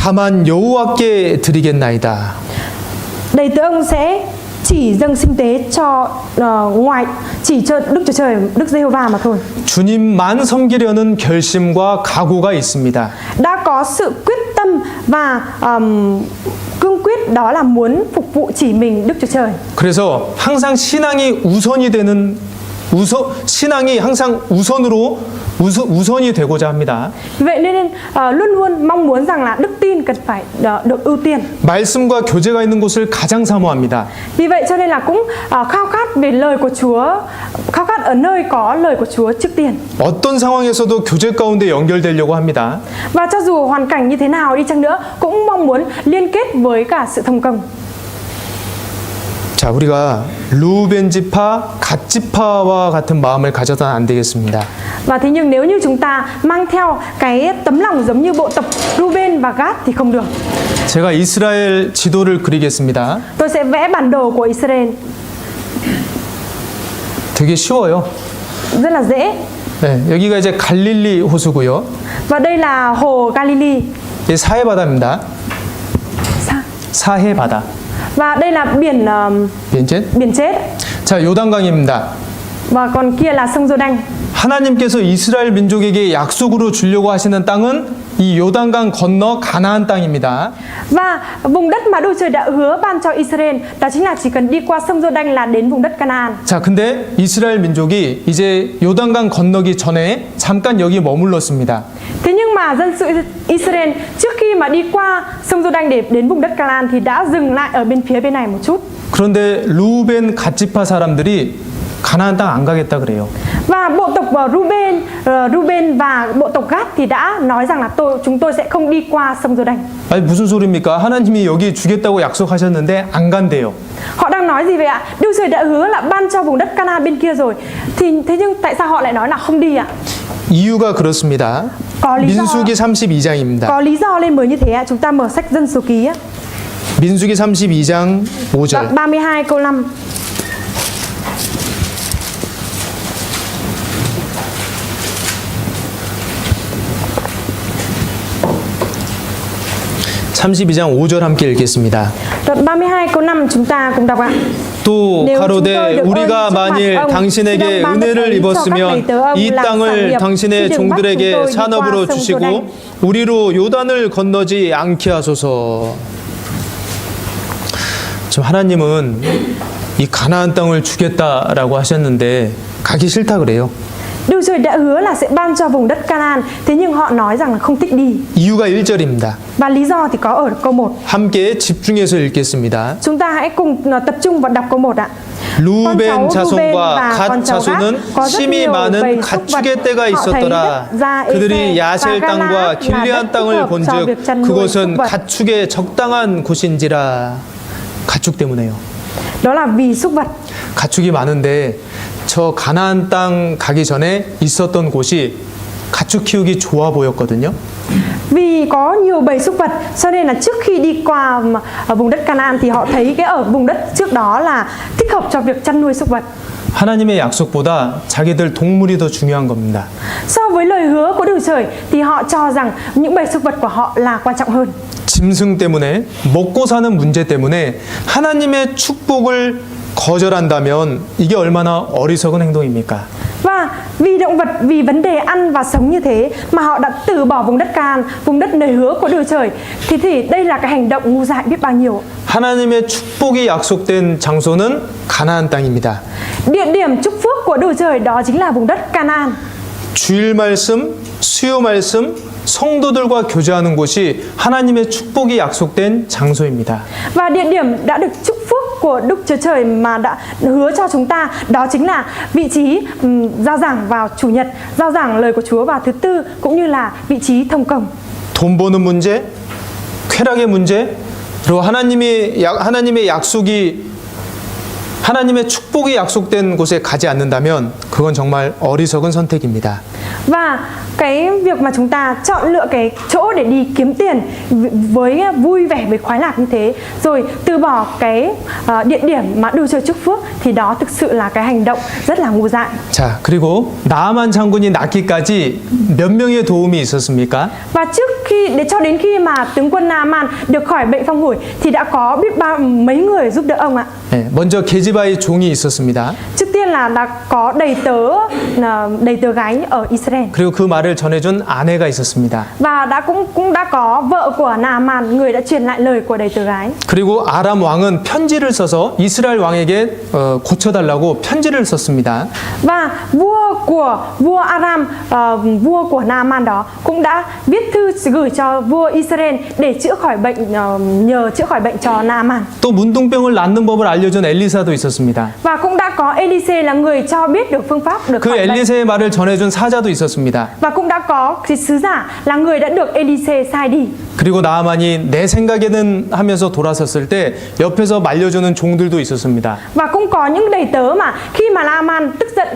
Speaker 1: 다만 여호와께 드리겠나이다.
Speaker 2: Đầy tớ ông sẽ chỉ dâng sinh tế cho chỉ cho Đức Chúa Trời, Đức Giê-hô-va mà thôi.
Speaker 1: 주님만 섬기려는 결심과 각오가 있습니다.
Speaker 2: Đã có sự quyết tâm và cương quyết, đó là muốn phục vụ chỉ mình Đức Chúa Trời.
Speaker 1: 그래서 항상 신앙이 신앙이 항상 우선이 되고자 합니다.
Speaker 2: Vậy nên luôn luôn mong muốn rằng là đức tin cần phải được ưu tiên.
Speaker 1: 말씀과 교제가 있는 곳을 가장 사모합니다.
Speaker 2: Vì vậy cho nên là cũng khao khát về lời của Chúa, khao khát ở nơi có lời của Chúa trước tiên.
Speaker 1: 어떤 상황에서도 교제 가운데 연결되려고 합니다.
Speaker 2: Và cho dù hoàn cảnh như thế nào đi chăng nữa cũng mong muốn liên kết với cả sự thông công.
Speaker 1: 자, 우리가 루벤 지파, 갓 지파와 같은 마음을 가져서는 안 되겠습니다.
Speaker 2: Và thế nhưng nếu như chúng ta mang theo cái tấm lòng giống như bộ tộc Ruben và Gad thì không được.
Speaker 1: 제가 이스라엘 지도를 그리겠습니다.
Speaker 2: Tôi sẽ vẽ bản đồ của Israel.
Speaker 1: 되게 쉬워요.
Speaker 2: Rất là dễ.
Speaker 1: 네, 여기가 이제 갈릴리 호수고요.
Speaker 2: Và đây là hồ Galilee.
Speaker 1: 이 사해 바다입니다. 사해 바다.
Speaker 2: Và đây là biển
Speaker 1: biển
Speaker 2: chết.
Speaker 1: 자, 요단강입니다.
Speaker 2: Và còn kia là sông Giô-đanh.
Speaker 1: 하나님께서 이스라엘 민족에게 약속으로 주려고 하시는 땅은 이 요단강 건너 가나안 땅입니다.
Speaker 2: Và vùng đất mà Đức Trời đã hứa ban cho Israel đó chính là chỉ cần đi qua sông Giô-đanh là đến vùng đất Canaan.
Speaker 1: 자, 근데 이스라엘 민족이 이제 요단강 건너기 전에 잠깐 여기 머물렀습니다.
Speaker 2: Thế nhưng mà dân sự Israel trước khi mà đi qua sông Giô-đanh để đến vùng đất Canaan thì đã dừng lại ở bên này một chút.
Speaker 1: 그런데 루벤 갓지파 사람들이 가나안 땅 안 가겠다 그래요.
Speaker 2: Và bộ tộc Ruben và bộ tộc Gad thì đã nói rằng là chúng tôi sẽ không đi qua sông Giô-đanh.
Speaker 1: 아니 무슨 소리입니까? 하나님이 여기 주겠다고 약속하셨는데 안 간대요.
Speaker 2: Họ đang nói gì vậy ạ? Đức Trời đã hứa là ban cho vùng đất Canaan bên kia rồi. Thì thế nhưng tại sao họ lại nói là không đi ạ?
Speaker 1: 이유가 그렇습니다.
Speaker 2: Có lý do.
Speaker 1: 민수기 32장입니다.
Speaker 2: Có lý do lên mới như thế ạ. Chúng ta mở sách Dân Số Ký á.
Speaker 1: 민수기 32장 5절.
Speaker 2: Đoạn 32 câu 5.
Speaker 1: 32장 5절 함께 읽겠습니다.
Speaker 2: Đoạn 32 câu 5 chúng ta cùng đọc ạ.
Speaker 1: 또
Speaker 2: nếu chúng tôi
Speaker 1: 가로되
Speaker 2: được ơn
Speaker 1: 우리가
Speaker 2: trước mặt
Speaker 1: 만일
Speaker 2: ông,
Speaker 1: 당신에게
Speaker 2: xin ông ban
Speaker 1: 은혜를
Speaker 2: đất ấy cho các đầy
Speaker 1: 입었으면
Speaker 2: tớ ông
Speaker 1: 이
Speaker 2: làm sản
Speaker 1: 땅을
Speaker 2: nghiệp.
Speaker 1: 당신의
Speaker 2: Xin đừng bắt chúng
Speaker 1: 종들에게
Speaker 2: tôi đi qua
Speaker 1: 산업으로
Speaker 2: sông
Speaker 1: 주시고
Speaker 2: Giô-đanh.
Speaker 1: 우리로 요단을 건너지 않게 하소서. 지금 하나님은 이 가나안 땅을 주겠다라고 하셨는데 가기 싫다 그래요.
Speaker 2: Đức Trời đã hứa là sẽ ban cho vùng đất Canaan, thế nhưng họ nói rằng là không thích đi.
Speaker 1: 이유가 1절입니다.
Speaker 2: Và lý do thì có ở câu 1.
Speaker 1: 함께 집중해서 읽겠습니다.
Speaker 2: Chúng ta hãy cùng tập trung và đọc câu 1 ạ.
Speaker 1: 루벤 자손과 갓
Speaker 2: con cháu
Speaker 1: 자손은
Speaker 2: Gad có rất
Speaker 1: 심히
Speaker 2: nhiều
Speaker 1: 많은
Speaker 2: bầy súc vật.
Speaker 1: 가축의 때가
Speaker 2: Họ thấy
Speaker 1: 있었더라.
Speaker 2: đất Gia
Speaker 1: 그들이
Speaker 2: Ê-se
Speaker 1: 야셀
Speaker 2: và
Speaker 1: 땅과
Speaker 2: Gala là
Speaker 1: 길리안
Speaker 2: đất thích
Speaker 1: 땅을
Speaker 2: hợp cho việc
Speaker 1: 본즉
Speaker 2: chăn nuôi
Speaker 1: 그것은
Speaker 2: súc vật.
Speaker 1: 가축의 적당한 곳인지라. 가축 때문에요.
Speaker 2: Đó là vì súc vật.
Speaker 1: 가축이 많은데 저 가나안 땅 가기 전에 있었던 곳이 가축 키우기 좋아 보였거든요.
Speaker 2: Vì có nhiều bầy súc vật cho nên là trước khi đi qua ở vùng đất Canaan thì họ thấy cái ở vùng đất trước đó là thích hợp cho việc chăn nuôi súc vật.
Speaker 1: 하나님의 약속보다 자기들 동물이 더 중요한 겁니다.
Speaker 2: So với lời hứa của Đức Trời thì họ cho rằng những bầy súc vật của họ là quan trọng hơn.
Speaker 1: 짐승 때문에 먹고 사는 문제 때문에 하나님의 축복을 거절한다면 이게 얼마나 어리석은 행동입니까?
Speaker 2: Và vì động vật, vì vấn đề ăn và sống như thế mà họ đã từ bỏ vùng đất Canaan, vùng đất lời hứa của Đức Trời, thì đây là cái hành động ngu dại biết bao nhiêu.
Speaker 1: 하나님의 축복이 약속된 장소는 가나안 땅입니다.
Speaker 2: Địa điểm chúc phước của Đức Trời đó chính là vùng đất Canaan.
Speaker 1: 주일 말씀, 수요 말씀, 성도들과 교제하는 곳이 하나님의 축복이 약속된 장소입니다.
Speaker 2: Và địa điểm đã được chúc phước của Đức Chúa Trời mà đã hứa cho chúng ta đó chính là vị trí giao giảng vào chủ nhật, giao giảng lời của Chúa vào thứ tư, cũng như là vị trí thông công.
Speaker 1: 돈 버는 문제, 쾌락의 문제, 그리고 하나님의 약속이 하나님의 축복이 약속된 곳에 가지 않는다면 그건 정말 어리석은 선택입니다.
Speaker 2: Và cái việc mà chúng ta chọn lựa cái chỗ để đi kiếm tiền với vui vẻ, với khoái lạc như thế, rồi từ bỏ cái địa điểm mà Đức Trời chúc phước, thì đó thực sự là cái hành động rất là ngu dại.
Speaker 1: 자, 그리고 나아만 장군이 낳기까지 몇 명의 도움이 있었습니까?
Speaker 2: Và cho đến khi mà tướng quân Naaman được khỏi bệnh phong hủi thì đã có biết mấy người giúp đỡ ông ạ.
Speaker 1: 네, 먼저 게지바의 종이 있었습니다.
Speaker 2: Trước tiên là đã có đầy tớ gái ở Israel.
Speaker 1: 그리고 그 말을 전해준 아내가 있었습니다.
Speaker 2: Và cũng đã có vợ của Naaman, người đã truyền lại lời của đầy tớ gái.
Speaker 1: 그리고 아람 왕은 편지를 써서 이스라엘 왕에게 고쳐달라고 편지를 썼습니다.
Speaker 2: Và vua Aram, vua của Naaman đó cũng đã viết thư gửi cho vua Israel để chữa khỏi bệnh, nhờ chữa khỏi bệnh cho Naaman.
Speaker 1: 또 문둥병을 낫는 법을 알려준 엘리사도 있었습니다.
Speaker 2: Và cũng đã có Elise là người cho biết được phương pháp được
Speaker 1: 그
Speaker 2: khỏi bệnh.
Speaker 1: 엘리세의 말을 전해준 사자도 있었습니다.
Speaker 2: Và cũng đã có cái sứ giả là người đã được Elise sai đi.
Speaker 1: 그리고 나아만이 내 생각에는 하면서 돌아섰을 때 옆에서 말려주는 종들도 있었습니다.
Speaker 2: Và cũng có những đầy tớ mà khi mà Naaman tức giận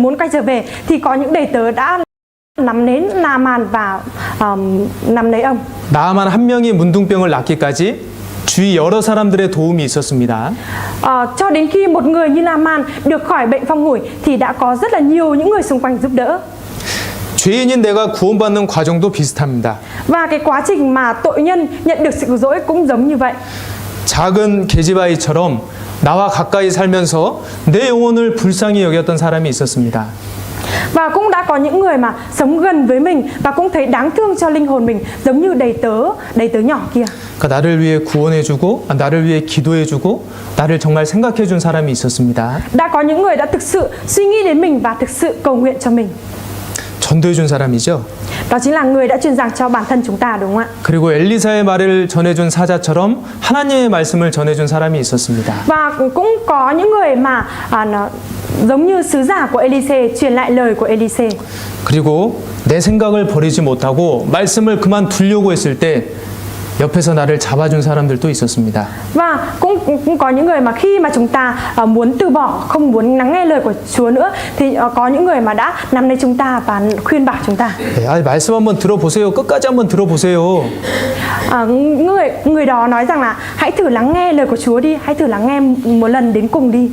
Speaker 2: muốn quay trở về thì có những đầy tớ đã nắm lấy Naaman và nắm lấy ông.
Speaker 1: 나아만 한 명이 문둥병을 낫기까지 주위 여러 사람들의 도움이 있었습니다.
Speaker 2: Cho đến khi một người như Naaman được khỏi bệnh phong hủi thì đã có rất là nhiều những người xung quanh giúp đỡ.
Speaker 1: 죄인인 내가 구원받는 과정도 비슷합니다.
Speaker 2: Và cái quá trình mà tội nhân nhận được sự cứu rỗi cũng giống như vậy.
Speaker 1: 작은 게지바이처럼 나와 가까이 살면서 내 영혼을 불쌍히 여겼던 사람이 있었습니다.
Speaker 2: Và cũng đã có những người mà sống gần với mình và cũng thấy đáng thương cho linh hồn mình, giống như đầy tớ nhỏ kia.
Speaker 1: 그러니까 나를 위해 구원해주고 나를 위해 기도해주고 나를 정말 생각해준 사람이 있었습니다.
Speaker 2: Đã có những người đã thực sự suy nghĩ đến mình và thực sự cầu nguyện cho mình.
Speaker 1: 전도해준 사람이죠.
Speaker 2: Đó chính là người đã truyền giảng cho bản thân chúng ta, đúng không ạ?
Speaker 1: 그리고 엘리사의 말을 전해준 사자처럼 하나님의 말씀을 전해준 사람이 있었습니다.
Speaker 2: Và cũng có những người mà giống như sứ giả của Elise truyền lại lời của Elise.
Speaker 1: 그리고 내 생각을 버리지 못하고 말씀을 그만두려고 했을 때 옆에서 나를 잡아준 사람들도 있었습니다.
Speaker 2: Và cũng có những người mà khi mà chúng ta muốn từ bỏ, không muốn lắng nghe lời của Chúa nữa, thì có những người mà đã nắm lấy chúng ta và khuyên bảo chúng ta.
Speaker 1: 네, 말씀 한번 들어보세요. 끝까지 한번 들어보세요.
Speaker 2: Người đó nói rằng là hãy thử lắng nghe lời của Chúa đi, hãy thử lắng nghe một lần đến cùng đi.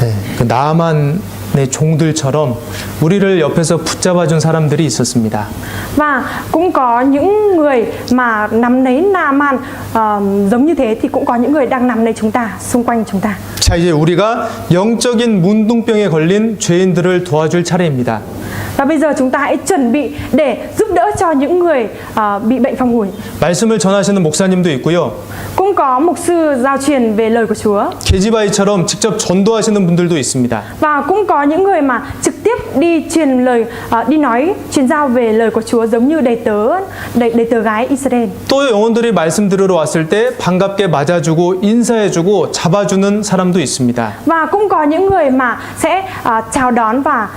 Speaker 1: 네, 그 나만의 종들처럼 우리를 옆에서 붙잡아준 사람들이 있었습니다.
Speaker 2: Và cũng có những người mà nắm lấy Naaman giống như thế, thì cũng có những người đang nắm lấy chúng ta, xung quanh chúng ta.
Speaker 1: 자, 이제 우리가 영적인 문둥병에 걸린 죄인들을 도와줄 차례입니다.
Speaker 2: Và bây giờ chúng ta hãy chuẩn bị để giúp đỡ cho những người bị bệnh phong hủi.
Speaker 1: 말씀을 전하시는 목사님도 있고요.
Speaker 2: Cũng có mục sư giao truyền về lời của Chúa.
Speaker 1: 계지바이처럼 직접 전도하시는 분들도 있습니다.
Speaker 2: Và cũng có những người mà trực tiếp đi truyền lời, truyền giao về lời của Chúa, giống như đầy tớ gái Israel.
Speaker 1: 또 영혼들이 말씀 들으러 왔을 때 반갑게 맞아주고 인사해주고 잡아주는 사람도 있습니다.
Speaker 2: Và cũng có những người mà sẽ chào đón và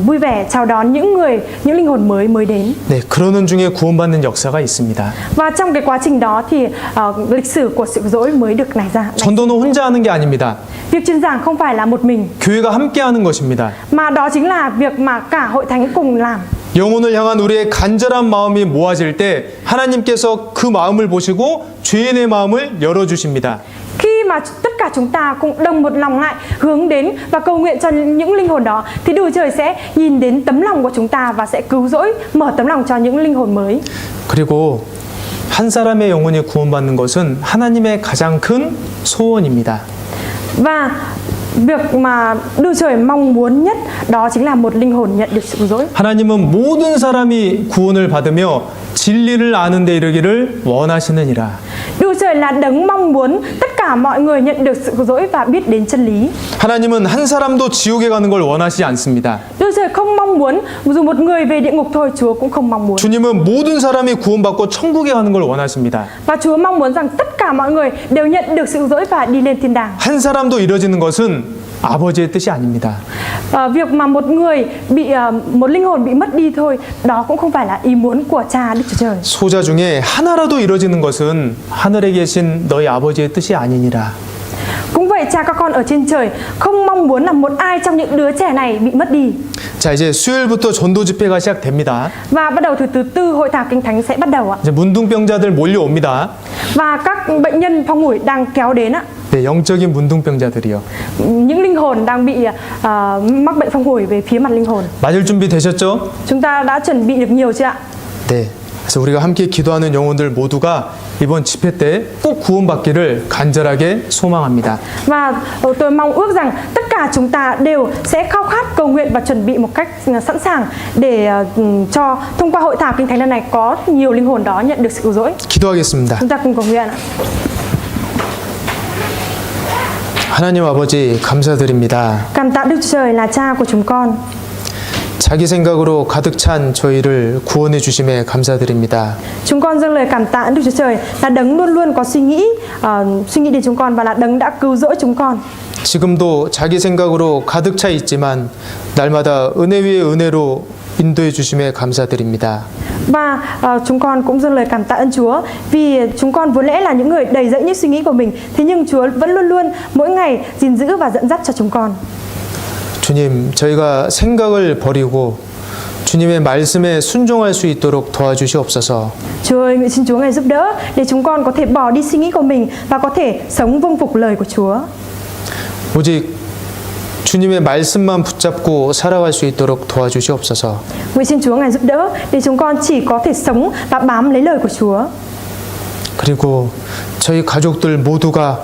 Speaker 2: vui vẻ chào đón những linh hồn mới đến.
Speaker 1: 네, 그러는 중에 구원받는 역사가 있습니다.
Speaker 2: Và trong cái quá trình đó thì lịch sử của sự dỗi mới được nảy ra.
Speaker 1: 전도는 혼자 하는 게 아닙니다.
Speaker 2: Việc truyền giảng không phải là một mình,
Speaker 1: 교회가 함께 하는 것입니다.
Speaker 2: mà đó chính là việc mà cả hội thánh cùng làm.
Speaker 1: 영혼을 향한 우리의 간절한 마음이 모아질 때 하나님께서 그 마음을 보시고 죄인의 마음을 열어주십니다.
Speaker 2: Khi mà tất cả chúng ta cùng đồng một lòng lại hướng đến và cầu nguyện cho những linh hồn đó, thì Đức Chúa Trời sẽ nhìn đến tấm lòng của chúng ta và sẽ cứu rỗi, mở tấm lòng cho những linh hồn mới.
Speaker 1: 그리고 한 사람의 영혼이 구원받는 것은 하나님의 가장 큰 소원입니다.
Speaker 2: Và việc mà Đức Chúa Trời mong muốn nhất đó chính là một linh hồn nhận được sự cứu rỗi.
Speaker 1: 하나님은 모든 사람이 구원을 받으며 진리를 아는 데 이르기를 원하시느니라.
Speaker 2: Đức Chúa Trời là đấng mong muốn tất cả mọi người nhận được sự cứu rỗi và biết đến chân lý.
Speaker 1: 하나님은 한 사람도 지옥에 가는 걸 원하시지 않습니다.
Speaker 2: Đức Chúa Trời không mong muốn dù một người về địa ngục thôi, Chúa cũng không mong muốn.
Speaker 1: 주님은 모든 사람이 구원받고 천국에 가는 걸 원하십니다.
Speaker 2: Và Chúa mong muốn rằng tất cả mọi người đều nhận được sự cứu rỗi và đi lên thiên đàng.
Speaker 1: 한 사람도 이뤄지는 것은 아버지의 뜻이 아닙니다.
Speaker 2: Việc mà một linh hồn bị mất đi thôi, đó cũng không phải là ý muốn của Cha Đức Chúa Trời.
Speaker 1: 소자 중에 하나라도 이뤄지는 것은 하늘에 계신 너희 아버지의 뜻이 아니니라.
Speaker 2: Cũng vậy, Cha các con ở trên trời không mong muốn là một ai trong những đứa trẻ này bị mất đi.
Speaker 1: 자, 이제 수요일부터 전도 집회가 시작됩니다.
Speaker 2: Và bắt đầu từ thứ tư hội thảo kinh thánh sẽ bắt đầu ạ.
Speaker 1: 이제 문둥병자들 몰려옵니다.
Speaker 2: Và các bệnh nhân phong hủi đang kéo đến ạ.
Speaker 1: 네, 영적인 문둥병자들이요.
Speaker 2: Những linh hồn đang bị mắc bệnh phong hủi về phía mặt linh hồn.
Speaker 1: 맞을 준비 되셨죠?
Speaker 2: Chúng ta đã chuẩn bị được nhiều chưa ạ?
Speaker 1: 네. 그래서 우리가 함께 기도하는 영혼들 모두가 이번 집회 때 꼭 구원받기를 간절하게 소망합니다.
Speaker 2: Và tôi mong ước rằng tất cả chúng ta đều sẽ khao khát cầu nguyện và chuẩn bị một cách sẵn sàng để cho thông qua hội thảo kinh thánh lần này có nhiều linh hồn đó nhận được sự cứu rỗi.
Speaker 1: 기도하겠습니다.
Speaker 2: Chúng ta cùng cầu nguyện ạ.
Speaker 1: 하나님 아버지 감사드립니다.
Speaker 2: Cảm tạ Đức Chúa Trời là Cha của chúng con.
Speaker 1: 자기 생각으로 가득 찬 저희를 구원해 주심에 감사드립니다.
Speaker 2: Chúng con dâng lời cảm tạ Đức Chúa Trời là đấng luôn luôn có suy nghĩ đến chúng con và là đấng đã cứu rỗi chúng con.
Speaker 1: 지금도 자기 생각으로 가득 차 있지만 날마다 은혜 위에 은혜로 인도해 주심에 감사드립니다.
Speaker 2: Và chúng con cũng dâng lời cảm tạ ơn Chúa vì chúng con vốn lẽ là những người đầy dẫy những suy nghĩ của mình, thế nhưng Chúa vẫn luôn luôn mỗi ngày gìn giữ và dẫn dắt cho chúng con.
Speaker 1: 주님, 저희가 생각을 버리고 주님의 말씀에 순종할 수 있도록 도와주시옵소서.
Speaker 2: Chúa ơi, nguyện xin Chúa ngài giúp đỡ để chúng con có thể bỏ đi suy nghĩ của mình và có thể sống vâng phục lời của Chúa.
Speaker 1: 오직 주님의 말씀만 붙잡고 살아갈 수 있도록 도와주시옵소서.
Speaker 2: Nguyện xin Chúa ngài giúp đỡ để chúng con chỉ có thể sống và bám lấy lời của Chúa.
Speaker 1: 그리고 저희 가족들 모두가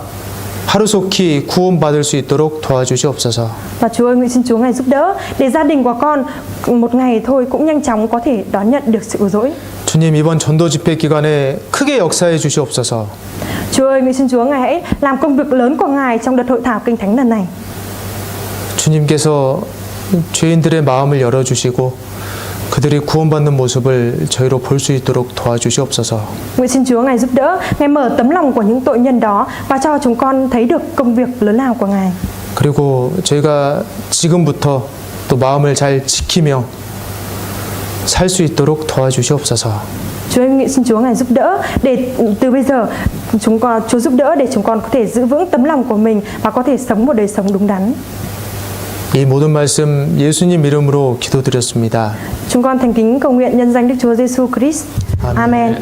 Speaker 1: 하루속히 구원받을 수 있도록 도와주시옵소서.
Speaker 2: Và Chúa ơi, nguyện xin Chúa ngài giúp đỡ để gia đình của con một ngày thôi cũng nhanh chóng có thể đón nhận được sự cứu rỗi.
Speaker 1: 주님, 이번 전도 집회 기간에 크게 역사해 주시옵소서.
Speaker 2: Chúa ơi, nguyện xin Chúa ngài hãy làm công việc lớn của ngài trong đợt hội thảo kinh thánh lần này.
Speaker 1: 주님께서 죄인들의 마음을 열어주시고 그들이 구원받는 모습을 저희로 볼 수 있도록 도와주시옵소서.
Speaker 2: Nguyện xin Chúa ngài giúp đỡ, ngài mở tấm lòng của những tội nhân đó và cho chúng con thấy được công việc lớn lao của ngài.
Speaker 1: 그리고 저희가 지금부터 또 마음을 잘 지키며 살 수 있도록 도와주시옵소서.
Speaker 2: Chúa em xin Chúa ngài giúp đỡ để từ bây giờ Chúa giúp đỡ để chúng con có thể giữ vững tấm lòng của mình và có thể sống một đời sống đúng đắn.
Speaker 1: 이 모든 말씀 예수님 이름으로 기도드렸습니다.
Speaker 2: Chúng con thành kính cầu nguyện nhân danh Đức Chúa Giêsu Christ.
Speaker 1: Amen.
Speaker 2: Amen.